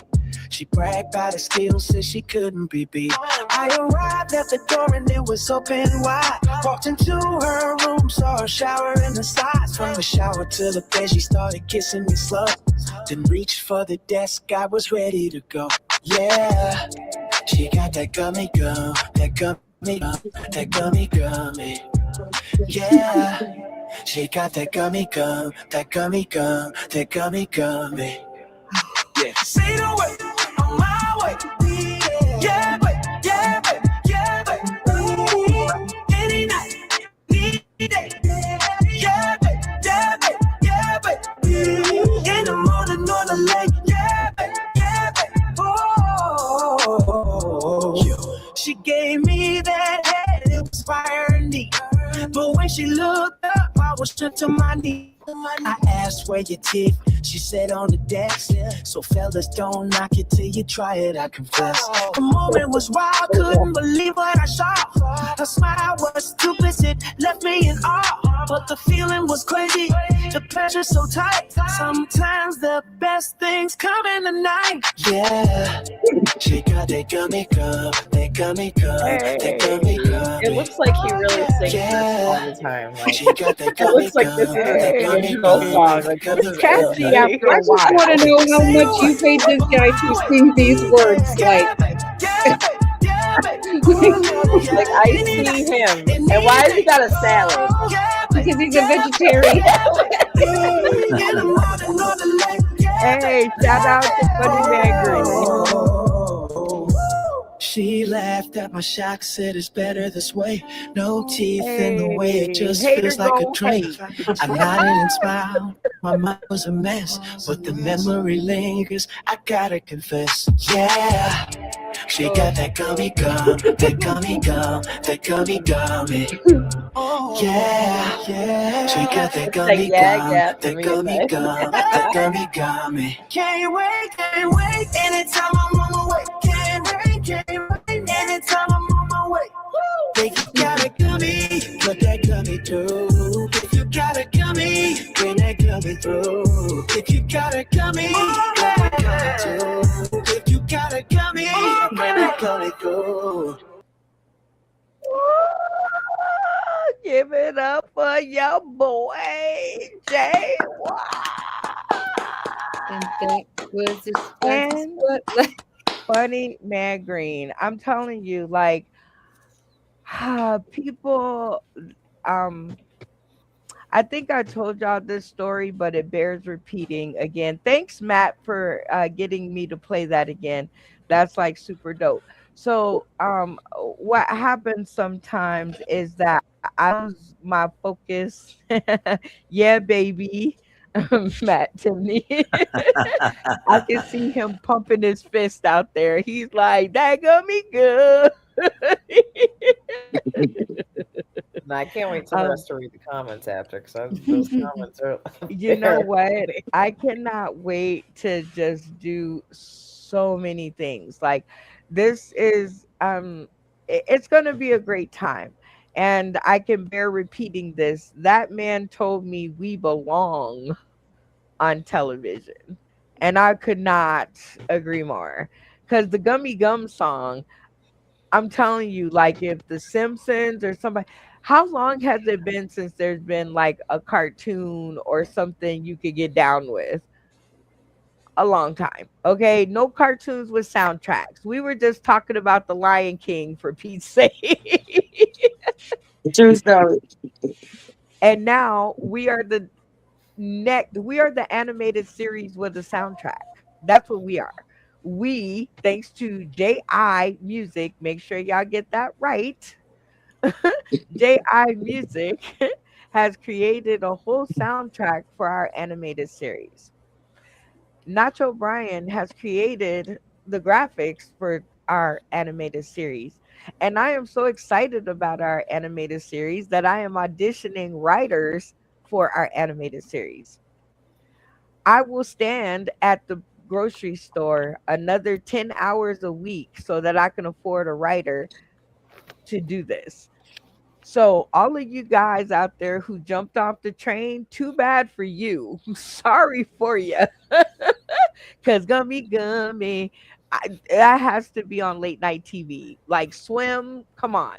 She bragged about her skills, said she couldn't be beat. I arrived at the door and it was open wide. Walked into her room, saw her shower in the sides. From the shower to the bed, she started kissing me slow. Then reached for the desk, I was ready to go. Yeah, she got that gummy gum, that gummy gum, that gummy gummy. Yeah, she got that gummy gum, that gummy gum, that gummy gummy. Yeah, say the word on my way. Yeah, babe, yeah, babe, yeah, babe. Any night, any day. Yeah, babe, yeah, babe, yeah, babe. In the morning or the late. Yeah, babe, yeah, babe. Oh, she gave me that head, it was fire and deep. But when she looked up, I was stripped to my knees. I asked where your teeth, she said on the desk. So fellas, don't knock it till you try it, I confess. The moment was wild, couldn't believe what I saw. Her smile was stupid, it left me in awe. But the feeling was crazy, the pressure so tight. Sometimes the best things come in the night. Yeah, she got that gummy gum, that gummy gum, that gummy gum. It looks like he really sings this all the time. Like, She got that it gummy looks like this is gum, an that gummy original gum, song. that Like, gummy this is Catchy gum. after a I just while. want to know how much you paid this guy to sing these words. Like, Like, I see him. And why has he got a salad? because he's a vegetarian. Hey, shout out to Funny Man Green. She laughed at my shock, said it's better this way. No teeth in the way, it just Hater feels like a gon' drink. hate. I nodded and smiled. My mind was a mess, but the memory lingers. I gotta confess, yeah. She got that gummy gum, that gummy gum, that gummy gummy. Yeah, yeah. She got that gummy Like, yeah, gum, yeah, for that me, gummy okay. gum, that gummy gummy. Can't wait, can't wait. Anytime I'm on my way. Can't wait, can't wait. Anytime I'm on my way. If you got a gummy, put that gummy through. If you got a gummy, bring that gummy through. If you got a gummy, put that gummy through. If you got a gummy, bring that gummy through. Give it up for your boy, Jay. And that was his And Funny Man Green. I'm telling you, like, people, I think I told y'all this story, but it bears repeating again. Thanks, Matt, for getting me to play that again. That's like super dope. So, what happens sometimes is that I lose my focus. Yeah, baby. Matt Timney. I can see him pumping his fist out there. He's like, that got me good. And I can't wait till the um, rest to read the comments after, because those comments are you know very what? funny. I cannot wait to just do so many things. Like this is it's going to be a great time. And I can bear repeating this. That man told me we belong on television. And I could not agree more. Cuz the Gummy Gum song, I'm telling you, like if The Simpsons or somebody, how long has it been since there's been like a cartoon or something you could get down with? A long time. Okay. No cartoons with soundtracks. We were just talking about The Lion King for Pete's sake. True story. And now we are the animated series with a soundtrack. That's what we are. We, thanks to JI Music, make sure y'all get that right. JI Music has created a whole soundtrack for our animated series. Nacho Bryan has created the graphics for our animated series. And I am so excited about our animated series that I am auditioning writers for our animated series. I will stand at the grocery store another 10 hours a week so that I can afford a writer to do this. So, all of you guys out there who jumped off the train, too bad for you. Sorry for you. Because Gummy, that has to be on late night TV. Like, swim, come on.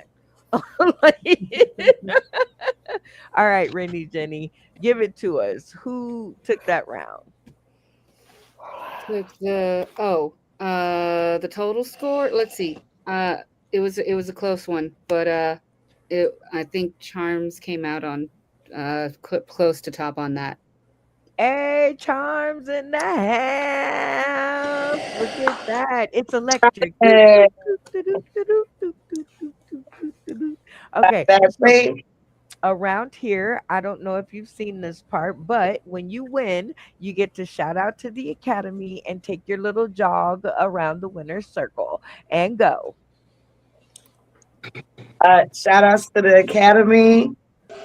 Like, all right, Rennie Jenny, give it to us. Who took that round? Took the total score. Let's see. It was a close one, but I think Charms came out on close to top on that. Hey, Charms in the house. Look at that. It's electric. Doo, Eh, doo, doo, doo, doo, doo, doo, doo, doo, doo, doo, doo, doo. Okay, that's so me. around here, I don't know if you've seen this part, but when you win, you get to shout out to the academy and take your little jog around the winner's circle and go. Shout outs to the Academy.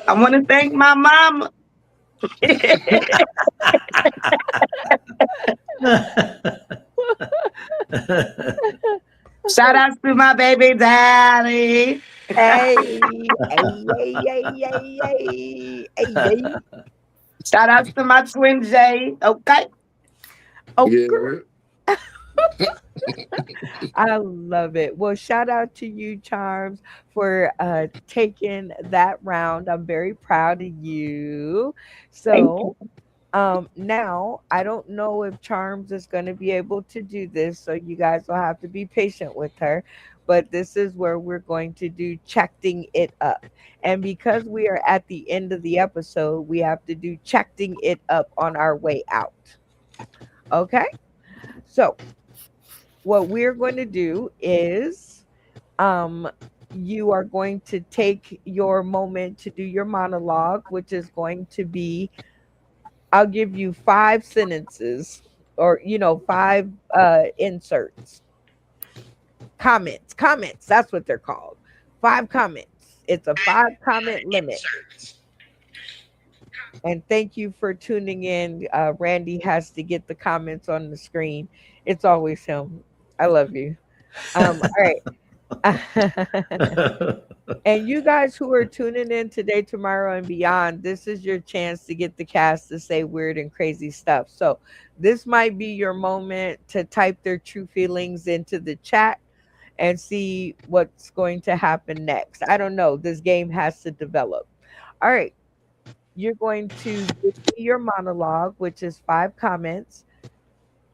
I want to thank my mama. Shout outs to my baby daddy. Hey, hey, hey, hey, hey, hey, hey, hey. Shout outs to my twin Jay. Okay. Oh, girl. Yeah. I love it. Well, shout out to you, Charms, for taking that round. I'm very proud of you. Thank So, now I don't know if Charms is going to be able to do this, so you guys will have to be patient with her. But this is where we're going to do checking it up. And because we are at the end of the episode, we have to do checking it up on our way out. Okay? So, what we're going to do is um you are going to take your moment to do your monologue, which is going to be, I'll give you 5 sentences, or five inserts, comments, that's what they're called. 5 comments. It's a 5 comment limit. And thank you for tuning in. Randy has to get the comments on the screen. It's always him. I love you. All right. And you guys who are tuning in today, tomorrow, and beyond, this is your chance to get the cast to say weird and crazy stuff. So this might be your moment to type their true feelings into the chat and see what's going to happen next. I don't know. This game has to develop. All right. You're going to give me your monologue, which is 5 comments,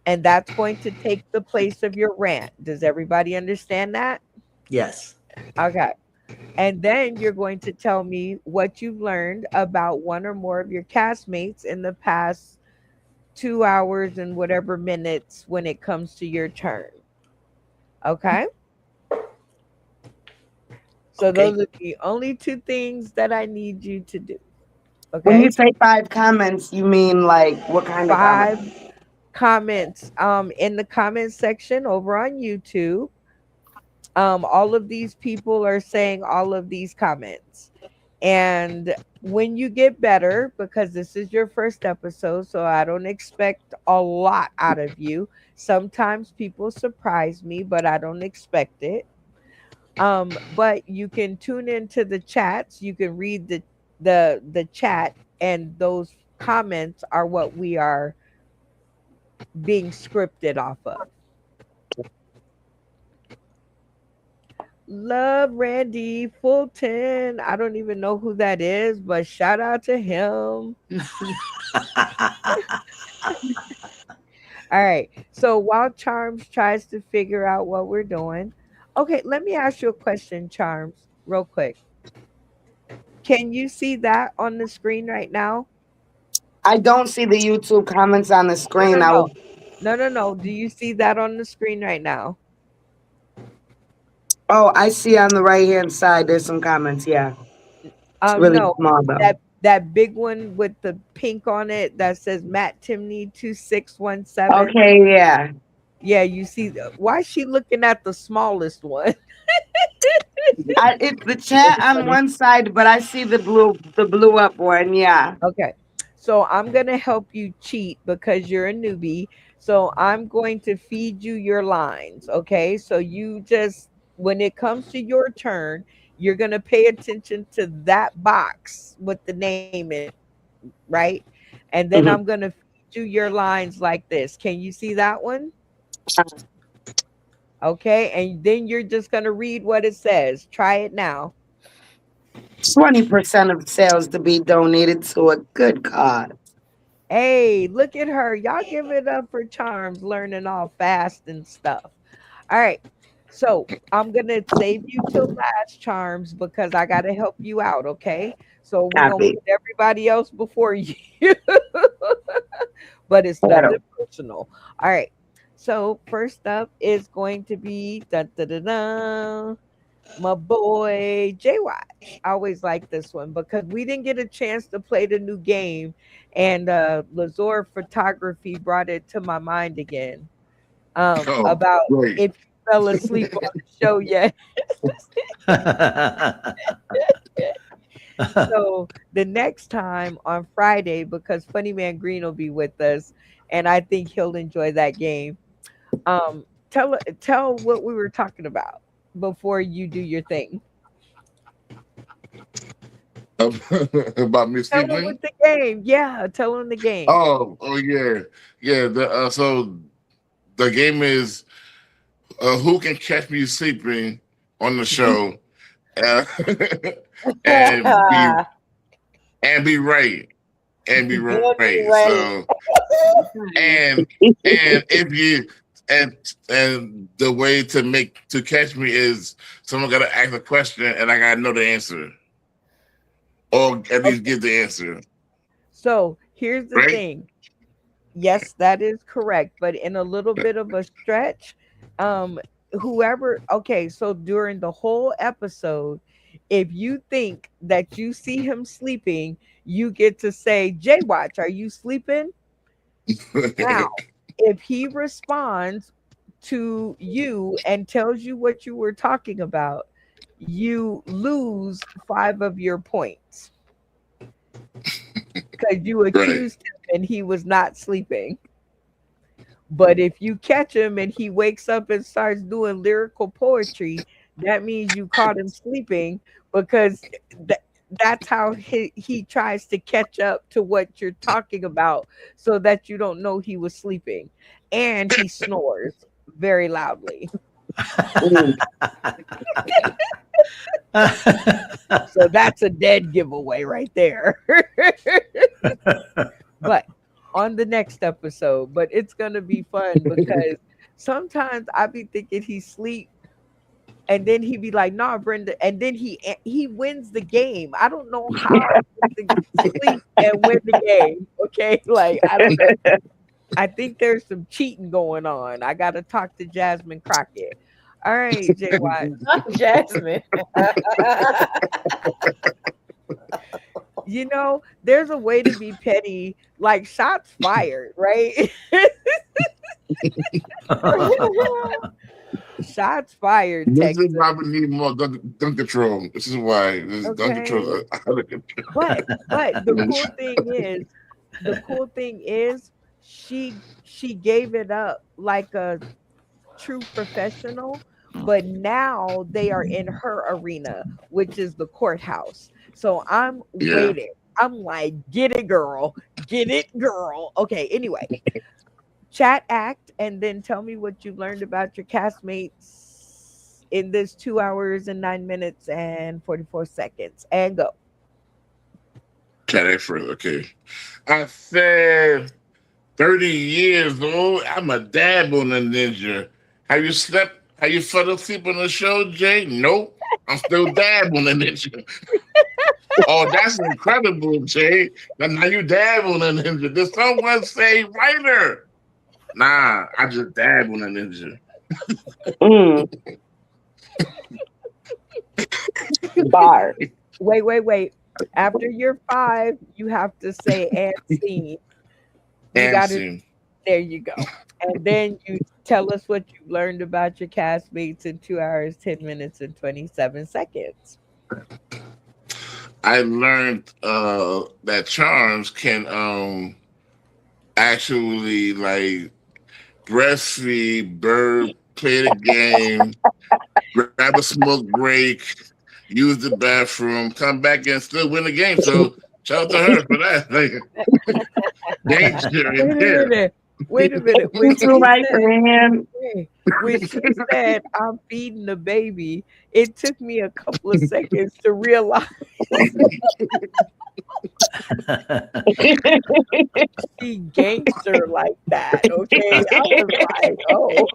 and that's going to take the place of your rant. Does everybody understand that? Yes. Okay. And then you're going to tell me what you've learned about one or more of your castmates in the past 2 hours and whatever minutes when it comes to your turn. Okay. So Okay. those are the only two things that I need you to do. When you Okay. say 5 comments, you mean like what kind of Five comments? comments in the comment section over on YouTube. All of these people are saying all of these comments. And when you get better, because this is your first episode, so I don't expect a lot out of you. Sometimes people surprise me, but I don't expect it. But you can tune into the chats, you can read the chat, and those comments are what we are being scripted off of. Love Randy Fulton. I don't even know who that is, but shout out to him. All right. So while Charms tries to figure out what we're doing, okay, let me ask you a question, Charms, real quick. Can you see that on the screen right now? I don't see the YouTube comments on the No, screen. no, I no. was No, no, no. Do you see that on the screen right now? Oh, I see on the right hand side there's some comments. Yeah. It's really No. small though. That big one with the pink on it that says Matt Timney 2617. Okay, yeah. Yeah, you see why is she looking at the smallest one? It's the chat on one side, but I see the blue up one. Yeah. Okay. So I'm going to help you cheat because you're a newbie. So I'm going to feed you your lines. Okay. So you just, when it comes to your turn, you're going to pay attention to that box with the name in it. Right. And then I'm Mhm. going to feed you your lines like this. Can you see that one? Okay. And then you're just going to read what it says. Try it now. 20% of sales to be donated to a good cause. Hey, look at her. Y'all give it up for Charms learning all fast and stuff. All right. So I'm going to save you till last, Charms, because I got to help you out. Okay. So we're going to Copy. put everybody else before you, but it's nothing Claro. personal. All right. So first up is going to be dun, dun, dun, dun, my boy J Watch. I always like this one because we didn't get a chance to play the new game, and Lazor Photography brought it to my mind again. Oh, About great. if you fell asleep on the show yet. So the next time on Friday, because Funny Man Green will be with us, and I think he'll enjoy that game. Tell what we were talking about before you do your thing. About me Tell him sleeping. with the game. Yeah, tell him the game. Oh yeah, yeah. So the game is who can catch me sleeping on the show, uh, and be right, and be You'll right. be So right. and if you and the way to catch me is someone got to ask a question and I got to know the answer, or at least give the answer. So here's the Right? thing. Yes, that is correct, but in a little bit of a stretch, um, whoever, okay, so during the whole episode, if you think that you see him sleeping, you get to say, Jay Watch, are you sleeping? Now, if he responds to you and tells you what you were talking about, you lose 5 of your points because you Right. accused him and he was not sleeping. But if you catch him and he wakes up and starts doing lyrical poetry, that means you caught him sleeping because that's how he tries to catch up to what you're talking about so that you don't know he was sleeping. And he snores very loudly. Mm. So that's a dead giveaway right there. But on the next episode, it's gonna be fun because sometimes I be thinking he's sleep And then he'd be like, "Nah, Brenda," and then he wins the game. I don't know how to sleep and win the game. Okay, like I don't know. I think there's some cheating going on. I got to talk to Jasmine Crockett. All right, Jay Watt. Jasmine. There's a way to be petty, like shots fired, right? Shots fired, This is Texas. why we need more gun control. This is why this gun Okay. control. Out of control. But the cool thing is she gave it up like a true professional, but now they are in her arena, which is the courthouse. So I'm Yeah. waiting. I'm like, get it, girl. Get it, girl. Okay, anyway. Chat act and then tell me what you learned about your castmates in this 2 hours and 9 minutes and 44 seconds. And go. Cat further. Okay. I said 30 years old. I'm a dab on a ninja. Have you slept? Have you fell asleep on the show, Jay? Nope. I'm still dab on the ninja. Oh, that's incredible, Jay. Now you dab on a ninja. Did someone say writer? Nah, I just dab on a ninja. Mm. Bar. Wait. After you're 5, you have to say and scene. You got to. Dancing. There you go. And then you tell us what you learned about your castmates in 2 hours, 10 minutes, and 27 seconds. I learned that charms can actually like breastfeed, burp, play the game, grab a smoke break, use the bathroom, come back and still win the game. So shout out to her for that. Like, gangster in there. Wait a minute. It's right, man. When she said, "I'm feeding the baby," it took me a couple of seconds to realize she gangster like that. Okay. I was like, oh,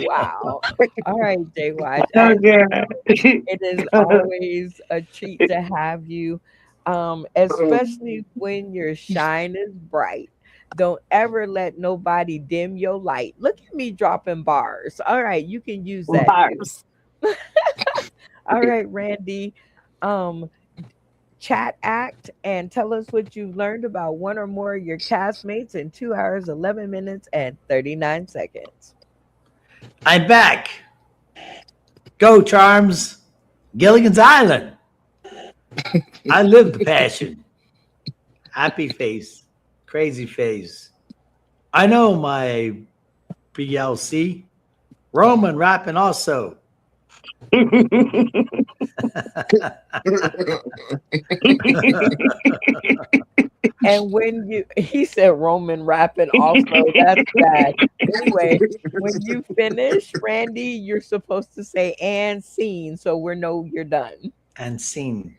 wow. All right, Jay Watch. Okay. It is always a treat to have you, especially when your shine is bright. Don't ever let nobody dim your light. Look at me dropping bars. All right, you can use that too. Bars. All right, Randy. Um, Chat act and tell us what you learned about one or more of your castmates in 2 hours, 11 minutes, and 39 seconds. I'm back. Go, Charms. Gilligan's Island. I live the passion. Happy face. Crazy face. I know my BLC. Roman rapping also. And he said Roman rapping also, that's bad. Anyway, when you finish, Randy, you're supposed to say and scene, so we know you're done. And scene.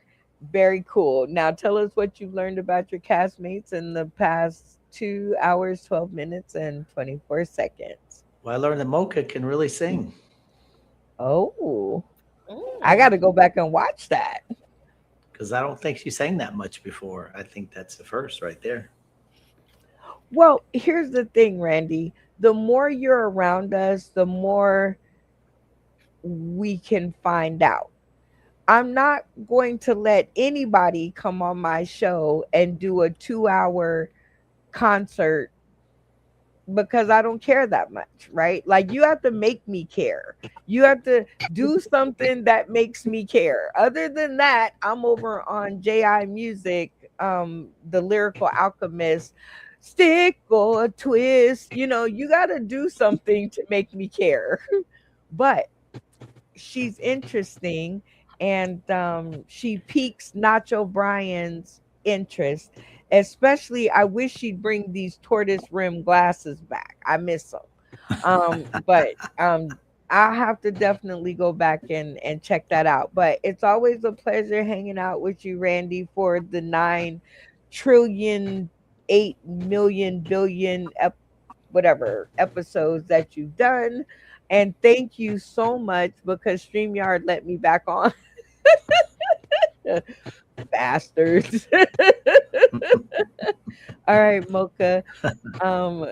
Very cool. Now tell us what you've learned about your castmates in the past 2 hours, 12 minutes, and 24 seconds. Well, I learned that Mocha can really sing. Oh, I got to go back and watch that. Because I don't think she sang that much before. I think that's the first right there. Well, here's the thing, Randy. The more you're around us, the more we can find out. I'm not going to let anybody come on my show and do a 2 hour concert because I don't care that much, right? Like you have to make me care. You have to do something that makes me care. Other than that, I'm over on JI Music, the Lyrical Alchemist, stick or twist. You got to do something to make me care. But she's interesting and she piques Nacho Bryan's interest. Especially, I wish she'd bring these tortoise rim glasses back. I miss them. But I'll have to definitely go back and check that out. But it's always a pleasure hanging out with you, Randy, for the 9 trillion, 8 million billion whatever episodes that you've done. And thank you so much because StreamYard let me back on. Bastards. All right, Mocha. Um,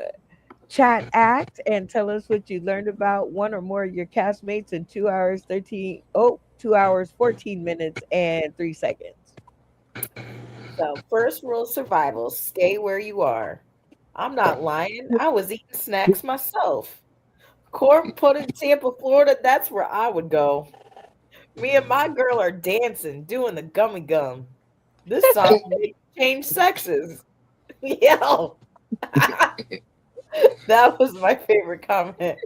chat act and tell us what you learned about one or more of your castmates in 2 hours 2 hours 14 minutes and 3 seconds. So, first rule of survival, stay where you are. I'm not lying. I was eating snacks myself. Corn pudding, Tampa, Florida, that's where I would go. Me and my girl are dancing, doing the gummy gum. This song made me change sexes. Yo, that was my favorite comment.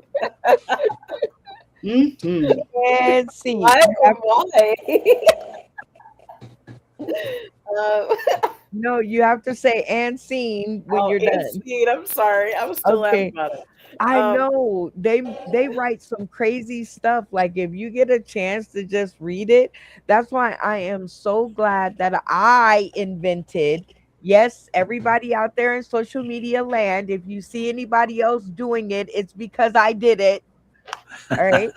Mhm. And see, Why? Why? um, no, you have to say and scene when oh, you're and done. speed. I'm sorry. I was still laughing Okay. about it. I Um, know they write some crazy stuff. Like if you get a chance to just read it, that's why I am so glad that I invented. Yes, everybody out there in social media land, if you see anybody else doing it, it's because I did it. All right.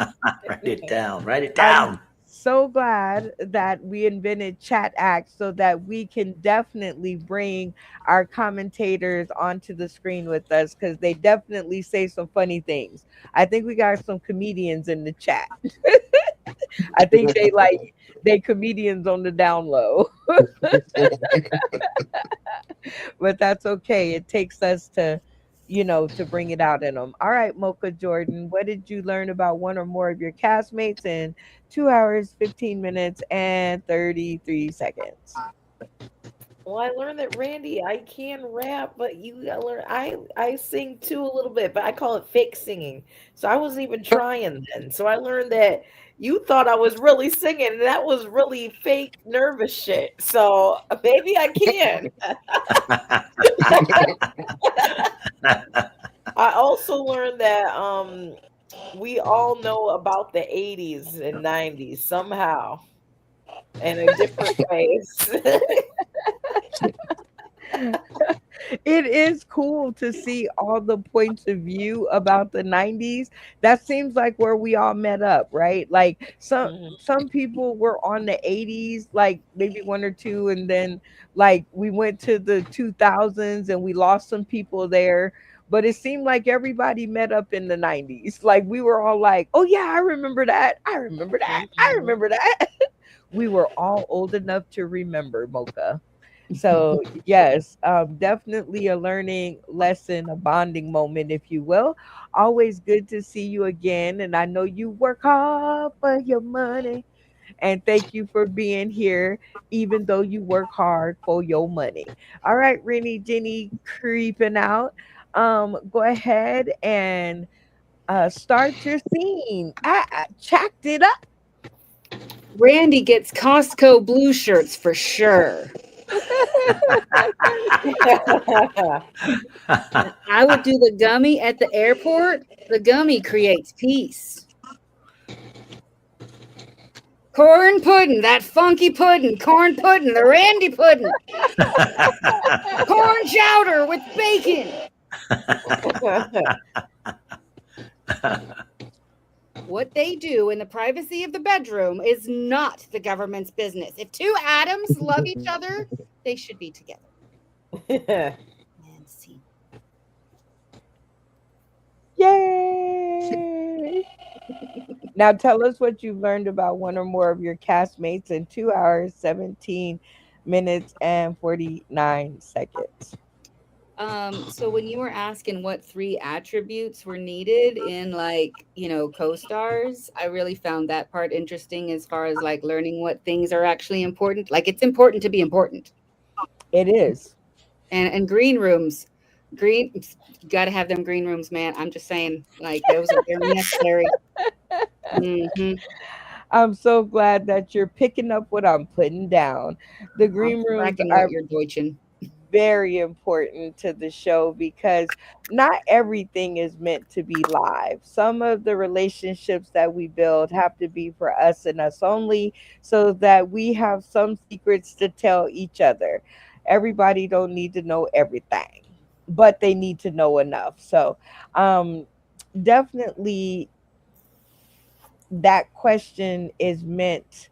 Write it down. Write it I'm down. so glad that we invented chat act so that we can definitely bring our commentators onto the screen with us because they definitely say some funny things. I think we got some comedians in the chat. I think they comedians on the down low, but that's okay. It takes us to to bring it out in them. All right, Mocha Jordan, what did you learn about one or more of your castmates in 2 hours, 15 minutes, and 33 seconds? well, I learned that Randy, I can rap, but you gotta learn. I sing too a little bit, but I call it fake singing. So I wasn't even trying then. So I learned that you thought I was really singing, and that was really fake nervous shit. So maybe I can. I also learned that we all know about the 80s and 90s somehow and in different ways. It is cool to see all the points of view about the 90s. That seems like where we all met up, right? Like Mhm. some people were on the 80s, like maybe one or two, and then like we went to the 2000s and we lost some people there. But it seemed like everybody met up in the 90s. Like we were all like, oh yeah, I remember that. I remember that. I Mhm. remember that. We were all old enough to remember, Mocha. So, yes, definitely a learning lesson, a bonding moment, if you will. Always good to see you again. And I know you work hard for your money. And thank you for being here, even though you work hard for your money. All right, Rennie, Jenny creeping out. Go ahead and start your scene. I checked it up. Randy gets Costco blue shirts for sure. I would do the gummy at the airport. The gummy creates peace. Corn pudding, that funky pudding, corn pudding, the Randy pudding, corn chowder with bacon. What they do in the privacy of the bedroom is not the government's business. If two atoms love each other, they should be together. And see. Yay! Now tell us what you've learned about one or more of your castmates in 2 hours, 17 minutes, and 49 seconds. So when you were asking what three attributes were needed in co-stars, I really found that part interesting as far as like learning what things are actually important. Like it's important to be important. It is. And green rooms, green you got to have them green rooms, man. I'm just saying, like those are very necessary. Hmm. I'm so glad that you're picking up what I'm putting down. The I'm green rooms tracking what are you're deutschen. very important to the show because not everything is meant to be live. Some of the relationships that we build have to be for us and us only so that we have some secrets to tell each other. Everybody don't need to know everything. but they need to know enough. So, um, definitely that question is meant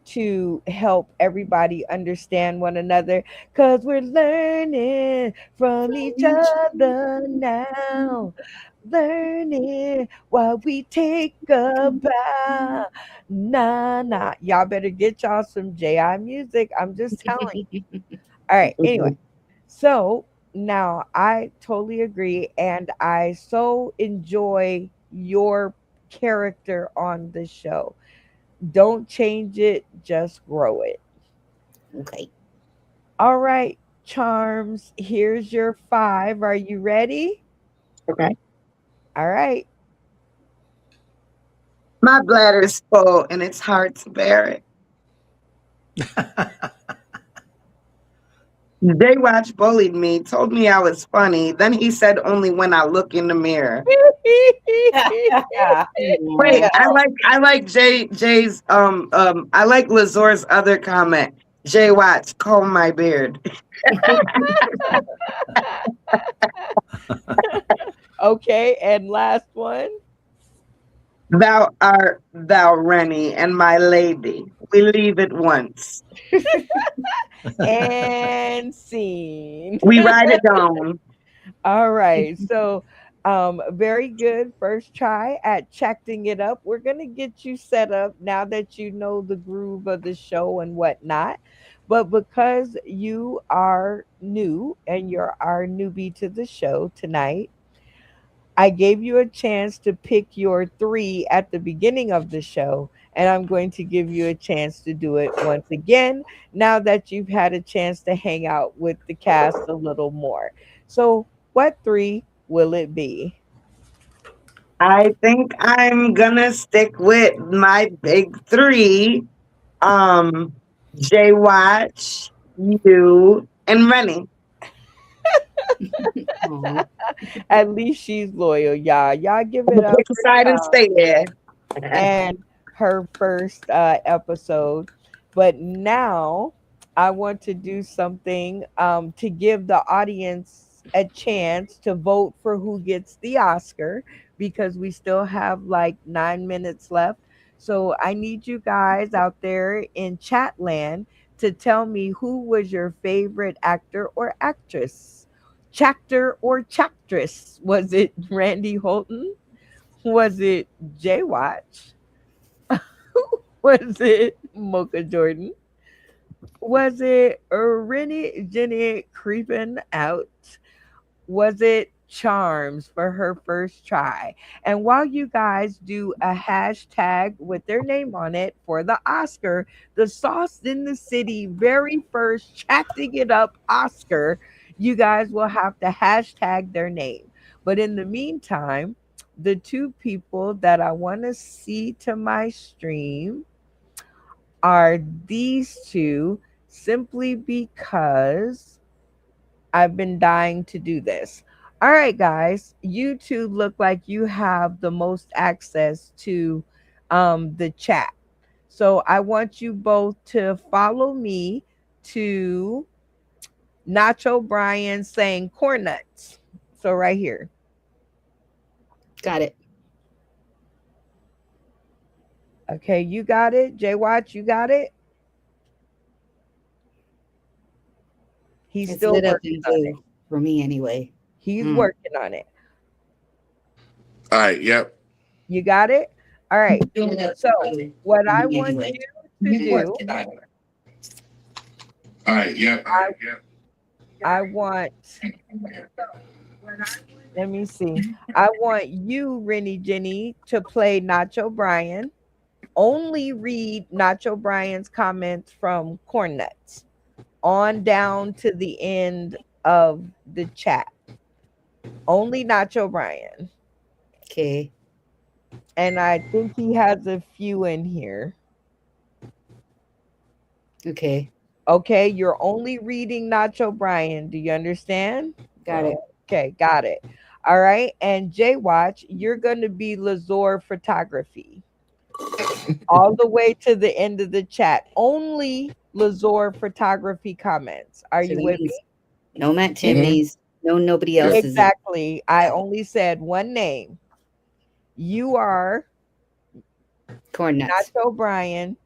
to help everybody understand one another because we're learning from each other now. Learning while we take a bow. Nah, nah. Y'all better get y'all some JI music. I'm just telling you. All right. Anyway, so now I totally agree. And I so enjoy your character on the show. Don't change it, just grow it. Okay. All right, Charms, here's your five. Are you ready? Okay. All right. My bladder is full and it's hard to bear it. Daywatch bullied me, told me I was funny. Then he said only when I look in the mirror. Wait, I like Jay's I like Lazor's other comment. Jay Watts, comb my beard. Okay, and last one. Thou art thou Rennie and my lady. We leave it once. And scene. We write it down. All right. So, very good first try at chatting it up. We're gonna get you set up now that you know the groove of the show and whatnot. But because you are new and you're our newbie to the show tonight, I gave you a chance to pick your three at the beginning of the show, and I'm going to give you a chance to do it once again now that you've had a chance to hang out with the cast a little more. So, what three will it be? I think I'm gonna stick with my big three. Um Jay Watch, you, and Rennie. Aw. At least she's loyal, y'all. Y'all give I'm it gonna up pick a side and stay there. and her first episode. But now I want to do something to give the audience a chance to vote for who gets the Oscar because we still have like 9 minutes left. So I need you guys out there in chat land to tell me who was your favorite actor or actress. Chactor or chactress? Was it Randy Holton? Was it Jay Watch? Was it Mocha Jordan? Was it Rennie Jenny creeping out? Was it Charms for her first try? And while you guys do a hashtag with their name on it for the Oscar, the Sauce in the City very first chatting it up Oscar, you guys will have to hashtag their name. But in the meantime, the two people that I want to see to my stream are these two simply because I've been dying to do this. All right, guys, you two look like you have the most access to the chat. So I want you both to follow me to Nacho Brian saying corn nuts. So right here. Got it. Okay, you got it. Jay Watch, you got it. He's It's still lit up working in on it. blue for me anyway. He's Mm. working on it. All right, yep. You got it? All right. So, what I Me want anyway. you to do, All right, yep. All right, yep. I want, let me see. I want you, Rennie Jenny, to play Nacho Brian. Only read Nacho Brian's comments from Corn Nuts on down to the end of the chat. Only Nacho Brian. Okay. And I think he has a few in here. Okay. Okay, you're only reading Nacho Brian. Do you understand? Got it. Okay, got it. All right. And Jay Watch, you're going to be Lazor Photography all the way to the end of the chat. Only Lazor Photography comments. Are So you that with means me? no Matt Mhm. Timmons, No, nobody else is. Exactly. I only said one name. You are Corn nuts. Nacho Brian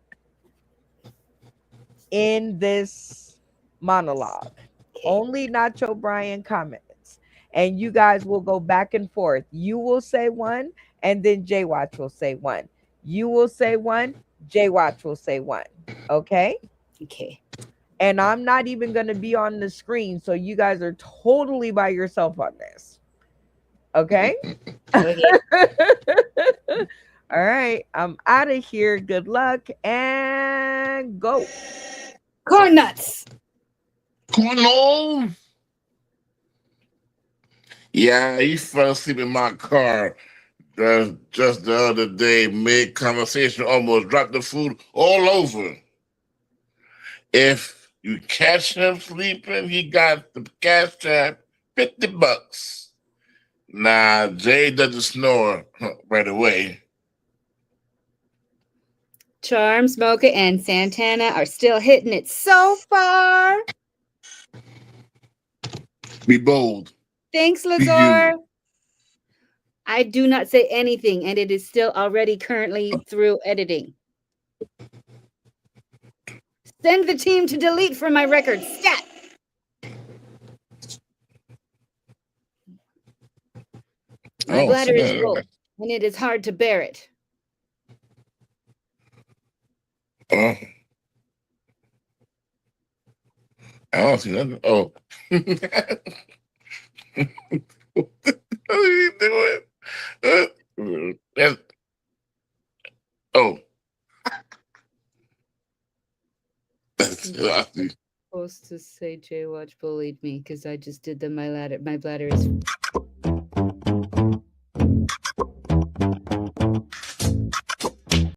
in this monologue. Okay. Only Nacho Brian comments. And you guys will go back and forth. You will say one, and then Jay Watch will say one. You will say one, Jay Watch will say one. Okay? Okay. And I'm not even going to be on the screen, so you guys are totally by yourself on this. Okay? Okay. All right. I'm out of here. Good luck and go. Corn nuts. Come on. Yeah, he fell asleep in my car just the other day, mid conversation, almost dropped the food all over. If you catch him sleeping, he got the cash trap, $50. Nah, Jay doesn't snore right away. Charm, Smoker, and Santana are still hitting it so far. Be bold. Thanks, Be Lazor. you. I do not say anything, and it is still already currently through editing. Send the team to delete from my record. Stat. My bladder is full, and it is hard to bear it. I don't see nothing. Oh. What are you doing? Oh. I'm supposed to say Jay Watch bullied me because I just did them. My bladder is